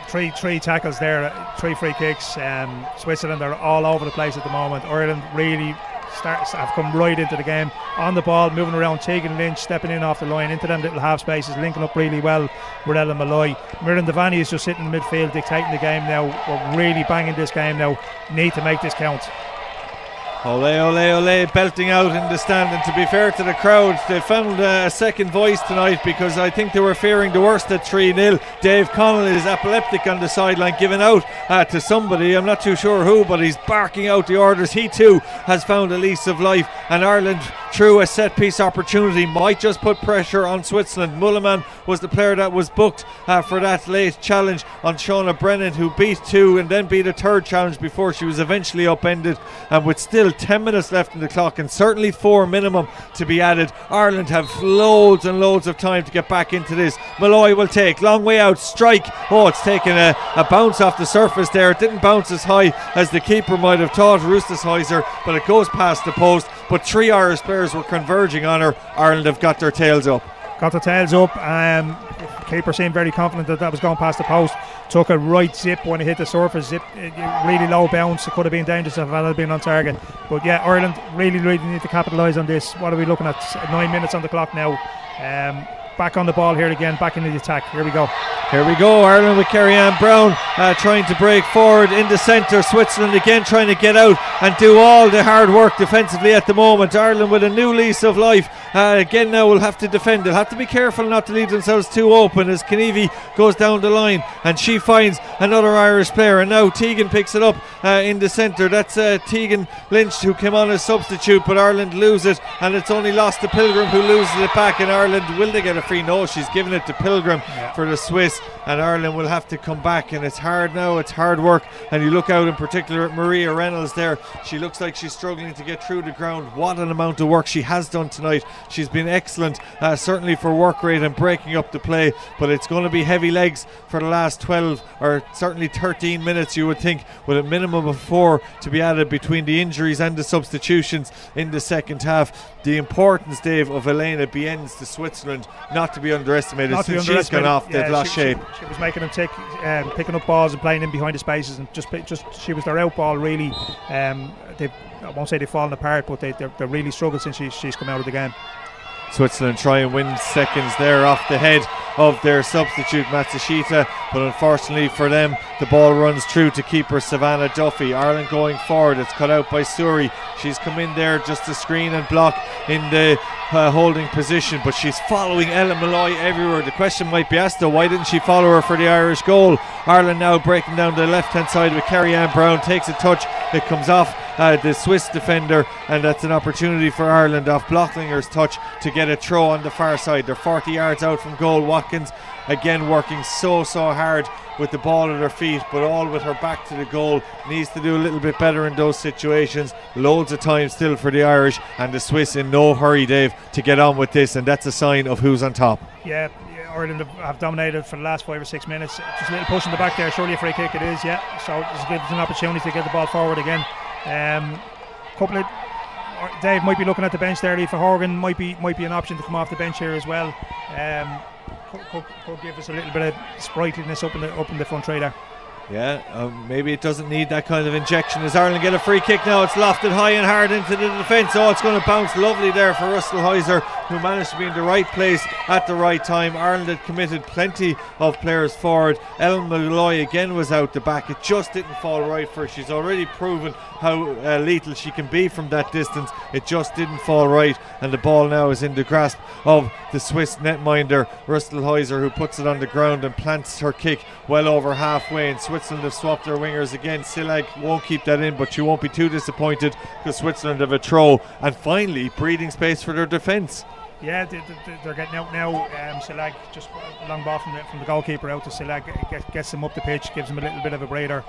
Three tackles there, 3 free kicks. Switzerland are all over the place at the moment. Ireland really have come right into the game, on the ball, moving around. Tegan Lynch stepping in off the line into them little half spaces, linking up really well with Ellen Malloy. Miriam Devaney is just sitting in midfield dictating the game now. We're really banging this game now, need to make this count. Ole, ole, ole, belting out in the stand. And to be fair to the crowd, they found a second voice tonight, because I think they were fearing the worst at 3-0. Dave Connell is epileptic on the sideline, giving out to somebody, I'm not too sure who, but he's barking out the orders. He too has found a lease of life, and Ireland, through a set piece opportunity, might just put pressure on Switzerland. Mulliman was the player that was booked for that late challenge on Shauna Brennan, who beat 2 and then beat a third challenge before she was eventually upended. And with still 10 minutes left in the clock, and certainly 4 minimum to be added, Ireland have loads and loads of time to get back into this. Malloy will take, long way out, strike. Oh, it's taken a bounce off the surface there. It didn't bounce as high as the keeper might have thought, Rustesheiser, but it goes past the post. But 3 Irish players were converging on her. Ireland have got their tails up. Keeper seemed very confident that was going past the post. Took a right zip when it hit the surface. Zip, really low bounce. It could have been dangerous if it had been on target. But yeah, Ireland really need to capitalise on this. What are we looking at? 9 minutes on the clock now. Back on the ball here again, back into the attack. Here we go. Ireland with Kerry-Ann Brown trying to break forward in the centre. Switzerland again trying to get out and do all the hard work defensively at the moment. Ireland with a new lease of life. Again now will have to defend. They'll have to be careful not to leave themselves too open as Kenevi goes down the line, and she finds another Irish player, and now Tegan picks it up in the centre. That's Tegan Lynch, who came on as substitute, but Ireland lose it, and it's only lost to Pilgrim, who loses it back. And Ireland, will they get a free? No, she's given it to Pilgrim for the Swiss, and Ireland will have to come back. And it's hard now, it's hard work, and you look out in particular at Maria Reynolds there. She looks like she's struggling to get through the ground. What an amount of work she has done tonight. She's been excellent, certainly for work rate and breaking up the play, but it's going to be heavy legs for the last 12 or certainly 13 minutes, you would think, with a minimum minimum of 4 to be added between the injuries and the substitutions in the second half. The importance, Dave, of Elena Bienz to Switzerland not to be underestimated. Since she's gone off, they've lost shape. She was making them take, picking up balls and playing in behind the spaces, and just she was their out ball really. I won't say they've fallen apart, but they're really struggled since she's come out of the game. Switzerland try and win seconds there off the head of their substitute Matsushita, but unfortunately for them the ball runs through to keeper Savannah Duffy. Ireland going forward, it's cut out by Suri. She's come in there just to screen and block in the holding position, but she's following Ellen Malloy everywhere. The question might be asked though, why didn't she follow her for the Irish goal? Ireland now breaking down the left hand side with Kerry-Ann Brown, takes a touch, it comes off the Swiss defender, and that's an opportunity for Ireland off Blocklinger's touch to get a throw on the far side. They're 40 yards out from goal. Watkins again working so hard with the ball at her feet, but all with her back to the goal. Needs to do a little bit better in those situations. Loads of time still for the Irish, and the Swiss in no hurry, Dave, to get on with this, and that's a sign of who's on top. Yeah, Ireland have dominated for the last 5 or 6 minutes. Just a little push in the back there, surely a free kick it is, yeah. So this gives an opportunity to get the ball forward again. Dave might be looking at the bench there. Aoife Horgan might be an option to come off the bench here as well. Could give us a little bit of sprightliness up in the front tray there. Yeah, maybe it doesn't need that kind of injection. As Ireland get a free kick now, it's lofted high and hard into the defence. Oh, it's going to bounce lovely there for Russell Heiser, who managed to be in the right place at the right time. Ireland had committed plenty of players forward. Ellen Malloy again was out the back. It just didn't fall right for her. She's already proven how lethal she can be from that distance. It just didn't fall right, and the ball now is in the grasp of the Swiss netminder Russell Heiser, who puts it on the ground and plants her kick well over halfway. And Switzerland have swapped their wingers again. Silag won't keep that in, but she won't be too disappointed because Switzerland have a throw, and finally breathing space for their defence. Yeah, they're getting out now. Silag, just a long ball from the goalkeeper out to Silag, gets them up the pitch, gives them a little bit of a breather.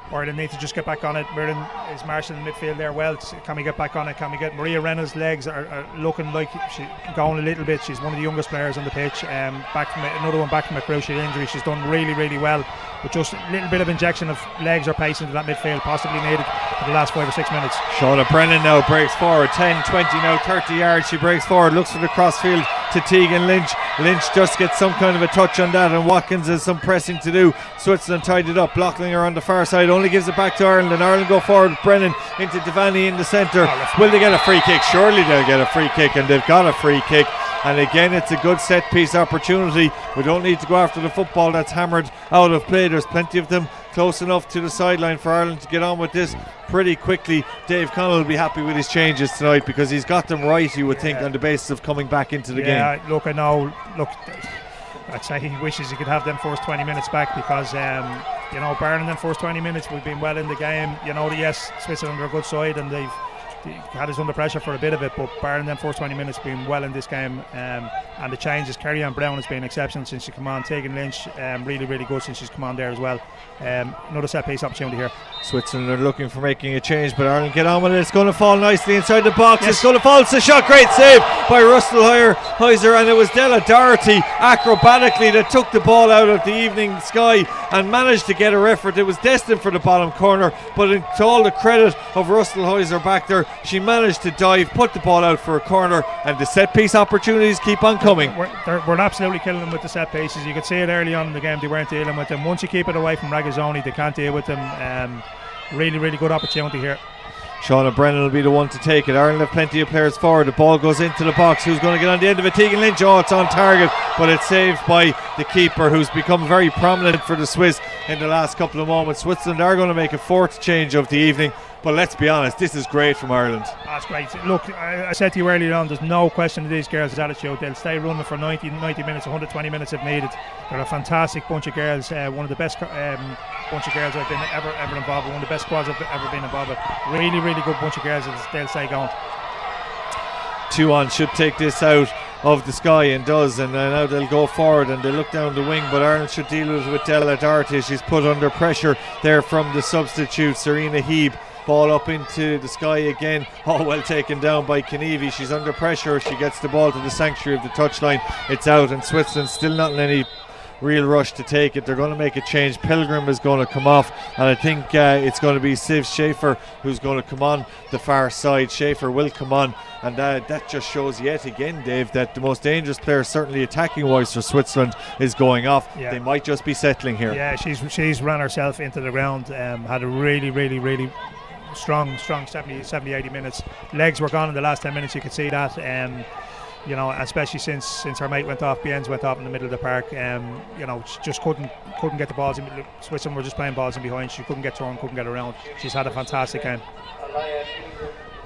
Ireland need to just get back on it. Mirren is marshalling the midfield there well. Can we get back on it? Can we get Maria Reynolds' legs are looking like she's going a little bit. She's one of the youngest players on the pitch. Another one back from a crucial injury. She's done really well. But just a little bit of injection of legs or pace into that midfield, possibly needed for the last 5 or 6 minutes. Shauna Brennan now breaks forward. 10, 20, now 30 yards. She breaks forward, looks for the crossfield to Tegan Lynch. Lynch just gets some kind of a touch on that, and Watkins has some pressing to do. Switzerland tied it up. Blocklinger on the far side only gives it back to Ireland, and Ireland go forward with Brennan into Devaney in the centre. Will they get a free kick? Surely they'll get a free kick, and they've got a free kick. And again, it's a good set piece opportunity. We don't need to go after the football that's hammered out of play. There's plenty of them close enough to the sideline for Ireland to get on with this pretty quickly. Dave Connell will be happy with his changes tonight because he's got them right, you would think, on the basis of coming back into the game. Yeah, look, I know. Look, I'd say he wishes he could have them first 20 minutes back because, barring them first 20 minutes, we've been well in the game. Yes, Switzerland are a good side and they've had us under pressure for a bit of it, but barring them first 20 minutes, been well in this game. And the changes, Kerry-Ann Brown has been exceptional since she come on. Tegan Lynch, really good since she's come on there as well. Another set piece opportunity here. Switzerland are looking for making a change, but Ireland get on with it. It's going to fall nicely inside the box. Yes. It's going to fall. It's a shot. Great save by Russell Heiser, and it was Della Doherty acrobatically that took the ball out of the evening sky and managed to get her effort. It was destined for the bottom corner, but to all the credit of Russell Heiser back there, she managed to dive, put the ball out for a corner, and the set piece opportunities keep on coming. We're absolutely killing them with the set pieces. You could see it early on in the game, they weren't dealing with them. Once you keep it away from Ragazzoni, they can't deal with them. Really good opportunity here. Shauna Brennan will be the one to take it. Ireland have plenty of players forward. The ball goes into the box. Who's going to get on the end of it? Tegan Lynch. Oh, it's on target, but it's saved by the keeper, who's become very prominent for the Swiss in the last couple of moments. Switzerland are going to make a fourth change of the evening, but let's be honest, this is great from Ireland. That's great. Look, I said to you earlier on, there's no question of these girls' attitude. They'll stay running for 90 minutes, 120 minutes if needed. They're a fantastic bunch of girls. One of the best bunch of girls I've been ever involved with. One of the best squads I've ever been involved with. Really good bunch of girls. They'll stay going. 2-on should take this out of the sky, and does, and now they'll go forward and they look down the wing, but Ireland should deal with Della Doherty. She's put under pressure there from the substitute Serena Heeb. Ball up into the sky again. Oh, well taken down by Kenevi. She's under pressure. She gets the ball to the sanctuary of the touchline. It's out, and Switzerland still not in any real rush to take it. They're going to make a change. Pilgrim is going to come off, and I think it's going to be Siv Schaefer who's going to come on the far side. Schaefer will come on, and that just shows yet again, Dave, that the most dangerous player, certainly attacking wise for Switzerland, is going off. Yeah. They might just be settling here. Yeah, she's ran herself into the ground. Had a really strong 70, 80 minutes. Legs were gone in the last 10 minutes, you could see that. You know, especially since her mate went off, Bienz went off in the middle of the park. You know, she just couldn't get the balls in. Switzerland were just playing balls in behind. She couldn't get to her and couldn't get around. She's had a fantastic game.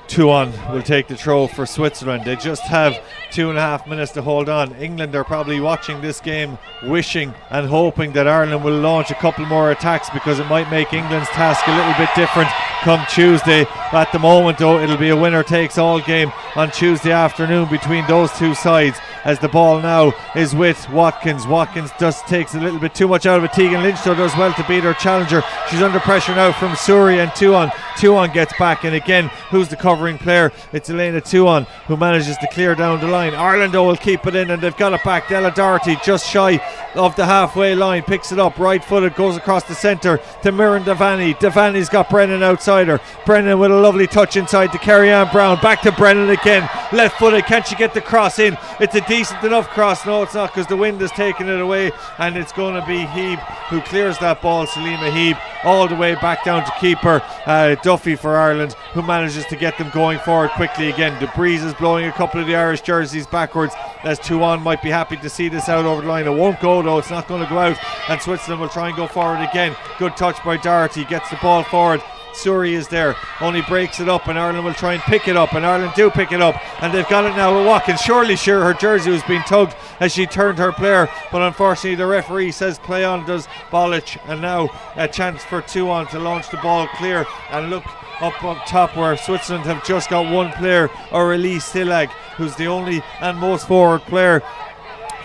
2-1 will take the throw for Switzerland. They just have 2.5 minutes to hold on. England are probably watching this game, wishing and hoping that Ireland will launch a couple more attacks, because it might make England's task a little bit different come Tuesday. At the moment, though, it'll be a winner takes all game on Tuesday afternoon between those two sides, as the ball now is with Watkins. Watkins just takes a little bit too much out of it. Tegan Lynch, though, does well to beat her challenger. She's under pressure now from Suri, and Tuon gets back, and again, who's the covering player? It's Elena Tuon who manages to clear down the line. Ireland, though, will keep it in, and they've got it back. Della Doherty just shy of the halfway line, picks it up, right footed, goes across the centre to Mirren Devaney. Devaney's got Brennan outside her. Brennan with a lovely touch inside to Carrie-Anne Brown. Back to Brennan again, left footed. Can she get the cross in? It's a decent enough cross. No, it's not, because the wind has taken it away, and it's going to be Heeb who clears that ball. Salima Heeb all the way back down to keeper Duffy for Ireland, who manages to get them going forward quickly again. The breeze is blowing a couple of the Irish jerseys backwards, as Tuon might be happy to see this out over the line. It won't go, though. It's not going to go out, and Switzerland will try and go forward again. Good touch by Doherty, gets the ball forward. Suri is there, only breaks it up, and Ireland will try and pick it up, and Ireland do pick it up, and they've got it now with Watkins. Surely sure her jersey was being tugged as she turned her player, but unfortunately the referee says play on, does Bolic, and now a chance for Tuon to launch the ball clear. And look up top where Switzerland have just got one player, Aurélie Sillag, who's the only and most forward player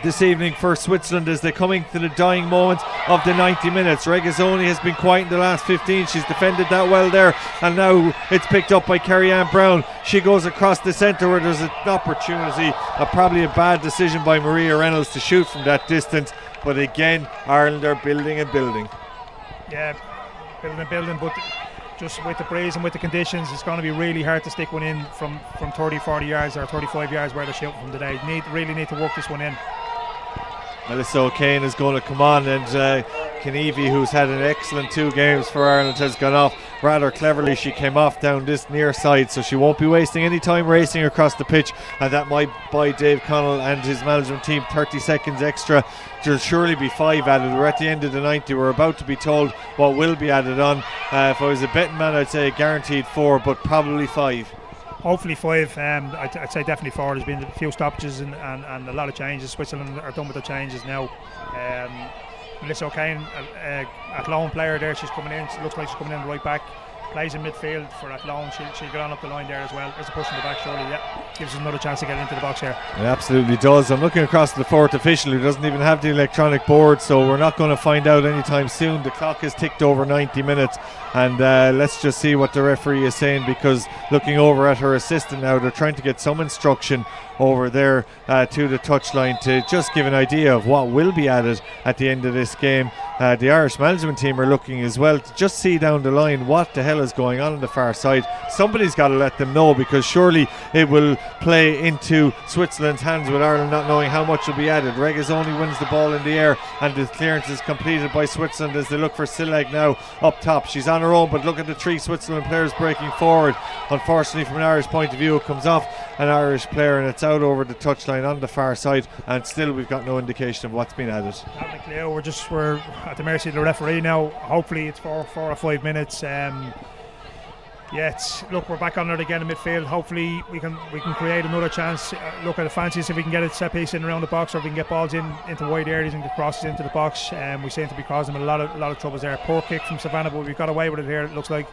this evening for Switzerland, as they're coming to the dying moments of the 90 minutes. Regazzoni has been quiet in the last 15. She's defended that well there, and now it's picked up by Carrie-Anne Brown. She goes across the centre where there's an opportunity, probably a bad decision by Maria Reynolds to shoot from that distance, but again Ireland are building and building. Yeah, building and building, but just with the breeze and with the conditions, it's going to be really hard to stick one in from 30, 40 yards or 35 yards where they're shooting from today. Really need to work this one in. Melissa O'Kane is going to come on, and Kenevi, who's had an excellent 2 games for Ireland, has gone off rather cleverly. She came off down this near side, so she won't be wasting any time racing across the pitch, and that might buy Dave Connell and his management team 30 seconds extra. There'll surely be 5 added. We're at the end of the 90. We're about to be told what will be added on. If I was a betting man, I'd say guaranteed 4, but probably 5. Hopefully 5. I'd say definitely 4. There's been a few stoppages and a lot of changes. Switzerland are done with the changes now. Melissa O'Kane, Athlone player there, she's coming in. It looks like she's coming in right back. Plays in midfield for Athlone. She'll get on up the line there as well. There's a push in the back, surely. Yeah, gives us another chance to get into the box here. It absolutely does. I'm looking across the 4th official, who doesn't even have the electronic board, so we're not going to find out anytime soon. The clock has ticked over 90 minutes, and let's just see what the referee is saying, because looking over at her assistant now, they're trying to get some instruction over there to the touchline to just give an idea of what will be added at the end of this game. The Irish management team are looking as well to just see down the line what the hell is going on the far side. Somebody's got to let them know, because surely it will play into Switzerland's hands with Ireland not knowing how much will be added. Regazzoni wins the ball in the air, and the clearance is completed by Switzerland as they look for Sillag now up top. She's on her own, but look at the 3 Switzerland players breaking forward. Unfortunately, from an Irish point of view, it comes off an Irish player, and it's out over the touchline on the far side, and still we've got no indication of what's been added. We're at the mercy of the referee now. Hopefully it's 4 or 5 minutes. Look, we're back on it again in midfield. Hopefully we can create another chance. Look at the fancies if we can get a set piece in around the box, or if we can get balls into wide areas and get crosses into the box. We seem to be causing them a lot of troubles there. Poor kick from Savannah, but we've got away with it here, it looks like.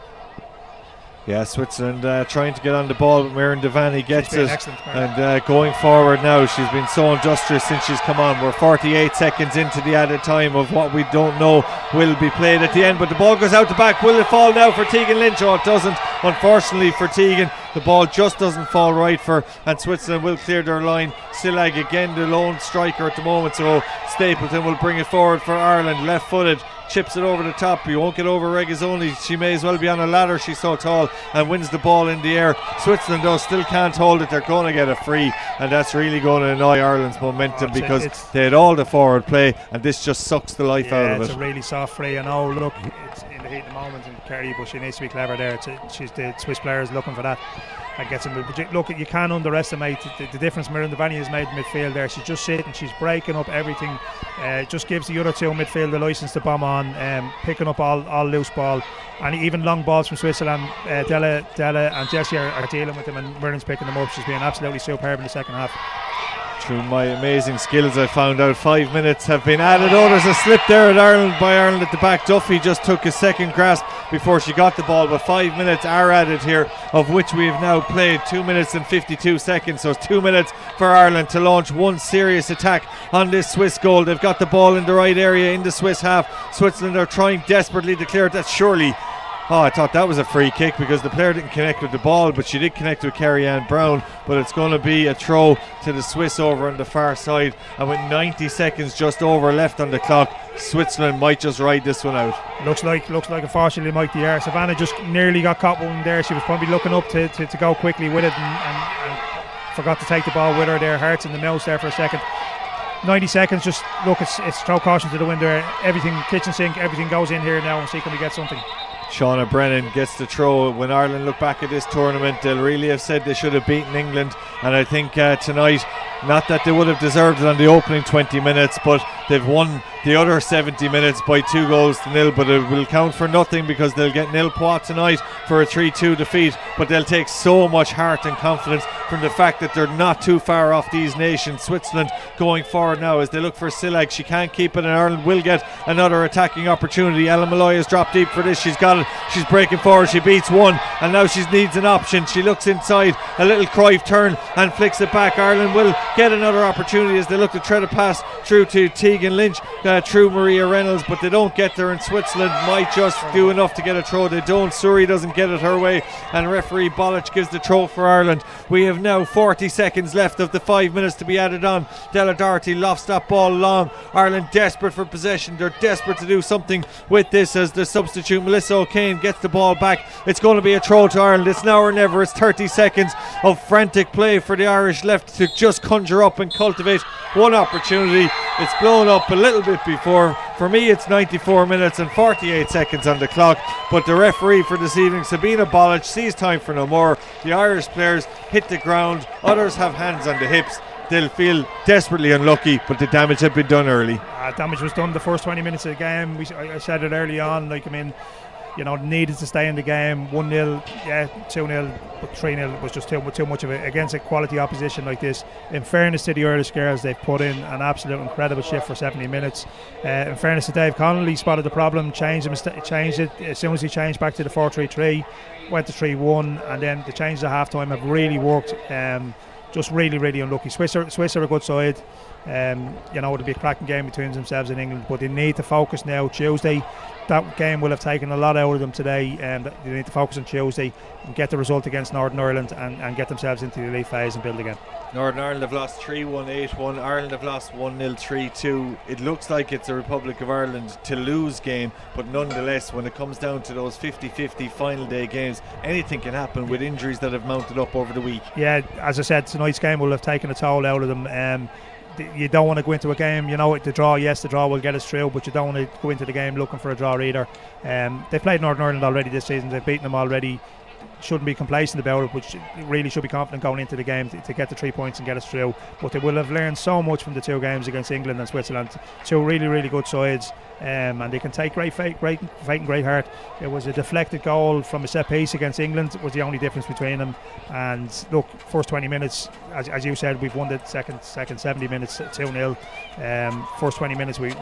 Yeah, Switzerland trying to get on the ball, but Miriam Devaney gets it. Excellent, And going forward now, she's been so industrious since she's come on. We're 48 seconds into the added time of what we don't know will be played at the end. But the ball goes out the back. Will it fall now for Tegan Lynch? Oh, it doesn't. Unfortunately for Tegan, the ball just doesn't fall right for her, and Switzerland will clear their line. Silag again, the lone striker at the moment, so Stapleton will bring it forward for Ireland. Left-footed, chips it over the top. He won't get over Regazzoni. She may as well be on a ladder, she's so tall, and wins the ball in the air. Switzerland though still can't hold it. They're going to get a free, and that's really going to annoy Ireland's momentum, because they had all the forward play, and this just sucks the life out of it. It's a really soft free. I know, look, it's in the heat of the moment, and Kerry, but she needs to be clever there. She's the Swiss players looking for that and gets him. But look, you can't underestimate the difference Miriam Devaney has made in midfield there. She's just sitting, she's breaking up everything. Just gives the other two midfield the licence to bomb on, picking up all loose ball, and even long balls from Switzerland. Della and Jessie are dealing with them, and Miriam's picking them up. She's been absolutely superb in the second half. Through my amazing skills, I found out 5 minutes have been added. Oh, there's a slip there at Ireland at the back. Duffy just took a second grasp before she got the ball, but 5 minutes are added here, of which we have now played 2 minutes and 52 seconds. So it's 2 minutes for Ireland to launch one serious attack on this Swiss goal. They've got the ball in the right area in the Swiss half. Switzerland are trying desperately to clear it. That's surely... Oh, I thought that was a free kick, because the player didn't connect with the ball, but she did connect with Kerry-Ann Brown. But it's going to be a throw to the Swiss over on the far side, and with 90 seconds just over left on the clock, Switzerland might just ride this one out. Looks like unfortunately Mike the air. Savannah just nearly got caught one there. She was probably looking up to go quickly with it, and forgot to take the ball with her there. Hearts in the mouse there for a second. 90 seconds, just look, it's throw caution to the wind there. Everything, kitchen sink, everything goes in here now, and see can we get something. Shauna Brennan gets the throw. When Ireland look back at this tournament, they'll really have said they should have beaten England, and I think tonight, not that they would have deserved it on the opening 20 minutes, but they've won the other 70 minutes by 2-0, but it will count for nothing, because they'll get nil points tonight for a 3-2 defeat. But they'll take so much heart and confidence from the fact that they're not too far off these nations. Switzerland going forward now as they look for Silag. She can't keep it, and Ireland will get another attacking opportunity. Ella Malloy has dropped deep for this. She's got it. She's breaking forward. She beats one, and now she needs an option. She looks inside, a little Cruyff turn, and flicks it back. Ireland will get another opportunity as they look to try to pass through to Tegan Lynch, through Maria Reynolds, but they don't get there, and Switzerland might just do enough to get a throw. They don't. Suri doesn't get it her way, and referee Bolich gives the throw for Ireland. We have now 40 seconds left of the 5 minutes to be added on. Della Doherty lofts that ball long. Ireland desperate for possession. They're desperate to do something with this as the substitute Melissa O'Kane gets the ball back. It's going to be a throw to Ireland. It's now or never. It's 30 seconds of frantic play for the Irish left to just conjure up and cultivate one opportunity. It's blown up a little bit before. For me, it's 94 minutes and 48 seconds on the clock, but the referee for this evening, Sabina Bolich, sees time for no more. The Irish players hit the ground. Others have hands on the hips. They'll feel desperately unlucky, but the damage had been done early. Damage was done the first 20 minutes of the game. I said it early on, needed to stay in the game. 1-0, 2-0, but 3-0 was just too much of it against a quality opposition like this. In fairness to the Irish girls, they've put in an absolute incredible shift for 70 minutes. In fairness to Dave Connolly, spotted the problem, changed it as soon as he changed back to the 4-3-3, went to 3-1, and then the changes at half time have really worked. Just really, really unlucky. Swiss are a good side. It'll be a cracking game between themselves and England, but they need to focus now. Tuesday, that game will have taken a lot out of them today, and they need to focus on Tuesday and get the result against Northern Ireland and get themselves into the elite phase and build again. Northern Ireland have lost 3-1, 8-1. Ireland have lost 1-0, 3-2. It looks like it's a Republic of Ireland to lose game, but nonetheless, when it comes down to those 50-50 final day games, anything can happen with injuries that have mounted up over the week. Yeah, as I said, tonight's game will have taken a toll out of them. You don't want to go into a game, the draw will get us through, but you don't want to go into the game looking for a draw either. They played Northern Ireland already this season. They've beaten them already. Shouldn't be complacent about it, but really should be confident going into the game to get the 3 points and get us through. But they will have learned so much from the two games against England and Switzerland. Two really, really good sides, and they can take great fight and great heart. It was a deflected goal from a set piece against England was the only difference between them. And look, first 20 minutes, as you said, we've won the second 70 minutes 2-0. First 20 minutes we